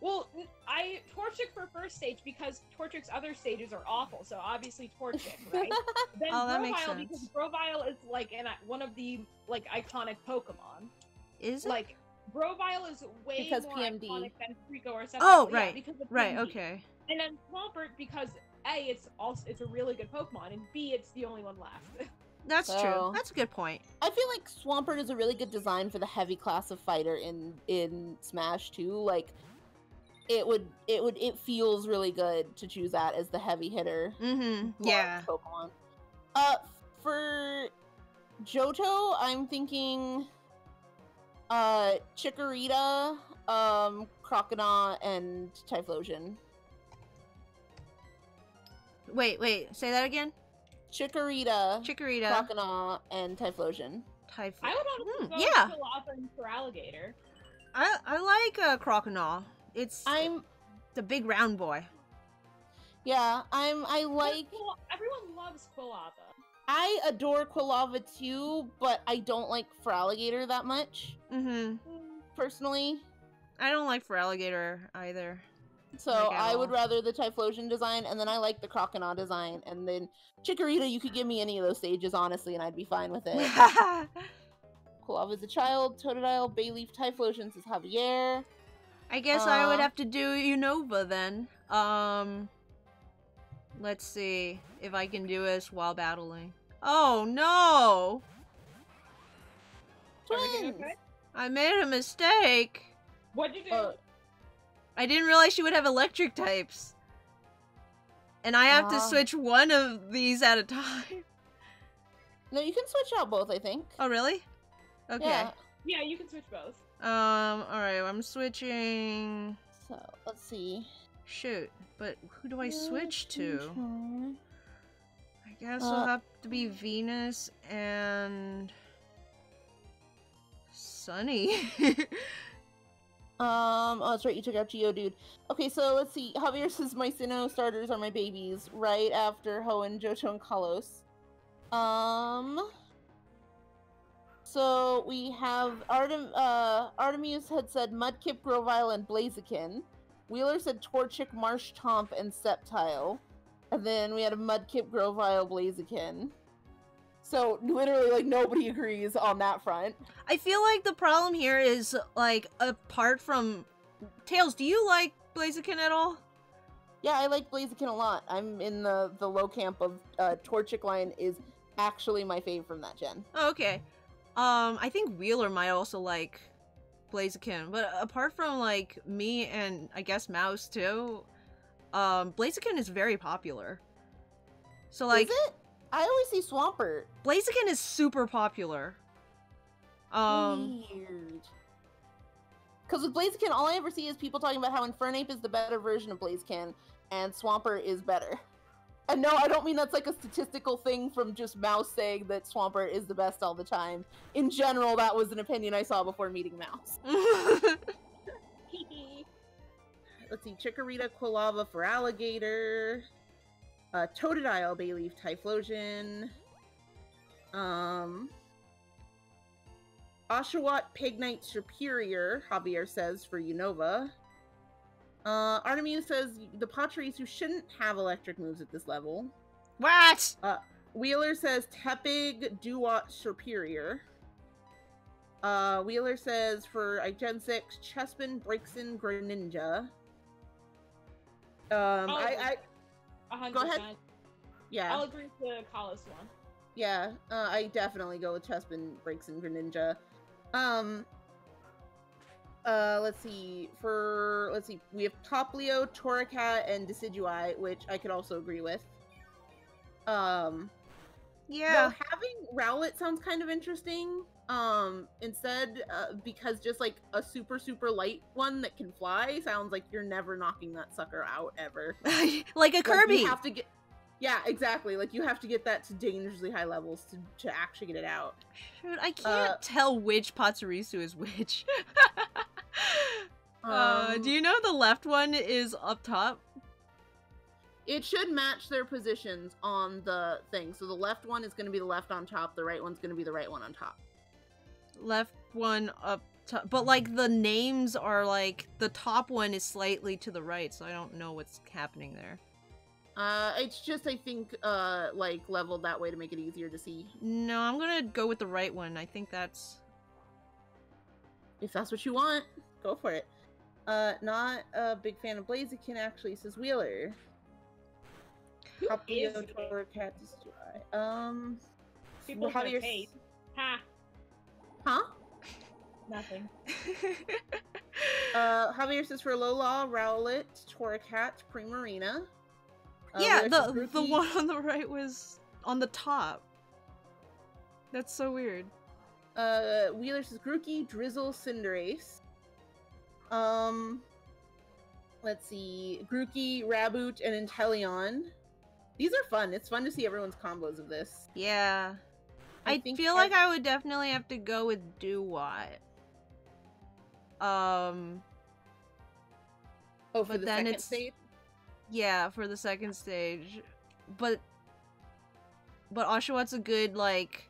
Well, I Torchic for first stage because Torchic's other stages are awful, so obviously Torchic, right? Then Oh, that makes Grovyle, sense. because Grovyle is like one of the like iconic Pokemon. Is it? Like Grovyle is way Because more PMD. iconic than Rico or Sceptile. Oh, Yeah, right. because of Right, PMD. okay. And then Swampert because A, it's a really good Pokemon, and B, it's the only one left. That's So- true. That's a good point. I feel like Swampert is a really good design for the heavy class of fighter in Smash too. Like, it feels really good to choose that as the heavy hitter. Mm-hmm. Yeah. Pokemon. For Johto, I'm thinking Chikorita, Croconaw, and Typhlosion. Wait, say that again? Chikorita, Chikorita. Croconaw, and Typhlosion. I would honestly go yeah. with Quilava for Alligator. I like Croconaw. It's the big round boy. Yeah, I like... Everyone loves Quilava. I adore Quilava too, but I don't like Feraligatr that much, Mm-hmm. personally. I don't like Feraligatr either. So Like, at I would all. rather the Typhlosion design, and then I like the Croconaw design, and then Chikorita, you could give me any of those stages, honestly, and I'd be fine with it. Quilava's a child, Totodile, Bayleaf, Typhlosion, says Javier. I guess I would have to do Unova then. Let's see if I can do this while battling. Oh no! Everything Twins! okay? I made a mistake. What'd you do? I didn't realize she would have electric types. And I have to Ah. switch one of these at a time. No, you can switch out both, I think. Oh, really? Okay. Yeah. Yeah, you can switch both. Alright, I'm switching... So, let's see. Shoot, but who do I switch to? I guess it'll have to be Venus and Sunny. Oh, that's right, you took out Geodude. Okay, so let's see. Javier says my Sinnoh starters are my babies, right after Hoenn, Johto, and Kalos. So we have Artemis had said Mudkip, Grovyle, and Blaziken. Wheeler said Torchic, Marshtomp, and Sceptile. And then we had a Mudkip, Grovyle, Blaziken. So literally, like, nobody agrees on that front. I feel like the problem here is, like, apart from Tails, do you like Blaziken at all? Yeah, I like Blaziken a lot. I'm in the low camp of Torchic line is actually my fave from that gen. Oh, okay. I think Wheeler might also like Blaziken, but apart from, like, me and I guess Mouse too, Blaziken is very popular. So, like, is it? I always see Swampert. Blaziken is super popular. Weird. Because with Blaziken, all I ever see is people talking about how Infernape is the better version of Blaziken, and Swampert is better. And no, I don't mean that's like a statistical thing from just Mouse saying that Swampert is the best all the time. In general, that was an opinion I saw before meeting Mouse. Let's see, Chikorita, Quilava for Alligator. Totodile, Bayleaf, Typhlosion. Oshawott, Pignite, Superior, Javier says for Unova. Artemis says the Pachirisu shouldn't have electric moves at this level. What? Wheeler says Tepig, Duat, Superior. Wheeler says for Gen 6, Chespin, Braixen, Greninja. 100%. Go ahead. Yeah. I'll agree with the Kalos one. Yeah, I definitely go with Chespin, Braixen, Greninja. Let's see. We have Poplio, Torracat, and Decidueye, which I could also agree with. Yeah. Though having Rowlet sounds kind of interesting. Instead, because just like a super light one that can fly sounds like you're never knocking that sucker out ever. Like a Kirby. You have to get. Yeah, exactly. Like you have to get that to dangerously high levels to actually get it out. Shoot, I can't tell which Pachirisu is which. Do you know the left one is up top? It should match their positions on the thing. So the left one is going to be the left on top. The right one's going to be the right one on top. Left one up top. But, like, the names are, like, the top one is slightly to the right, so I don't know what's happening there. It's just, I think, like, leveled that way to make it easier to see. No, I'm gonna go with the right one. I think that's... If that's what you want, go for it. Not a big fan of Blaziken, actually, says Wheeler. Is Torracat, people Javier's... hate. Ha! Huh? Nothing. Javier says for Lola, Rowlet, Torracat, Primarina. Yeah, the one on the right was on the top. That's so weird. Wheeler says Grookey, Drizzle, Cinderace. Let's see. Grookey, Raboot, and Inteleon. These are fun. It's fun to see everyone's combos of this. Yeah. I feel like I would definitely have to go with Duat. Oh, for but the then second stage? Yeah, for the second stage. But Oshawott's a good, like,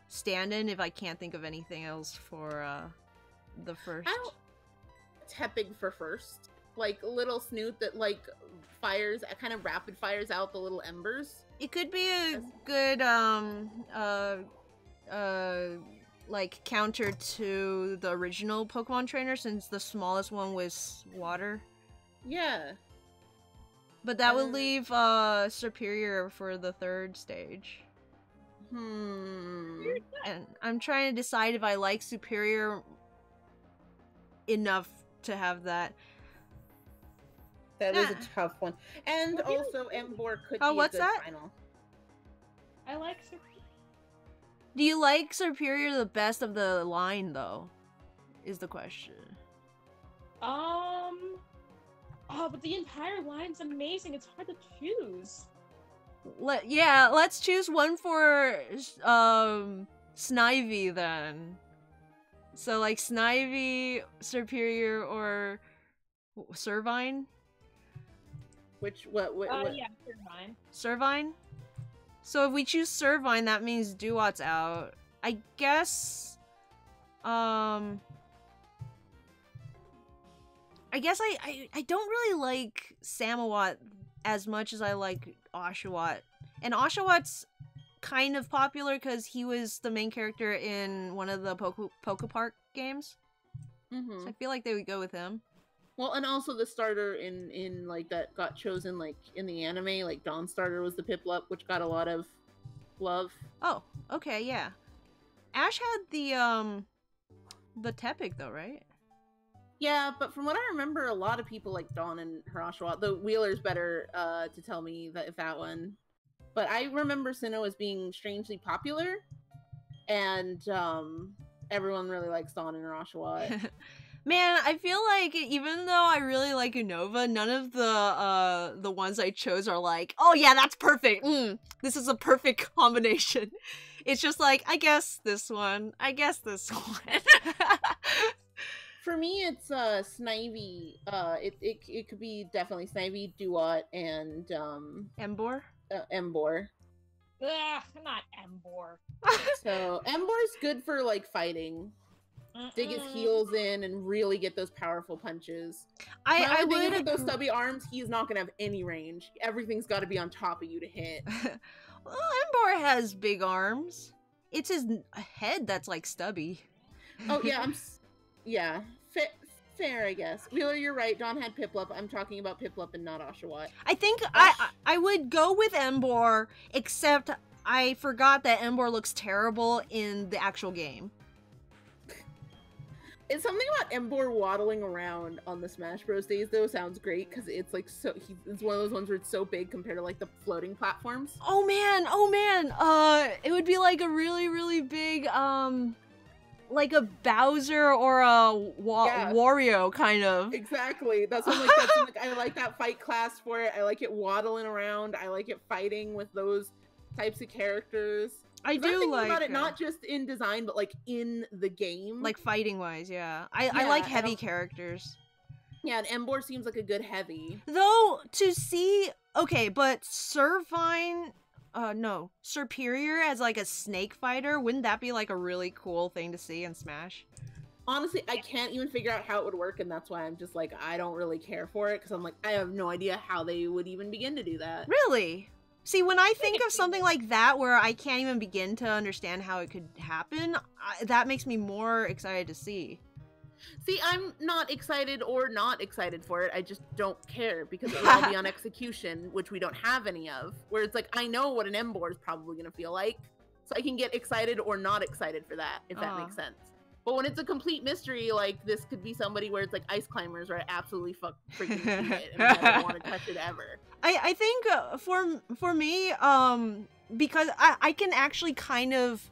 stand-in if I can't think of anything else for, the first. Tepig for first. Like, a little snoot that, like, fires, kind of rapid fires out the little embers. It could be a good, like, counter to the original Pokemon trainer, since the smallest one was water. Yeah. But that would leave, Superior for the third stage. And I'm trying to decide if I like Superior enough to have that. That is a tough one. And also, Emboar could be what's a good that? final. I like Superior. Do you like Superior the best of the line, though? Is the question. Oh, but the entire line's amazing. It's hard to choose. let's choose one for Snivy then. So like Snivy, Superior, or Servine? What? Yeah, Servine. Servine? So if we choose Servine, that means Duat's out. I guess I don't really like Samawat as much as I like Oshawott. And Oshawott kind of popular because he was the main character in one of the Poke Park games. So I feel like they would go with him. Well, and also the starter in like that got chosen like in the anime, like Dawn starter was the Piplup, which got a lot of love. Oh, okay, yeah. Ash had the Tepig though, right? Yeah, but from what I remember, a lot of people like Dawn and her Oshawott. The Wheeler's better to tell me that if that one. But I remember Sinnoh as being strangely popular, and everyone really likes Dawn and her Oshawott. Man, I feel like even though I really like Unova, none of the ones I chose are like, oh yeah, that's perfect. This is a perfect combination. It's just like, I guess this one. I guess this one. For me, it's Snivy. It could be definitely Snivy, Duat, and Embor. Embor. Ugh, not Embor. So Embor's good for like fighting. Dig his heels in and really get those powerful punches. I would with those stubby arms. He's not gonna have any range. Everything's got to be on top of you to hit. Well, Embor has big arms. It's his head that's like stubby. Oh yeah, yeah. Fair, I guess. Wheeler, you're right. Dawn had Piplup. I'm talking about Piplup and not Oshawott. I think I would go with Embor, except I forgot that Embor looks terrible in the actual game. It's something about Embor waddling around on the Smash Bros. Days though sounds great because it's like it's one of those ones where it's so big compared to like the floating platforms. Oh man! It would be like a really, really big like a Bowser or a Wario kind of. Exactly. That's what I like that fight class for it. I like it waddling around. I like it fighting with those types of characters. I do thinking like about it not just in design, but like in the game. Like fighting wise, yeah. I like heavy characters. Yeah, and Embor seems like a good heavy. Though to see but Servine no, Superior as like a snake fighter, wouldn't that be like a really cool thing to see in Smash? Honestly, I can't even figure out how it would work, and that's why I'm just like, I don't really care for it, because I'm like, I have no idea how they would even begin to do that. Really? See, when I think of something like that where I can't even begin to understand how it could happen, that makes me more excited to see. See, I'm not excited or not excited for it. I just don't care because it'll all be on execution, which we don't have any of. Where it's like, I know what an Embor is probably going to feel like, so I can get excited or not excited for that, if that makes sense. But when it's a complete mystery, like, this could be somebody where it's like Ice Climbers, where I absolutely freaking hate it and I don't want to touch it ever. I think for me, because I can actually kind of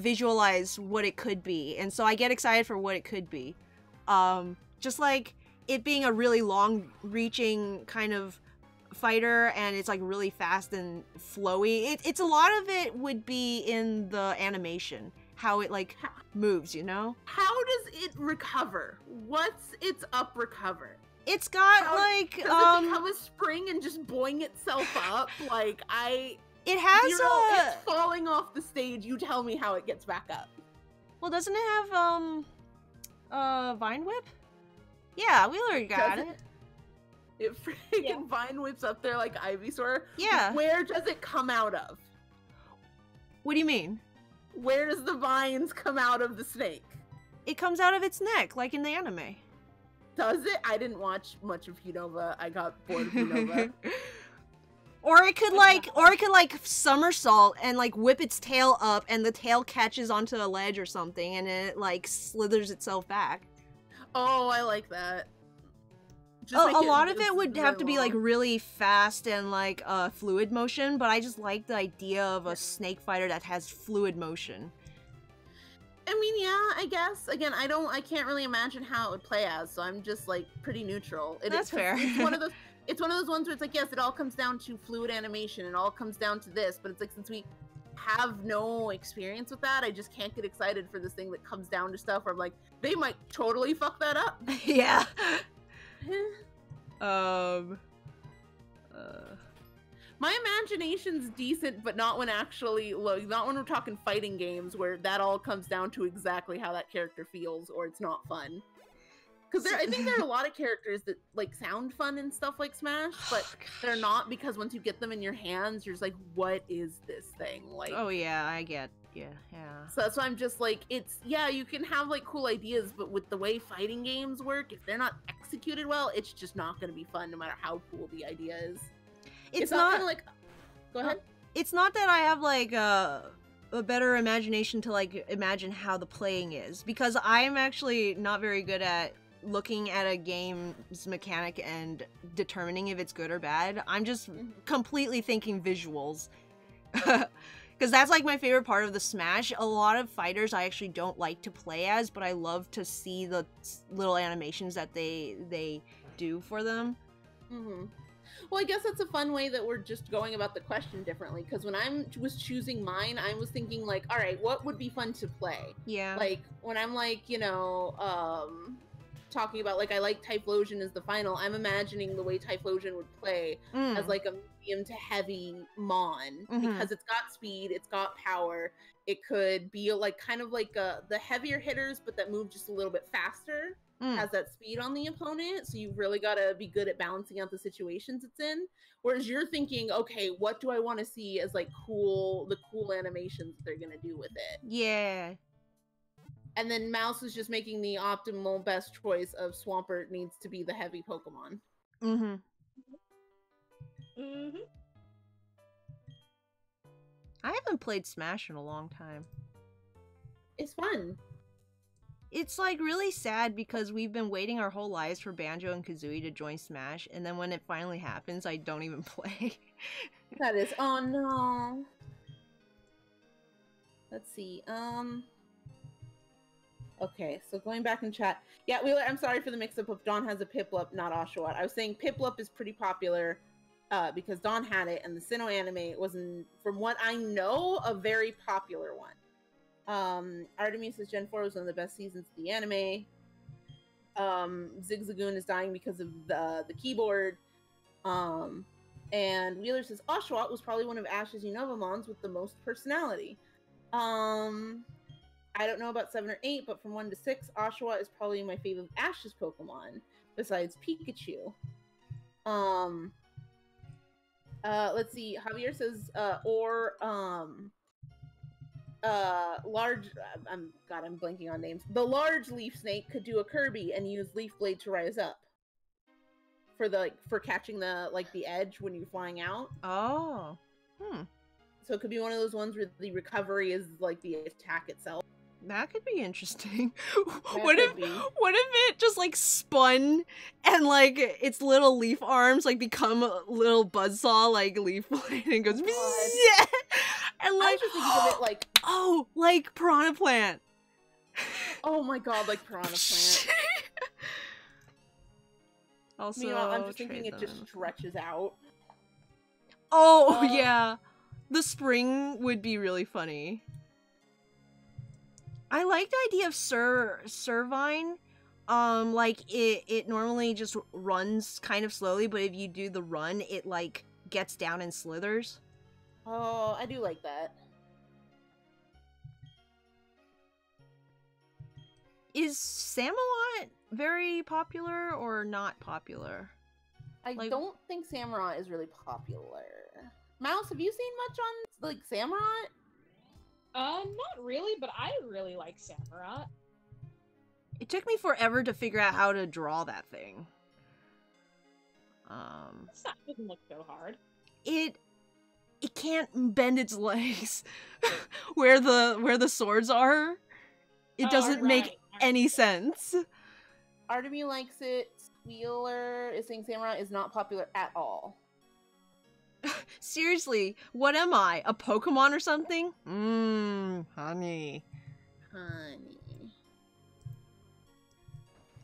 visualize what it could be, and so I get excited for what it could be. Just like it being a really long-reaching kind of fighter, and it's like really fast and flowy. It's a lot of it would be in the animation, how it like moves, you know? How does it recover? What's its up recover? It's got does it become a spring and just boing itself up? Like it has it's falling off the stage. You tell me how it gets back up. Well, doesn't it have Vine Whip? Yeah, Wheeler got it. It freaking Vine Whips up there like Ivysaur. Yeah. Where does it come out of? What do you mean? Where does the vines come out of the snake? It comes out of its neck, like in the anime. Does it? I didn't watch much of Unova. I got bored of Unova. Or it could like somersault and like whip its tail up, and the tail catches onto a ledge or something, and it like slithers itself back. Oh, I like that. A lot of it would have to be like really fast and like fluid motion, but I just like the idea of a snake fighter that has fluid motion. I mean, yeah, I guess. Again, I can't really imagine how it would play as, so I'm just like pretty neutral. That's fair. it's one of those ones where it's like, yes, it all comes down to fluid animation, and all comes down to this, but it's like, since we have no experience with that, I just can't get excited for this thing that comes down to stuff where I'm like, they might totally fuck that up. Yeah. My imagination's decent, but not when actually, not when we're talking fighting games where that all comes down to exactly how that character feels, or it's not fun. Because I think there are a lot of characters that like sound fun and stuff like Smash, but they're not, because once you get them in your hands, you're just like, what is this thing? Like, oh yeah, I get, yeah. So that's why I'm just like, it's, yeah, you can have like cool ideas, but with the way fighting games work, if they're not executed well, it's just not going to be fun, no matter how cool the idea is. It's not kind of like, go ahead. It's not that I have like a better imagination to like imagine how the playing is, because I'm actually not very good at looking at a game's mechanic and determining if it's good or bad. I'm just completely thinking visuals. Because that's like my favorite part of the Smash. A lot of fighters I actually don't like to play as, but I love to see the little animations that they do for them. Well, I guess that's a fun way that we're just going about the question differently, because when I was choosing mine, I was thinking like, all right, what would be fun to play? Yeah. Like, when I'm like, you know, talking about like, I like Typhlosion as the final, I'm imagining the way Typhlosion would play as like a medium to heavy Mon, because it's got speed, it's got power. It could be like kind of like the heavier hitters, but that move just a little bit faster. Has that speed on the opponent, so you've really got to be good at balancing out the situations it's in. Whereas you're thinking, okay, what do I want to see as like the cool animations that they're gonna do with it? Yeah. And then Mouse is just making the optimal best choice of Swampert needs to be the heavy Pokemon. I haven't played Smash in a long time. It's fun. It's like really sad because we've been waiting our whole lives for Banjo and Kazooie to join Smash, and then when it finally happens, I don't even play. That is, oh no. Let's see, okay, so going back in chat. Yeah, Wheeler, I'm sorry for the mix-up of Dawn has a Piplup, not Oshawott. I was saying Piplup is pretty popular because Dawn had it, and the Sinnoh anime was, from what I know, a very popular one. Artemis says Gen 4 was one of the best seasons of the anime. Zigzagoon is dying because of the keyboard. And Wheeler says Oshawott was probably one of Ash's Unovamons with the most personality. I don't know about 7 or 8, but from 1 to 6, Oshawott is probably my favorite Ash's Pokemon, besides Pikachu. Let's see, Javier says, large, I'm blanking on names. The large leaf snake could do a Kirby and use Leaf Blade to rise up for catching the edge when you're flying out. Oh. So it could be one of those ones where the recovery is like the attack itself. That could be interesting. What if it just like spun and like its little leaf arms like become a little buzzsaw like Leaf Blade and goes yeah. And like, I was just thinking of it like, oh, like Piranha Plant. Oh my god, like Piranha Plant. Also, meanwhile, I'm just thinking it just stretches out. Oh yeah, the spring would be really funny. I like the idea of Servine. Like it normally just runs kind of slowly, but if you do the run, it like gets down and slithers. Oh, I do like that. Is Samurott very popular or not popular? I don't think Samurott is really popular. Mouse, have you seen much on like Samurott? Not really, but I really like Samurott. It took me forever to figure out how to draw that thing. That doesn't look so hard. It can't bend its legs where the swords are. It doesn't make any sense. Artemy likes it. Wheeler is saying Samurott is not popular at all. Seriously, what am I? A Pokemon or something? Honey.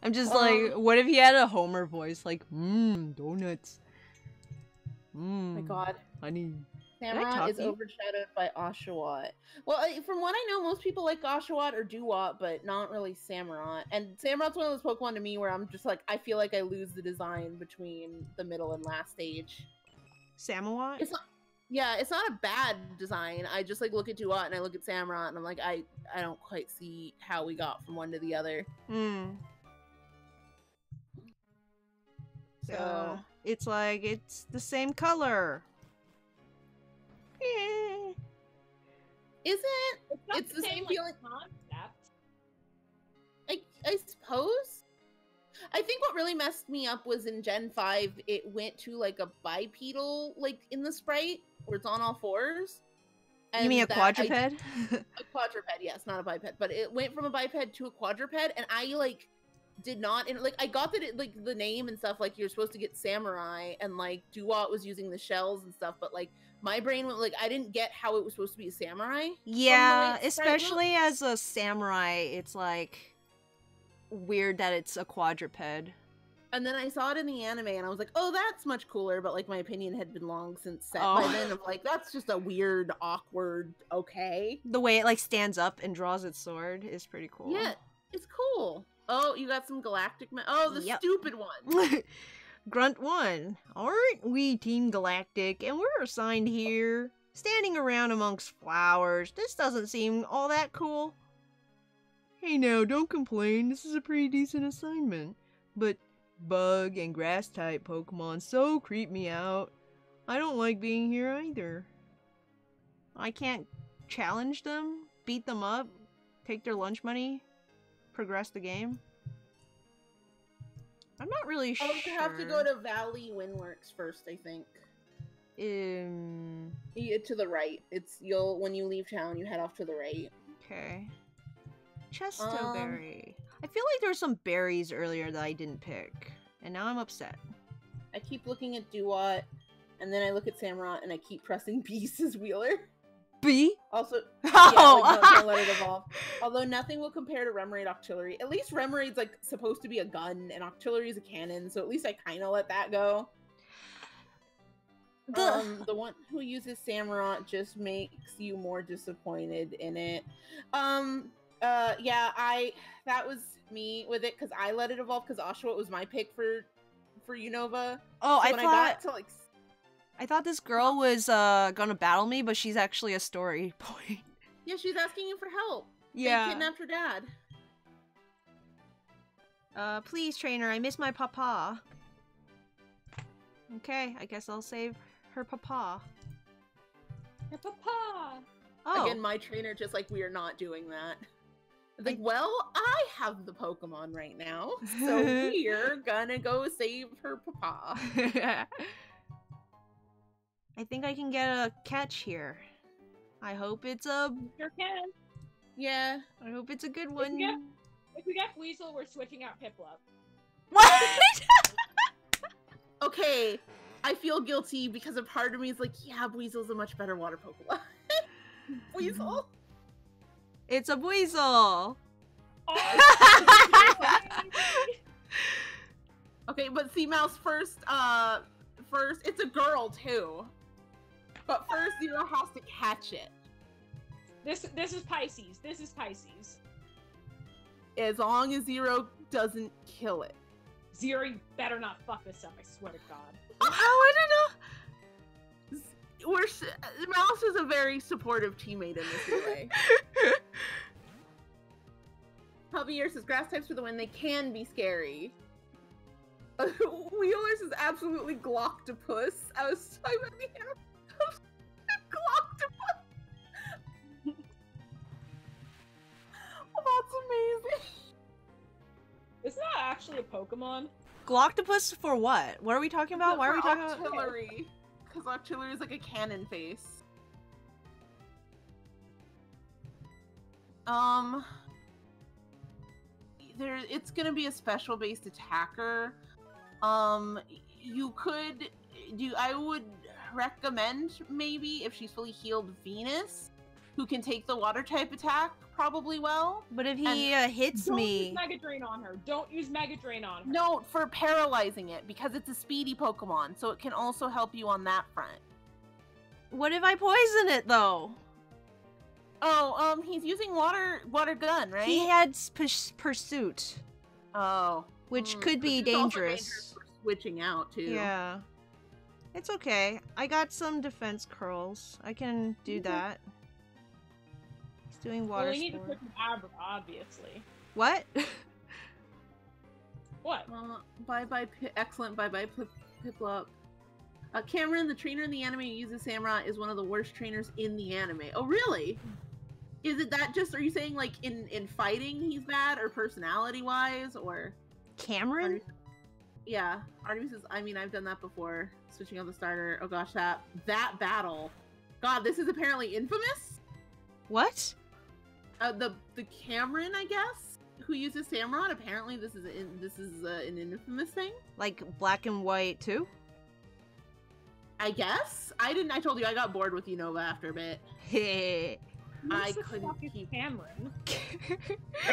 I'm just like, what if he had a Homer voice? Like, donuts. My God. Honey. Samurott is overshadowed by Oshawott. Well, from what I know, most people like Oshawott or Dewott, but not really Samurott. And Samurott's one of those Pokemon to me where I'm just like, I feel like I lose the design between the middle and last stage. Samurott? Yeah, it's not a bad design. I just like look at Dewott and I look at Samurott and I'm like, I don't quite see how we got from one to the other. So it's like it's the same color. Isn't it's the same feeling concept? I suppose. I think what really messed me up was in Gen 5, it went to like a bipedal, like in the sprite, where it's on all fours. You mean a quadruped? A quadruped, yes, not a biped, but it went from a biped to a quadruped, and I like did not, and like I got that it like the name and stuff, like you're supposed to get samurai, and like Dewott was using the shells and stuff, but like my brain went like I didn't get how it was supposed to be a samurai. Yeah, especially as a samurai, it's like weird that it's a quadruped. And then I saw it in the anime and I was like, oh, that's much cooler, but like my opinion had been long since set by then of like, that's just a weird, awkward, okay. The way it like stands up and draws its sword is pretty cool. Yeah, it's cool. Oh, you got some galactic the stupid one. Grunt 1. Aren't we Team Galactic and we're assigned here? Standing around amongst flowers. This doesn't seem all that cool. Hey now, don't complain. This is a pretty decent assignment. But bug and grass type Pokemon so creep me out. I don't like being here either. I can't challenge them, beat them up, take their lunch money, progress the game. I'm not really sure. You have to go to Valley Windworks first, I think. To the right. When you leave town, you head off to the right. Okay. Chestoberry. I feel like there were some berries earlier that I didn't pick, and now I'm upset. I keep looking at Dewott, and then I look at Samurott, and I keep pressing B, says Wheeler. B? Also, don't let it evolve. Although nothing will compare to Remoraid Octillery. At least Remoraid's like supposed to be a gun, and Octillery is a cannon, so at least I kind of let that go. The one who uses Samurott just makes you more disappointed in it. That was me with it because I let it evolve because Oshawott was my pick for Unova. Oh, so I thought this girl was gonna battle me, but she's actually a story point. Yeah, she's asking you for help. Yeah. They kidnapped her dad. Please, trainer, I miss my papa. Okay, I guess I'll save her papa. Her papa! Oh. Again, my trainer just like, we are not doing that. Like, well, I have the Pokemon right now, so we're gonna go save her papa. I think I can get a catch here. I hope it's a... Sure can. Yeah. I hope it's a good one. If we get Weasel, we're switching out Piplup. What? Okay, I feel guilty because a part of me is like, yeah, Weasel's a much better water Pokemon. Weasel? It's a Weasel! Okay, but Seamouse first, it's a girl too. But first, Zero has to catch it. This is Pisces. This is Pisces. As long as Zero doesn't kill it. Zero, you better not fuck this up, I swear to God. How I don't know? Mouse is a very supportive teammate in this way. Javier says, grass types for the win, they can be scary. Wheeler says, absolutely Gloctopus. I was talking about the animal. Gloctopus! Oh, that's amazing. It's not actually a Pokemon. Gloctopus for what? What are we talking about? Why are we talking about? Octillery. Because Octillery is like a cannon face. It's gonna be a special based attacker. You could do. I would recommend maybe if she's fully healed Venus, who can take the water type attack probably well. But if he hits me... Don't use Mega Drain on her. Don't use Mega Drain on her. No, for paralyzing it, because it's a speedy Pokemon, so it can also help you on that front. What if I poison it, though? Oh, he's using water gun, right? He had Pursuit. Oh. Which could be dangerous. For switching out, too. Yeah. It's okay. I got some defense curls. I can do that. He's doing water Well, we need to sport. put an Abra, obviously. What? What? Bye-bye, excellent bye-bye, Piplup. Cameron, the trainer in the anime who uses Samurott, is one of the worst trainers in the anime. Oh, really? Is it that just, are you saying, like, in fighting he's bad, or personality-wise, or... Cameron? Yeah, Artemis is, I mean, I've done that before. Switching on the starter. Oh gosh, that battle. God, this is apparently infamous? What? The Cameron, I guess, who uses Samurott, apparently this is an infamous thing? Like black and white, too? I guess? I told you I got bored with Unova after a bit. I couldn't keep Cameron.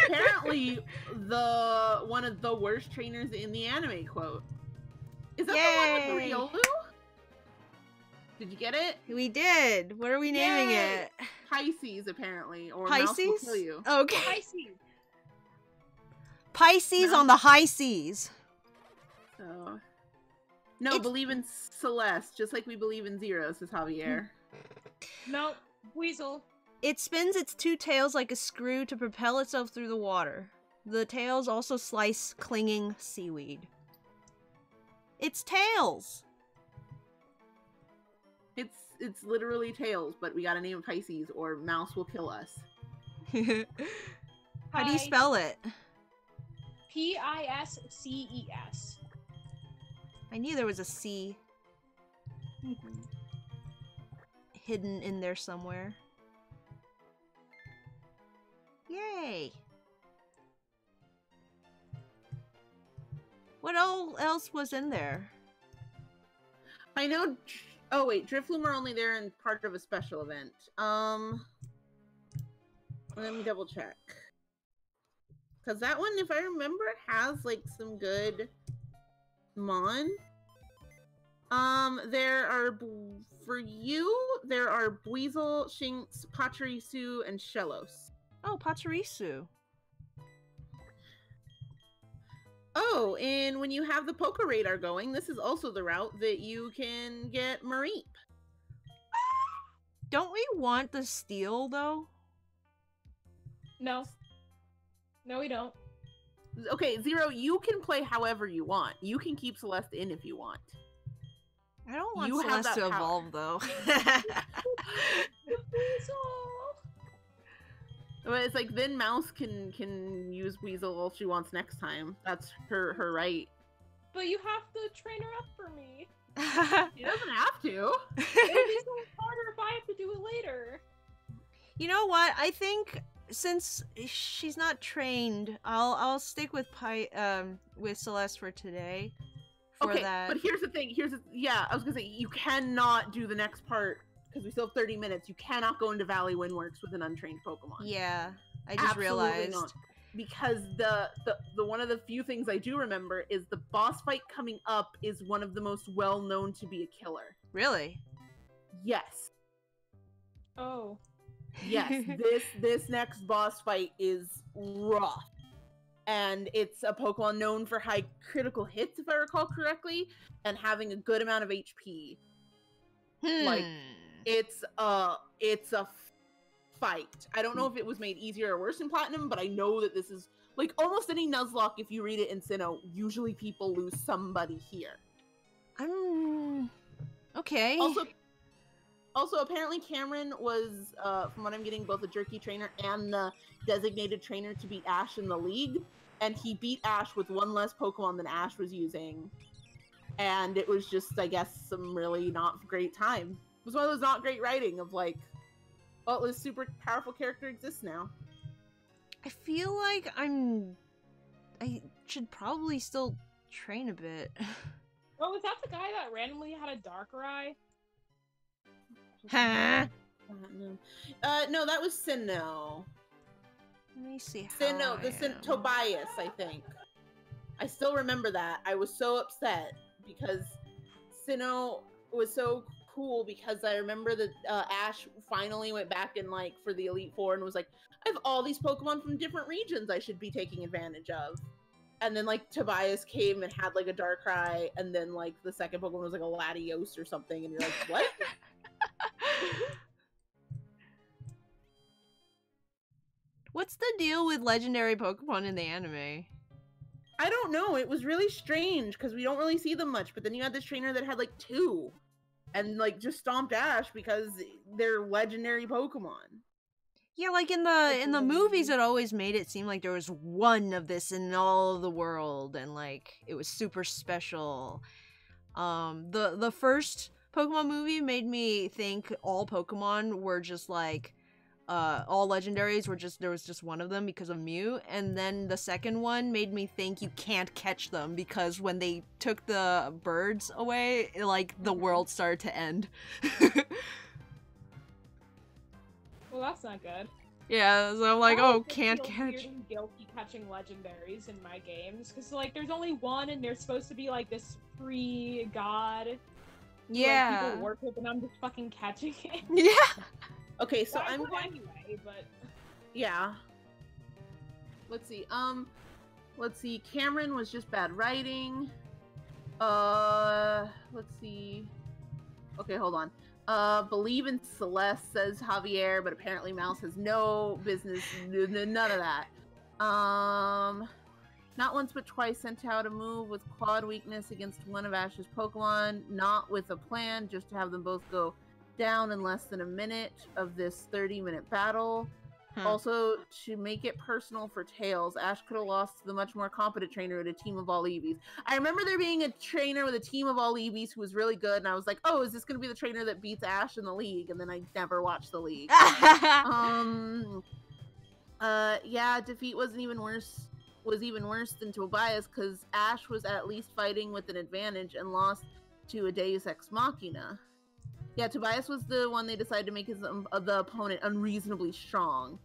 Apparently, one of the worst trainers in the anime, quote. Is that the one with the Riolu? Did you get it? We did. What are we naming it? Pisces, apparently, or Pisces? Mouse will kill you. Okay. Pisces. Pisces on the high seas. So, no, believe in Celeste, just like we believe in Zero, says Javier. No, Weasel. It spins its two tails like a screw to propel itself through the water. The tails also slice clinging seaweed. It's tails! It's literally tails, but we gotta name it Pisces or Mouse will kill us. How do you spell it? Pisces. I knew there was a C hidden in there somewhere. Yay! What else was in there? I know. Oh wait, Drifloom are only there in part of a special event. Let me double check. Cause that one, if I remember, has like some good mon. There are there are Buizel, Shinx, Pachirisu, and Shellos. Oh, Pachirisu. Oh, and when you have the Poké Radar going, this is also the route that you can get Mareep. Don't we want the steel, though? No. No, we don't. Okay, Zero, you can play however you want. You can keep Celeste in if you want. I don't want Celeste to evolve, though. But it's like, then Mouse can use Weasel all she wants next time. That's her right. But you have to train her up for me. She doesn't have to. It'll be so much harder if I have to do it later. You know what? I think since she's not trained, I'll stick with Celeste for today. Okay, but here's the thing. I was gonna say, you cannot do the next part because we still have 30 minutes. You cannot go into Valley Windworks with an untrained Pokemon. Yeah, I just realized. Not. Because the one of the few things I do remember is the boss fight coming up is one of the most well known to be a killer. Really? Yes. Oh. Yes. this next boss fight is rough. And it's a Pokemon known for high critical hits, if I recall correctly, and having a good amount of HP. Like, it's a fight. I don't know if it was made easier or worse in Platinum, but I know that this is, like, almost any Nuzlocke, if you read it in Sinnoh, usually people lose somebody here. Okay. Also, apparently Cameron was, from what I'm getting, both a jerky trainer and the designated trainer to beat Ash in the league. And he beat Ash with one less Pokemon than Ash was using. And it was just, I guess, some really not great time. It was one of those not great writing of, like, well, this super powerful character exists now. I feel like I should probably still train a bit. Oh, was that the guy that randomly had a Darkrai? Huh? Platnum. No, that was Sinnoh. Let me see how Sinnoh, Tobias, I think. I still remember that. I was so upset because Sinnoh was so cool because I remember that Ash finally went back in like for the Elite Four and was like, I have all these Pokemon from different regions I should be taking advantage of. And then like Tobias came and had like a Darkrai, and then like the second Pokemon was like a Latios or something, and you're like, what? What's the deal with legendary Pokemon in the anime? I don't know. It was really strange because we don't really see them much. But then you had this trainer that had like 2, and like just stomped Ash because they're legendary Pokemon. Yeah, like in the movies, it always made it seem like there was one of this in all of the world, and like it was super special. The first Pokemon movie made me think all Pokemon were just like all legendaries were just, there was just one of them because of Mew, and then the second one made me think you can't catch them because when they took the birds away, like the world started to end. Well, that's not good. Yeah, so I'm like, oh, can't catch. catch. Weird and guilty catching legendaries in my games because like there's only one and they're supposed to be like this free god. Yeah. Like, people work with, and I'm just fucking catching it. Yeah. Okay, so Well, I'm going anyway, but yeah. Let's see. Cameron was just bad writing. Let's see. Okay, hold on. Believe in Celeste, says Javier, but apparently Mouse has no business, none of that. Not once but twice sent out a move with quad weakness against one of Ash's Pokemon, not with a plan, just to have them both go down in less than a minute of this 30-minute battle. Also, to make it personal for Tails, Ash could have lost to the much more competent trainer with a team of all Eevees. I remember there being a trainer with a team of all Eevees who was really good, and I was like, oh, is this going to be the trainer that beats Ash in the league? And then I never watched the league. Yeah, defeat was even worse than Tobias, because Ash was at least fighting with an advantage and lost to a Deus Ex Machina. Yeah, Tobias was the one they decided to make his the opponent unreasonably strong.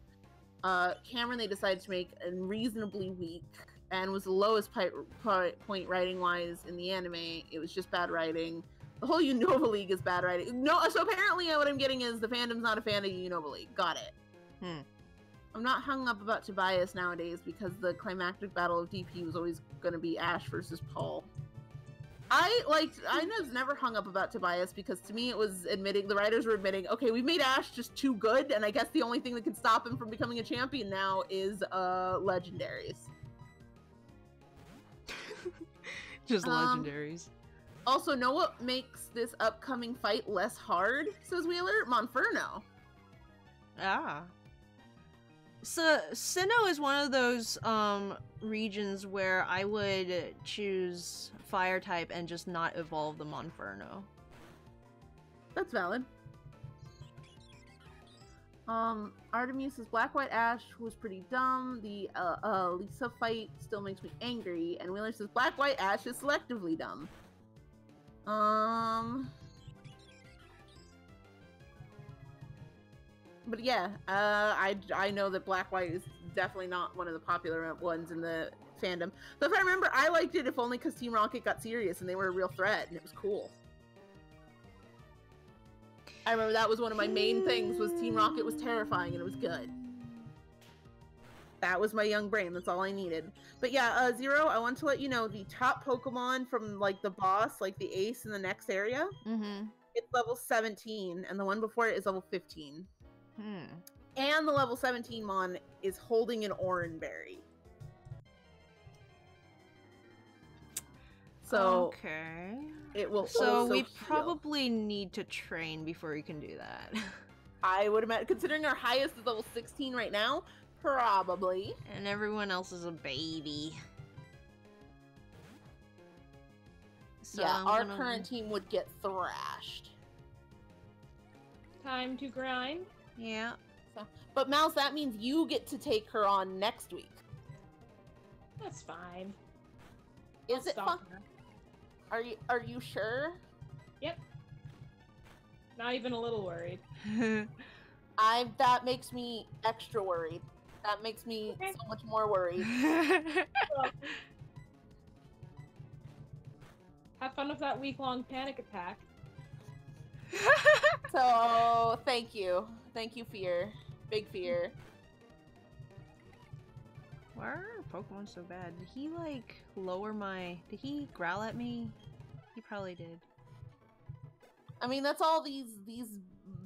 Cameron they decided to make unreasonably weak, and was the lowest point writing-wise in the anime. It was just bad writing. The whole Unova League is bad writing. No, so apparently what I'm getting is the fandom's not a fan of Unova League. Got it. I'm not hung up about Tobias nowadays because the climactic battle of DP was always going to be Ash versus Paul. I was never hung up about Tobias because to me it was the writers were admitting, okay, we made Ash just too good, and I guess the only thing that can stop him from becoming a champion now is legendaries. Just legendaries. Also, know what makes this upcoming fight less hard, says Wheeler? Monferno. Ah. So, Sinnoh is one of those regions where I would choose fire type and just not evolve the Monferno. That's valid. Artemis' Black-White Ash was pretty dumb. The Lisa fight still makes me angry. And Wheeler says Black-White Ash is selectively dumb. But yeah, I know that Black-White is definitely not one of the popular ones in the fandom. But if I remember, I liked it if only because Team Rocket got serious and they were a real threat, and it was cool. I remember that was one of my main things, was Team Rocket was terrifying and it was good. That was my young brain, that's all I needed. But yeah, Zero, I want to let you know, the top Pokemon from, like, the boss, like the ace in the next area, it's level 17, and the one before it is level 15. And the level 17 Mon is holding an Oranberry. So okay, it will. So we heal. probably need to train before you can do that. I would imagine, considering our highest is level 16 right now, probably. And everyone else is a baby. So yeah, our current team would get thrashed. Time to grind. Yeah. So, but Mouse, that means you get to take her on next week. That's fine. Is it fun? Are you sure? Yep. Not even a little worried. That makes me extra worried. That makes me so much more worried. Have fun with that week-long panic attack. So, thank you. Thank you, Fear. Big Fear. Why are Pokemon so bad? Did he, like, lower my... Did he growl at me? He probably did. I mean, that's all these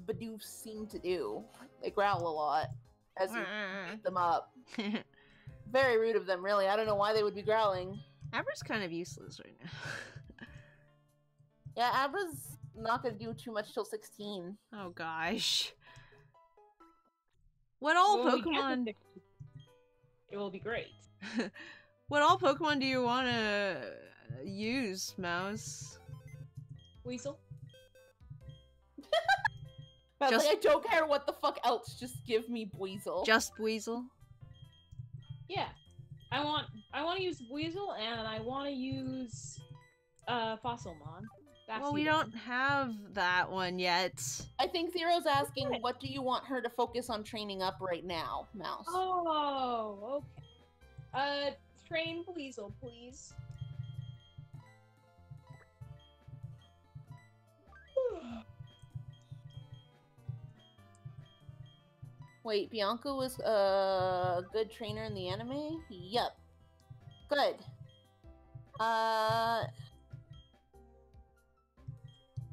Bidoofs seem to do. They growl a lot as you beat them up. Very rude of them, really. I don't know why they would be growling. Abra's kind of useless right now. Yeah, Abra's not gonna do too much till 16. Oh gosh. What all Pokemon... It will be great. What all Pokemon do you want to use, Mouse? Weasel. Like, I don't care what the fuck else, just give me Weasel. Just Weasel? Yeah. I want to use Weasel and I want to use Fossilmon. Well, we don't have that one yet. I think Zero's asking, what do you want her to focus on training up right now, Mouse? Oh, okay. Train Weasel, please. Wait, Bianca was a good trainer in the anime? Yep. Good.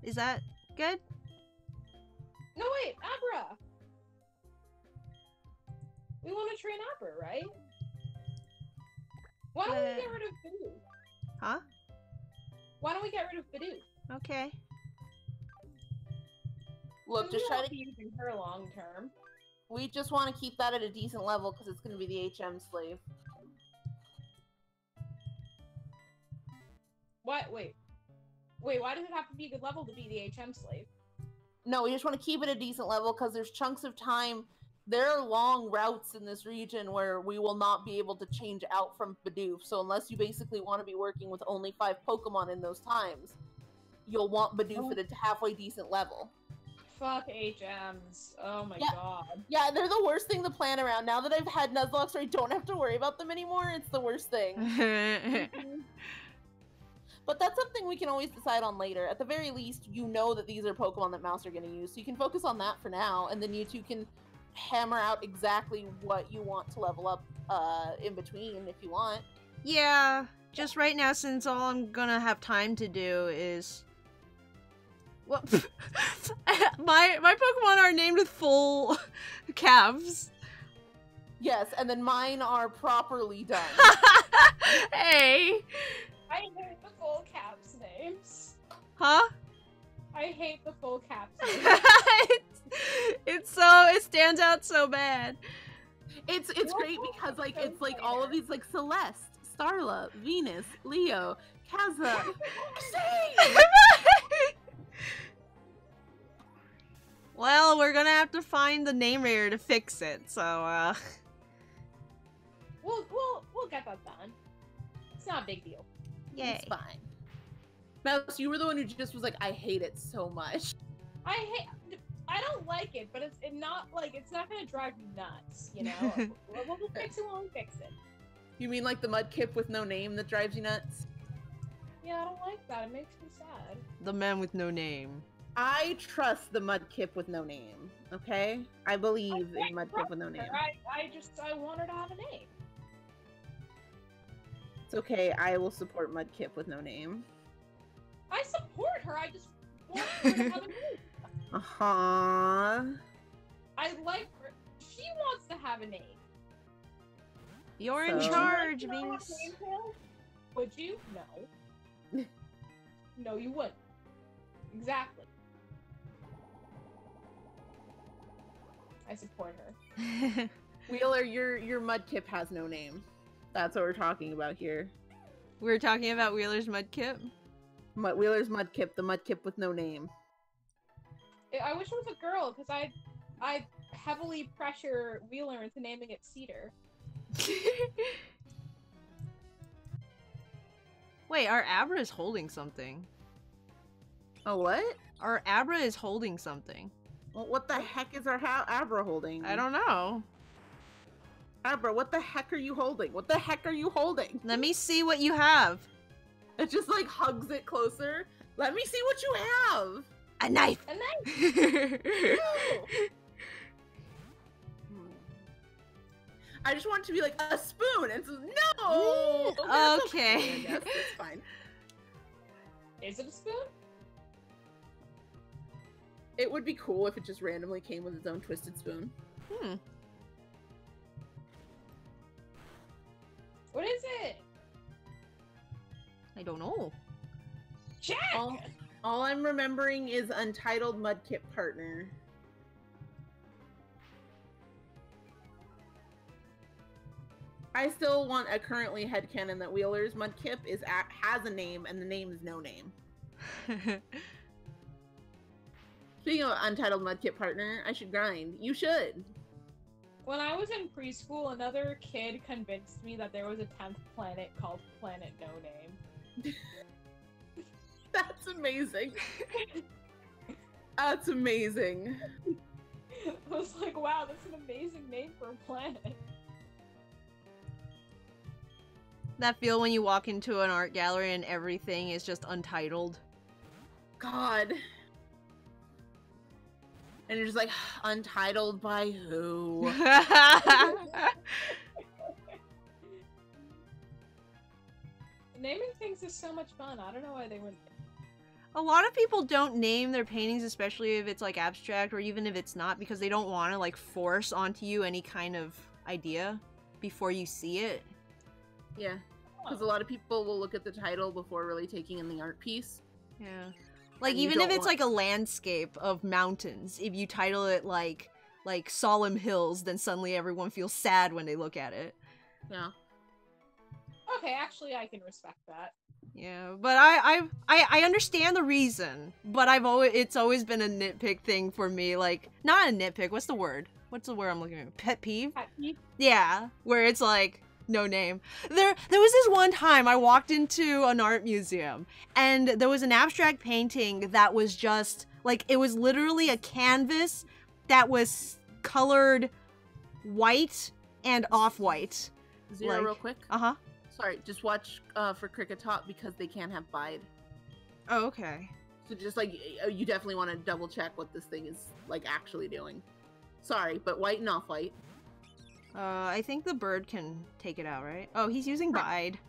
Is that good? No, wait, Abra! We want to train Abra, right? Why don't we get rid of Bidoof? Huh? Why don't we get rid of Bidoof? Okay. Look, just try to be using her long term. We just want to keep that at a decent level because it's going to be the HM slave. What? Wait, why does it have to be a good level to be the HM slave? No, we just want to keep it a decent level because there's chunks of time. There are long routes in this region where we will not be able to change out from Bidoof. So unless you basically want to be working with only 5 Pokemon in those times, you'll want Bidoof at a halfway decent level. Fuck HMs. Oh my god. Yeah, they're the worst thing to plan around. Now that I've had Nuzlocke, so I don't have to worry about them anymore, it's the worst thing. But that's something we can always decide on later. At the very least, you know that these are Pokemon that Mouse are going to use, so you can focus on that for now, and then you two can hammer out exactly what you want to level up in between if you want. Yeah, just right now, since all I'm gonna have time to do is... Well, my Pokemon are named with full calves. Yes, and then mine are properly done. Hey! I hate the full caps names. Huh? I hate the full caps names. It stands out so bad. It's great because like it's like all of these like Celeste, Starla, Venus, Leo, Kaza. Well, we're gonna have to find the name error to fix it, so We'll get that done. It's not a big deal. Yay. It's fine. Mouse, you were the one who just was like, I hate it so much. I don't like it, but it's not gonna drive me nuts, you know? We'll fix it when we fix it. You mean like the Mudkip with no name that drives you nuts? Yeah, I don't like that. It makes me sad. The man with no name. I trust the Mudkip with no name, okay? I believe in Mudkip with no name. I want her to have a name. It's okay, I will support Mudkip with no name. I support her, I just want her to have a name. Uh-huh. I like her. She wants to have a name. You're in charge, Vince. Would you? No. No, you wouldn't. Exactly. I support her. Wheeler, your Mudkip has no name. That's what we're talking about here. We're talking about Wheeler's Mudkip? Wheeler's Mudkip, the Mudkip with no name. I wish it was a girl, because I heavily pressure Wheeler into naming it Cedar. Wait, our Abra is holding something. Oh, what? Our Abra is holding something. Well, what the heck is our Abra holding? I don't know. Abra, what the heck are you holding? What the heck are you holding? Let me see what you have. It just like hugs it closer. Let me see what you have. A knife. A knife. I just want it to be like a spoon. And so, no. Okay. I guess it's fine. Is it a spoon? It would be cool if it just randomly came with its own twisted spoon. What is it? I don't know. Check! All I'm remembering is Untitled Mudkip Partner. I still want a currently headcanon that Wheeler's Mudkip has a name and the name is no name. Speaking of Untitled Mudkip Partner, I should grind. You should. When I was in preschool, another kid convinced me that there was a 10th planet called Planet No Name. That's amazing. That's amazing. I was like, wow, that's an amazing name for a planet. That feel when you walk into an art gallery and everything is just untitled. God. And you're just like, untitled by who? Naming things is so much fun. I don't know why they wouldn't. A lot of people don't name their paintings, especially if it's like abstract or even if it's not, because they don't want to like force onto you any kind of idea before you see it. Yeah, because a lot of people will look at the title before really taking in the art piece. Yeah. Like, and even if it's like a landscape of mountains, if you title it like Solemn Hills, then suddenly everyone feels sad when they look at it. Yeah. Okay, actually I can respect that. Yeah, but I understand the reason, but it's always been a nitpick thing for me. Like, not a nitpick, what's the word? What's the word I'm looking at? Pet peeve? Pet peeve? Yeah, where it's like, no name. There was this one time I walked into an art museum and there was an abstract painting that was just like, it was literally a canvas that was colored white and off-white. Zero, like, real quick. Uh-huh. Sorry, just watch for Cricket Top because they can't have bide. Oh, okay. So just like, you definitely want to double check what this thing is like actually doing. Sorry, but white and off-white. I think the bird can take it out, right? Oh, he's using bide.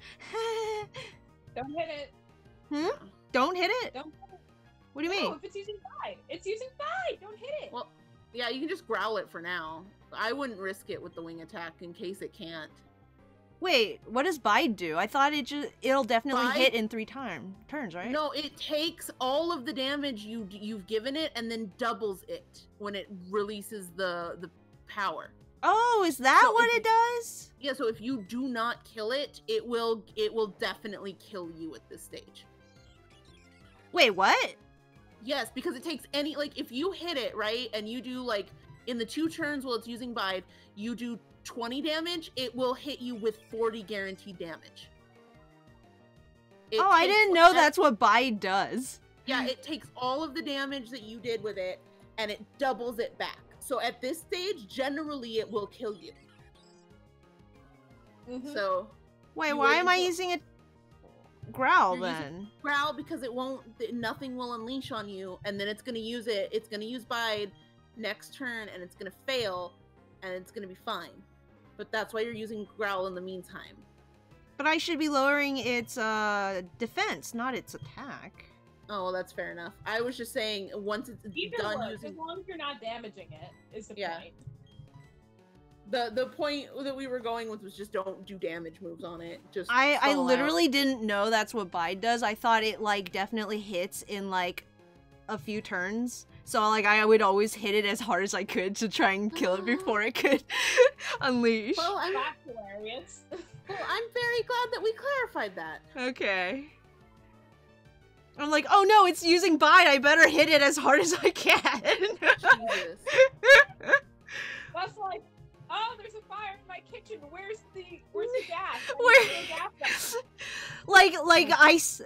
Don't hit it. Hmm? Don't hit it? Don't hit it. What do you mean? No, if it's using bide. It's using bide. Don't hit it. Well, yeah, you can just growl it for now. I wouldn't risk it with the wing attack in case it can't. Wait, what does bide do? I thought it'll definitely Bide? hit in 3 turns, right? No, it takes all of the damage you've given it and then doubles it when it releases the power. Oh, is that So what if it does? Yeah, so if you do not kill it, it will definitely kill you at this stage. Wait, what? Yes, because it takes any, like, if you hit it, right, and you do, like, in the 2 turns while it's using bide, you do 20 damage, it will hit you with 40 guaranteed damage. I didn't know that's what bide does. Yeah, it takes all of the damage that you did with it, and it doubles it back. So at this stage, generally, it will kill you. Mm-hmm. So... Wait, why am I using a growl then? Growl because it won't, nothing will unleash on you, and then it's gonna use it, it's gonna use bide next turn, and it's gonna fail, and it's gonna be fine. But that's why you're using growl in the meantime. But I should be lowering its defense, not its attack. Oh, well, that's fair enough. I was just saying, once it's Either done works, using... as long as you're not damaging it, is the point. The point that we were going with was just don't do damage moves on it. Just I literally didn't know that's what bide does. I thought it, like, definitely hits in, like, a few turns. So, like, I would always hit it as hard as I could to try and kill it before it could unleash. Well, That's hilarious. well, I'm very glad that we clarified that. Okay. I'm like, oh no, it's using bide. I better hit it as hard as I can. Jesus. That's like, oh, there's a fire in my kitchen. Where's the gas?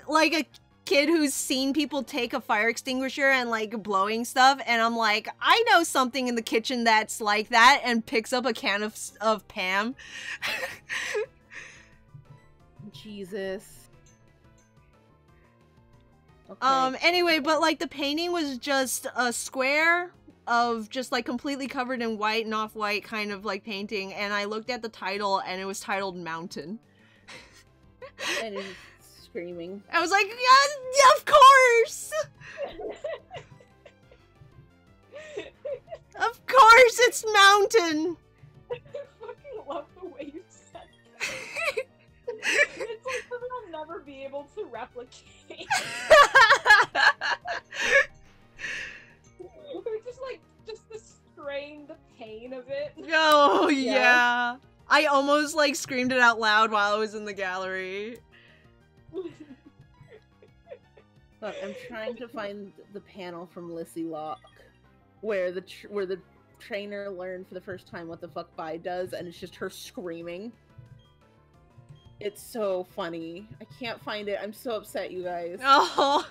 Like a kid who's seen people take a fire extinguisher and like blowing stuff, and I'm like, I know something in the kitchen that's like that, and picks up a can of Pam. Jesus. Okay. Anyway, but like the painting was just a square of just like completely covered in white and off-white kind of like painting, and I looked at the title and it was titled Mountain. And he's screaming. I was like, yeah, of course! Of course it's Mountain! I fucking love the way you said that. It's like something I'll never be able to replicate. just the strain, the pain of it. Oh, yeah. I almost, like, screamed it out loud while I was in the gallery. Look, I'm trying to find the panel from Lissy Locke where the trainer learned for the first time what the fuck Bide does, and it's just her screaming. It's so funny. I can't find it. I'm so upset, you guys. Oh.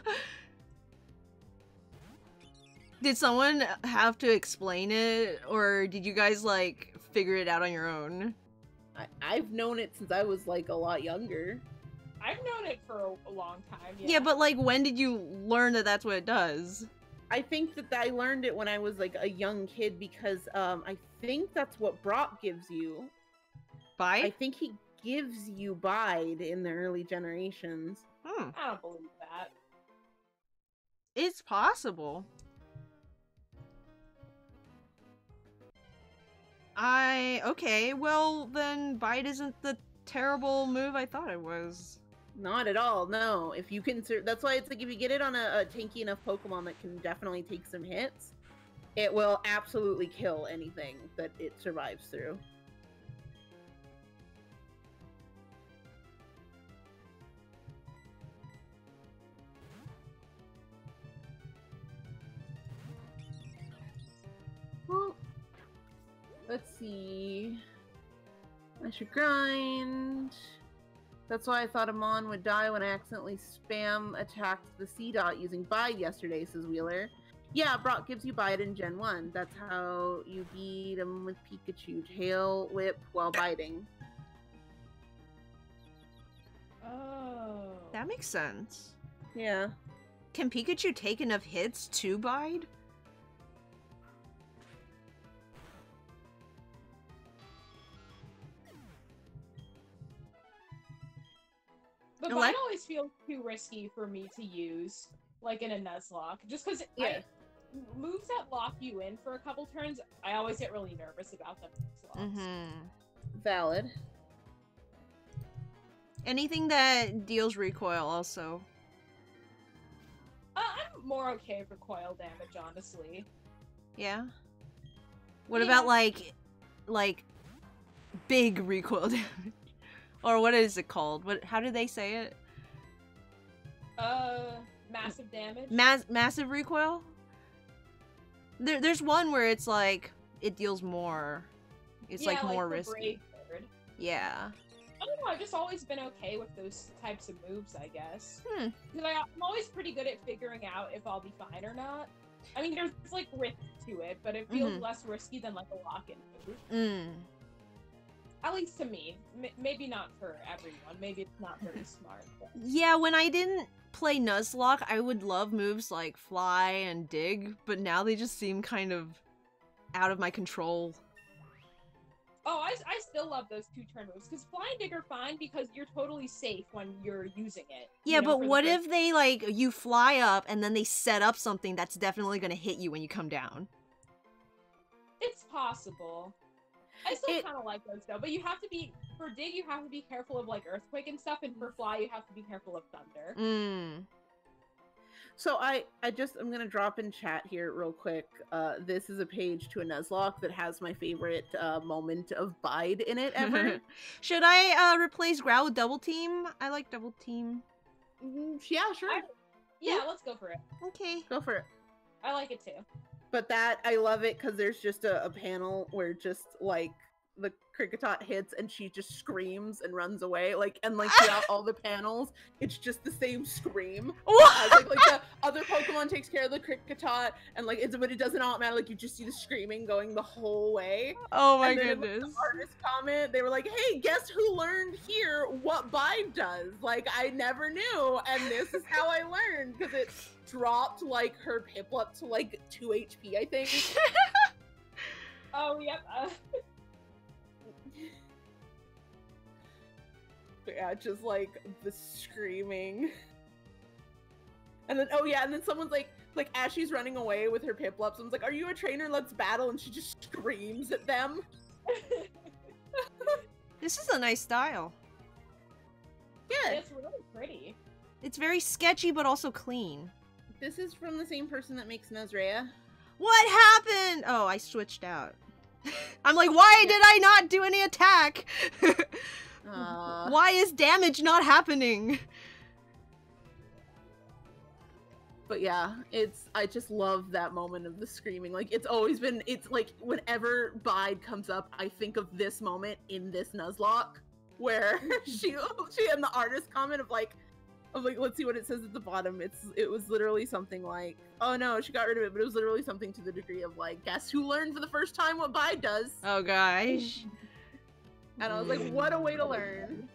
Did someone have to explain it, or did you guys, like, figure it out on your own? I've known it since I was, like, a lot younger. I've known it for a long time, yeah. Yeah, but, like, when did you learn that that's what it does? I think that I learned it when I was, like, a young kid because, I think that's what Brock gives you. Bide? I think he gives you Bide in the early generations. I don't believe that. It's possible. Okay, well, then Bide isn't the terrible move I thought it was. Not at all, no. If you can, that's why it's like if you get it on a tanky enough Pokemon that can definitely take some hits, it will absolutely kill anything that it survives through. Well, let's see. I should grind. That's why I thought Amon would die when I accidentally spam attacked the C-Dot using Bide yesterday, says Wheeler. Yeah, Brock gives you Bide in Gen 1. That's how you beat him with Pikachu. Tail whip while biting. Oh. That makes sense. Yeah. Can Pikachu take enough hits to Bide? But Bide always feels too risky for me to use, like in a Nuzlocke. Just because moves that lock you in for a couple turns, I always get really nervous about them. Valid. Anything that deals recoil also. I'm more okay with recoil damage, honestly. Yeah? What about, like, big recoil damage? Or what is it called? How do they say it? Massive damage. Massive recoil? There's one where it's like it deals more. It's like more risky. Yeah. I don't know. I've just always been okay with those types of moves, I guess. Because I'm always pretty good at figuring out if I'll be fine or not. I mean, there's like risk to it, but it feels less risky than like a lock-in move. At least to me. Maybe not for everyone. Maybe it's not very smart. But... Yeah, when I didn't play Nuzlocke, I would love moves like Fly and Dig, but now they just seem kind of out of my control. Oh, I still love those 2-turn moves, because Fly and Dig are fine because you're totally safe when you're using it. Yeah, but what if they, like, you fly up and then they set up something that's definitely gonna hit you when you come down? It's possible. I still kind of like those though, but you have to be, for Dig you have to be careful of like Earthquake and stuff, and for Fly you have to be careful of Thunder. So I'm gonna drop in chat here real quick. This is a page to a Nuzlocke that has my favorite moment of Bide in it ever. Should I replace Growl with Double Team? I like Double Team. Yeah, sure. Yeah, let's go for it. Okay. Go for it. I like it too. But I love it because there's just a panel where just like the Kricketot hits and she just screams and runs away. Like, and like throughout all the panels, it's just the same scream. As, like the other Pokemon takes care of the Kricketot, and like but it doesn't all matter. Like you just see the screaming going the whole way. Oh my and then goodness! In, like, the artist comment, they were like, "Hey, guess who learned here what Bide does? Like I never knew, and this is how I learned because it dropped like her Piplup to like 2 HP, I think." Oh yep. But yeah, just like the screaming. And then oh yeah, and then someone's like as she's running away with her Piplup, someone's like, "Are you a trainer? Let's battle," and she just screams at them. This is a nice style. Yeah. It's really pretty. It's very sketchy but also clean. This is from the same person that makes Nazrea. What happened? Oh, I switched out. I'm like, why did I not do any attack? Why is damage not happening? But yeah, I just love that moment of the screaming. Like it's like whenever Bide comes up, I think of this moment in this Nuzlocke where she and the artist comment of like let's see what it says at the bottom. It was literally something like, oh no, she got rid of it, but it was literally something to the degree of like, guess who learned for the first time what Bide does? Oh gosh. And I was like, what a way to learn.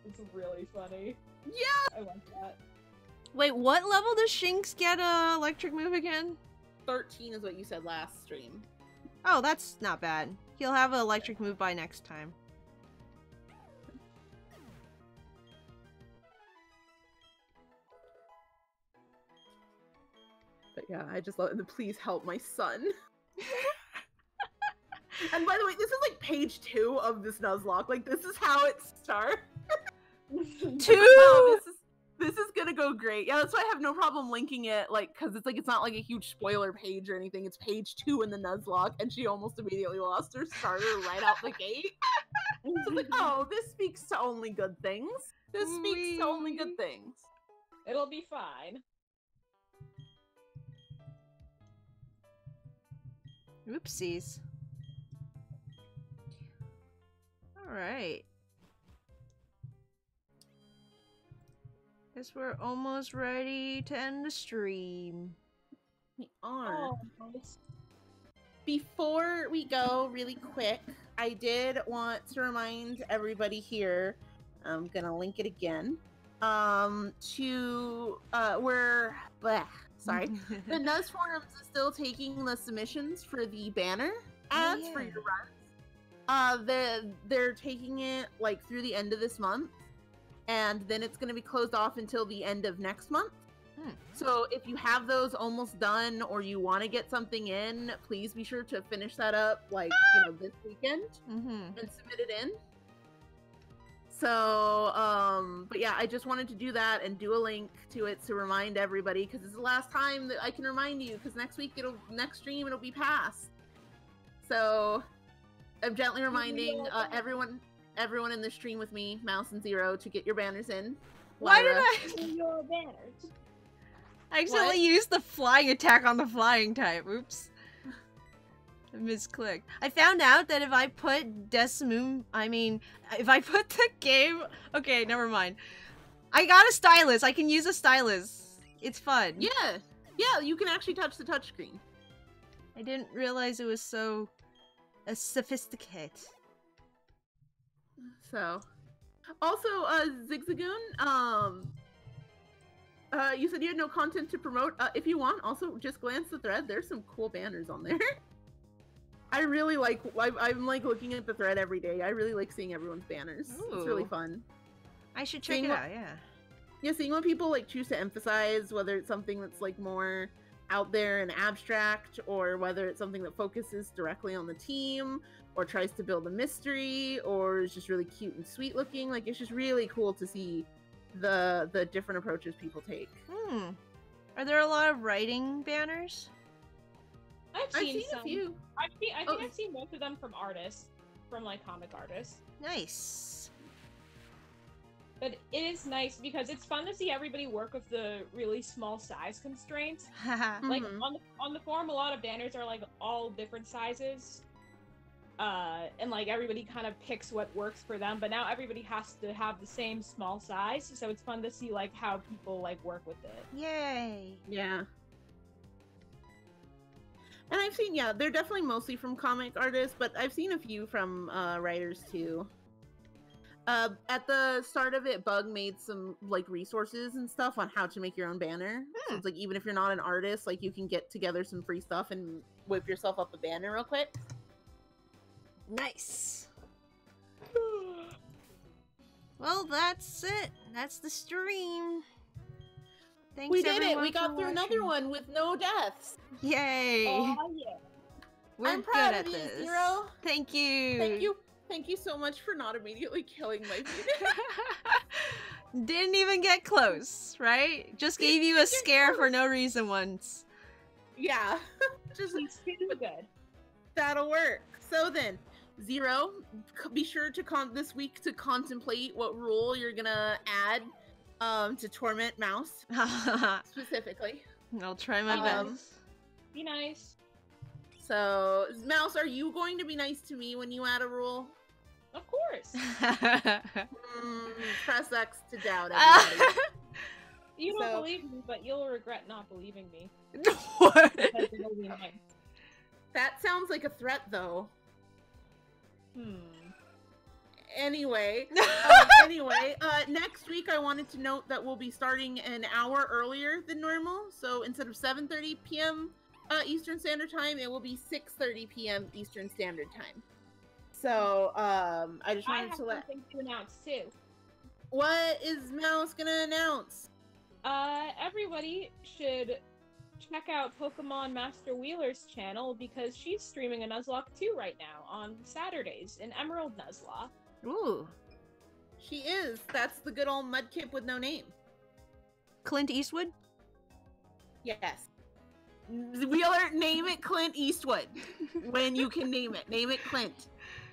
It's really funny. Yeah! I like that. Wait, what level does Shinx get a electric move again? 13 is what you said last stream. Oh, that's not bad. He'll have an electric move by next time. But yeah, I just love it. Please help my son. And by the way, this is like page 2 of this Nuzlocke. Like this is how it starts. 2. Wow, this is gonna go great. Yeah, that's why I have no problem linking it. Like, cause it's not like a huge spoiler page or anything. It's page 2 in the Nuzlocke, and she almost immediately lost her starter right out the gate. So it's like, oh, this speaks to only good things. This speaks to only good things. It'll be fine. Oopsies. Alright. Guess we're almost ready to end the stream. We are. Oh, nice. Before we go, really quick, I did want to remind everybody here, I'm gonna link it again, the nuzforums is still taking the submissions for the banner ads for your runs. They're taking it like through the end of this month, and then it's going to be closed off until the end of next month. So if you have those almost done or you want to get something in, please be sure to finish that up like this weekend and submit it in. So but yeah, I just wanted to do that and do a link to it to remind everybody, because it's the last time that I can remind you, because next stream it'll be past. So I'm gently reminding everyone in the stream with me, Mouse and Zero, to get your banners in. Why did I your banners? I accidentally used the flying attack on the flying type. Oops. I misclicked. I found out that if I put if I put the game... Okay, never mind. I got a stylus. I can use a stylus. It's fun. Yeah. Yeah, you can actually touch the touchscreen. I didn't realize it was so sophisticated. So, also, Zigzagoon, you said you had no content to promote. If you want, also just glance the thread. There's some cool banners on there. I really like, I'm like looking at the thread every day. I really like seeing everyone's banners. Ooh. It's really fun. I should check it out, yeah. Yeah, seeing what people like choose to emphasize, whether it's something that's like more out there and abstract, or whether it's something that focuses directly on the team, or tries to build a mystery, or is just really cute and sweet looking. Like, it's just really cool to see the different approaches people take. Are there a lot of writing banners? I've seen a few. I think I've seen most of them from artists, from like comic artists. Nice. But it is nice because it's fun to see everybody work with the really small size constraints. Like on the forum, a lot of banners are like all different sizes. and like everybody kind of picks what works for them, but now everybody has to have the same small size, so it's fun to see like how people like work with it. Yay! Yeah. And I've seen, yeah, they're definitely mostly from comic artists, but I've seen a few from writers too. At the start of it, Bug made some like resources and stuff on how to make your own banner. So it's like even if you're not an artist, like you can get together some free stuff and whip yourself up a banner real quick. Nice. Well, that's it. That's the stream. Thanks, We did it! everyone, We got for through another watching. one with no deaths! Yay! Oh yeah. We're I'm good proud at of you, this. Zero! Thank you. Thank you! Thank you so much for not immediately killing my feet. Didn't even get close, right? Just gave you a scare for no reason once. Yeah. Just He's too good. that'll work. So then, Zero, be sure to this week to contemplate what rule you're gonna add to torment Mouse specifically. I'll try my best. Be nice. So, Mouse, are you going to be nice to me when you add a rule? Of course. Press X to doubt everybody. You don't So- believe me, but you'll regret not believing me. What? Because it'll be nice. That sounds like a threat, though. Anyway, next week I wanted to note that we'll be starting an hour earlier than normal. So instead of 7:30 p.m. Eastern Standard Time, it will be 6:30 p.m. Eastern Standard Time. So I just I wanted have to let. something to announce too. What is Mouse gonna announce? Everybody should check out Pokemon Master Wheeler's channel because she's streaming a Nuzlocke 2 right now on Saturdays, an Emerald Nuzlocke. Ooh. She is. That's the good old Mudkip with no name. Clint Eastwood? Yes. Wheeler, name it Clint Eastwood. When you can name it. Name it Clint.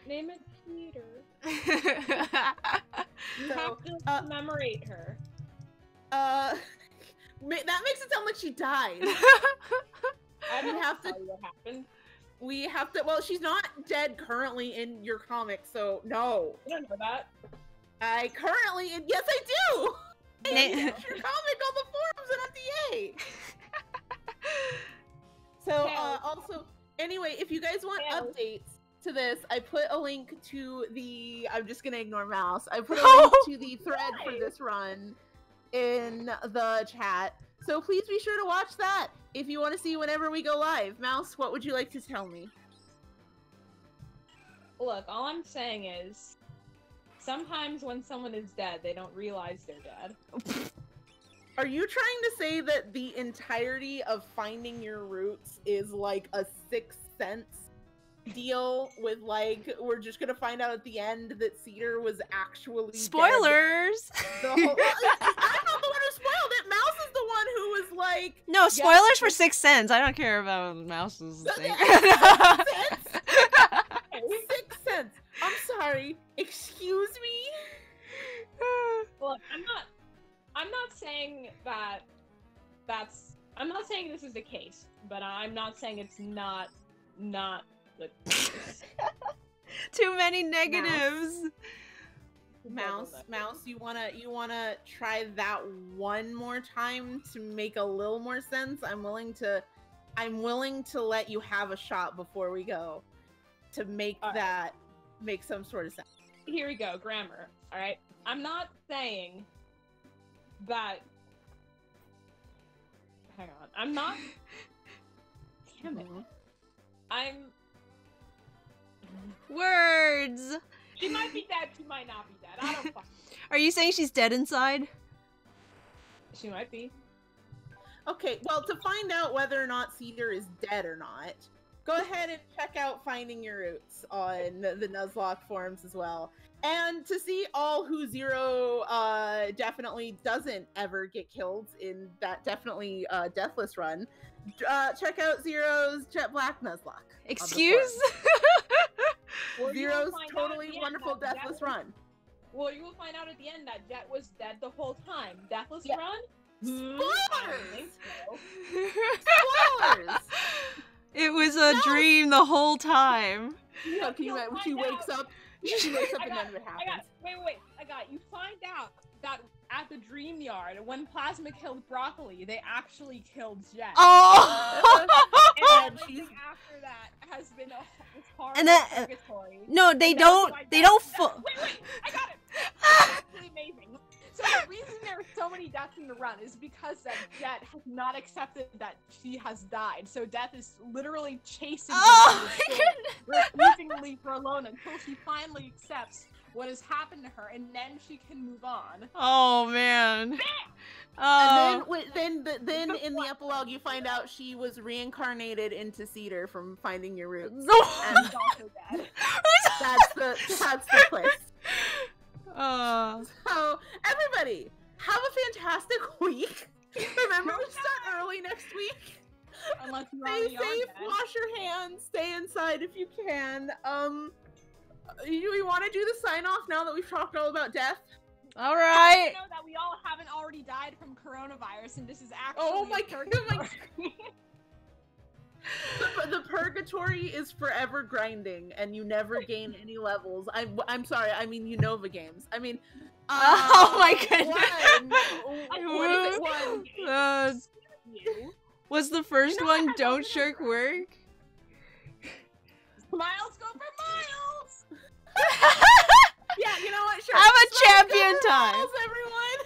Name it Peter. Oh, You So, have to commemorate her. that makes it sound like she died. I don't have to- tell you what happened. We have to. Well, she's not dead currently in your comic, so no. You don't know that. I currently. Yes, I do. I Na- have your comic on the forums and at the A. So, Tails. also, anyway, if you guys want Tails. updates to this, I put a link to the. I'm just gonna ignore Mouse. I put a Oh, link to the thread for why? this run in the chat. So please be sure to watch that if you want to see whenever we go live. Mouse, what would you like to tell me? Look, all I'm saying is, sometimes when someone is dead, they don't realize they're dead. Are you trying to say that the entirety of finding your roots is like a Sixth Sense deal with like we're just gonna find out at the end that Cedar was actually dead spoilers! the whole- I'm not the one who spoiled it. Mouse is the one who was like, No, spoilers for Sixth Sense. I don't care about Mouse's thing. Sixth Sense. I'm sorry. Excuse me. Look, I'm not saying that I'm not saying this is the case, but I'm not saying it's not the case. Too many negatives. Mouse, you wanna try that one more time to make a little more sense? I'm willing to let you have a shot before we go to make that make some sort of sense. Here we go, grammar. All right, I'm not saying that. Hang on, I'm not. Damn it, I'm. Words! She might be dead. She might not be dead. I don't fucking know. Are you saying she's dead inside? She might be. Okay, well, to find out whether or not Cedar is dead or not, go ahead and check out Finding Your Roots on the Nuzlocke forums as well. And to see all who Zero definitely doesn't ever get killed in that definitely deathless run, check out Zero's Jet Black Nuzlocke. Excuse? Well, you will Zero's find out at totally the end wonderful that Jet deathless was- run. Well, you will find out at the end that Jet was dead the whole time. Deathless Yeah. run? I don't think so. Spoilers! It was a dream the whole time. Yeah, can you imagine when she wakes up? She wakes up and none of it happens. Wait. I got it. You find out that at the dream yard, when Plasma killed Broccoli, they actually killed Jet. Oh! And everything after that has been this horrible purgatory. No, they don't. Wait, I got it. It's actually amazing. So the reason there are so many deaths in the run is because that Jet has not accepted that she has died. So Death is literally chasing her, refusing to leave her alone until she finally accepts what has happened to her, and then she can move on. Oh man. And then in the epilogue, you find out she was reincarnated into Cedar from Finding Your Roots. And she's also dead. That's the twist. So everybody, have a fantastic week. Remember to start early next week. Unless you stay safe, wash your hands, stay inside if you can. Do we want to do the sign off now that we've talked all about death? All right. I know that we all haven't already died from coronavirus, and this is actually purgatory. The purgatory is forever grinding, and you never gain any levels. I'm sorry. I mean Unova games. I mean. Oh my goodness. Was the first one Don't Shirk Work? Miles go for miles. Yeah, you know what? Sure. Have a champion time. Miles, everyone.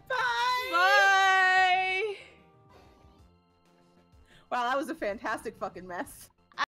Bye. Bye. Wow, that was a fantastic fucking mess.